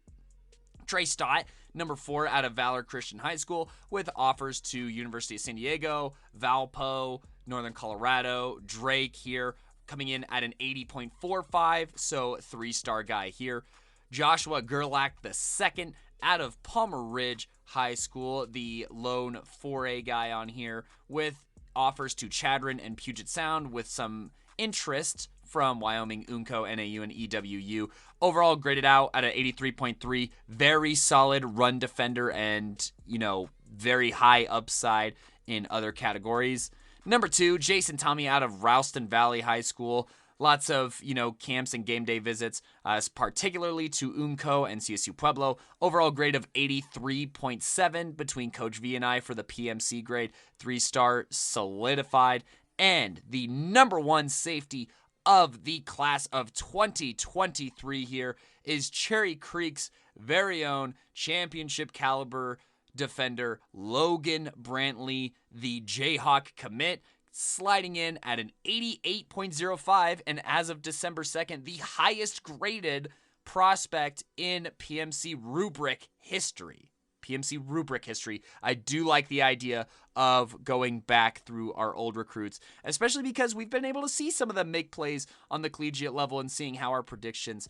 Trey Stott, number 4 out of Valor Christian High School, with offers to University of San Diego, Valpo, Northern Colorado. Drake here coming in at an 80.45, so 3-star guy here. Joshua Gerlach II out of Palmer Ridge High School, the lone 4A guy on here, with offers to Chadron and Puget Sound, with some interest from Wyoming, UNCO, NAU, and EWU. Overall graded out at an 83.3. Very solid run defender and, very high upside in other categories. Number 2, Jason Tommy out of Ralston Valley High School. Lots of, camps and game day visits, particularly to UNCO and CSU Pueblo. Overall grade of 83.7 between Coach V and I for the PMC grade. 3-star solidified. And the number one safety of the class of 2023 here is Cherry Creek's very own championship caliber defender, Logan Brantley, the Jayhawk commit, sliding in at an 88.05, and as of December 2nd, the highest graded prospect in PMC rubric history. PMC rubric history. I do like the idea of going back through our old recruits, especially because we've been able to see some of them make plays on the collegiate level and seeing how our predictions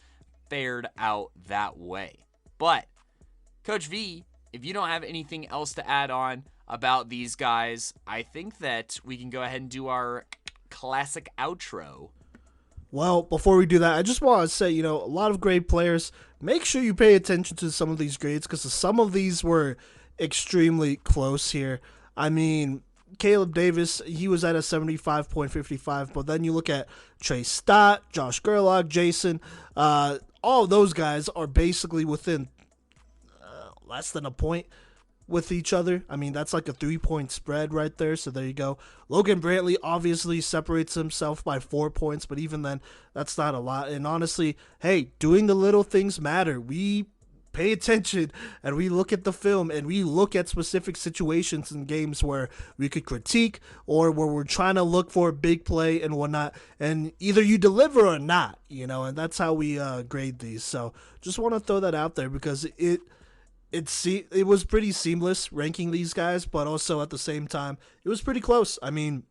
fared out that way. But, Coach V, if you don't have anything else to add on about these guys, I think that we can go ahead and do our classic outro. Well, before we do that, I just want to say, a lot of great players. Make sure you pay attention to some of these grades because some of these were extremely close here. I mean, Caleb Davis, he was at a 75.55, but then you look at Trey Stott, Josh Gerlach, Jason, all of those guys are basically within less than a point with each other. I mean, that's like a 3-point spread right there, so there you go. Logan Brantley obviously separates himself by 4 points, but even then, that's not a lot. And honestly, hey, doing the little things matter. We pay attention and we look at the film and we look at specific situations in games where we could critique or where we're trying to look for a big play and whatnot, and either you deliver or not, and that's how we grade these. So just want to throw that out there because it was pretty seamless ranking these guys, but also at the same time, it was pretty close. I mean,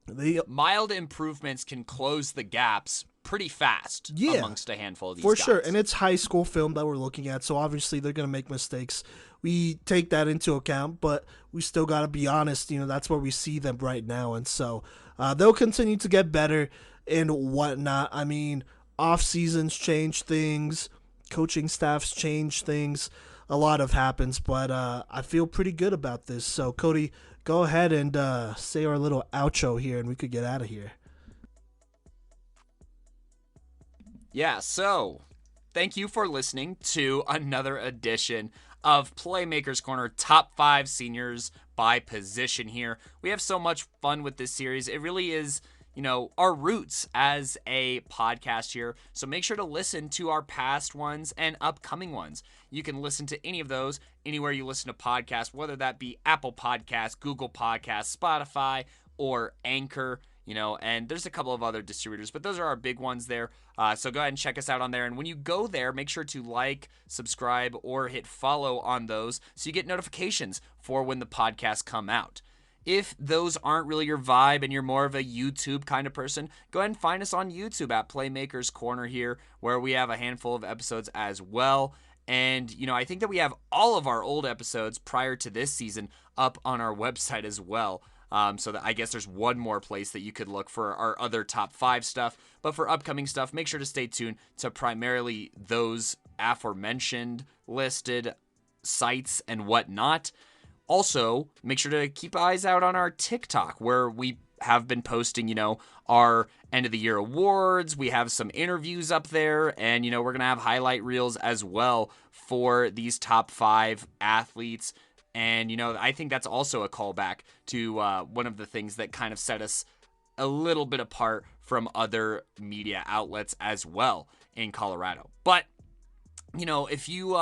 the mild improvements can close the gaps pretty fast amongst a handful of these for guys. sure. And it's high school film that we're looking at, so obviously they're going to make mistakes. We take that into account, but we still got to be honest. That's where we see them right now, and so they'll continue to get better and whatnot. I mean, off seasons change things. Coaching staffs change things. A lot of happens, but I feel pretty good about this. So, Kodey, go ahead and say our little outro here, and we could get out of here. Yeah, so thank you for listening to another edition of Playmaker's Corner, top 5 seniors by position here. We have so much fun with this series. It really is our roots as a podcast here. So make sure to listen to our past ones and upcoming ones. You can listen to any of those anywhere you listen to podcasts, whether that be Apple Podcasts, Google Podcasts, Spotify, or Anchor, and there's a couple of other distributors, but those are our big ones there. So go ahead and check us out on there. And when you go there, make sure to like, subscribe, or hit follow on those so you get notifications for when the podcasts come out. If those aren't really your vibe and you're more of a YouTube kind of person, go ahead and find us on YouTube at Playmaker's Corner here, where we have a handful of episodes as well. And, I think that we have all of our old episodes prior to this season up on our website as well. So that I guess there's one more place that you could look for our other top 5 stuff. But for upcoming stuff, make sure to stay tuned to primarily those aforementioned listed sites and whatnot. Also, make sure to keep eyes out on our TikTok, where we have been posting, our end of the year awards. We have some interviews up there, and, we're going to have highlight reels as well for these top 5 athletes. And, I think that's also a callback to one of the things that kind of set us a little bit apart from other media outlets as well in Colorado. But, if you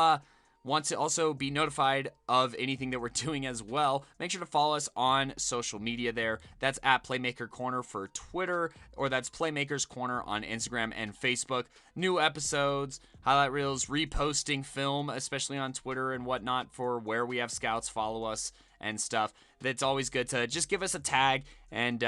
want to also be notified of anything that we're doing as well, make sure to follow us on social media there. That's at Playmaker Corner for Twitter, or that's Playmaker's Corner on Instagram and Facebook. New episodes, highlight reels, reposting film, especially on Twitter and whatnot for where we have scouts follow us and stuff. That's always good to just give us a tag, and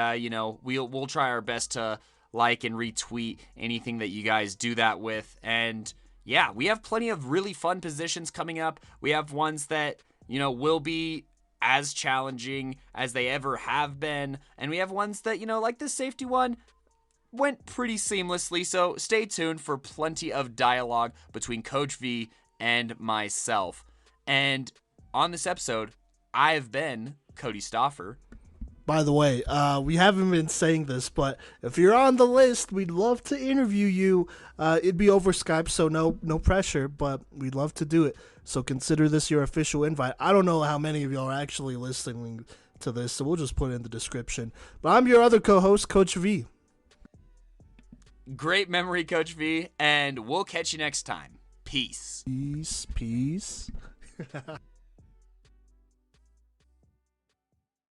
we'll try our best to like and retweet anything that you guys do that with. And yeah, we have plenty of really fun positions coming up. We have ones that, will be as challenging as they ever have been. And we have ones that, like this safety one, went pretty seamlessly. So stay tuned for plenty of dialogue between Coach V and myself. And on this episode, I have been Kodey Stauffer. By the way, we haven't been saying this, but if you're on the list, we'd love to interview you. It'd be over Skype, so no pressure, but we'd love to do it. So consider this your official invite. I don't know how many of y'all are actually listening to this, so we'll just put it in the description. But I'm your other co-host, Coach V. Great memory, Coach V, and we'll catch you next time. Peace. Peace.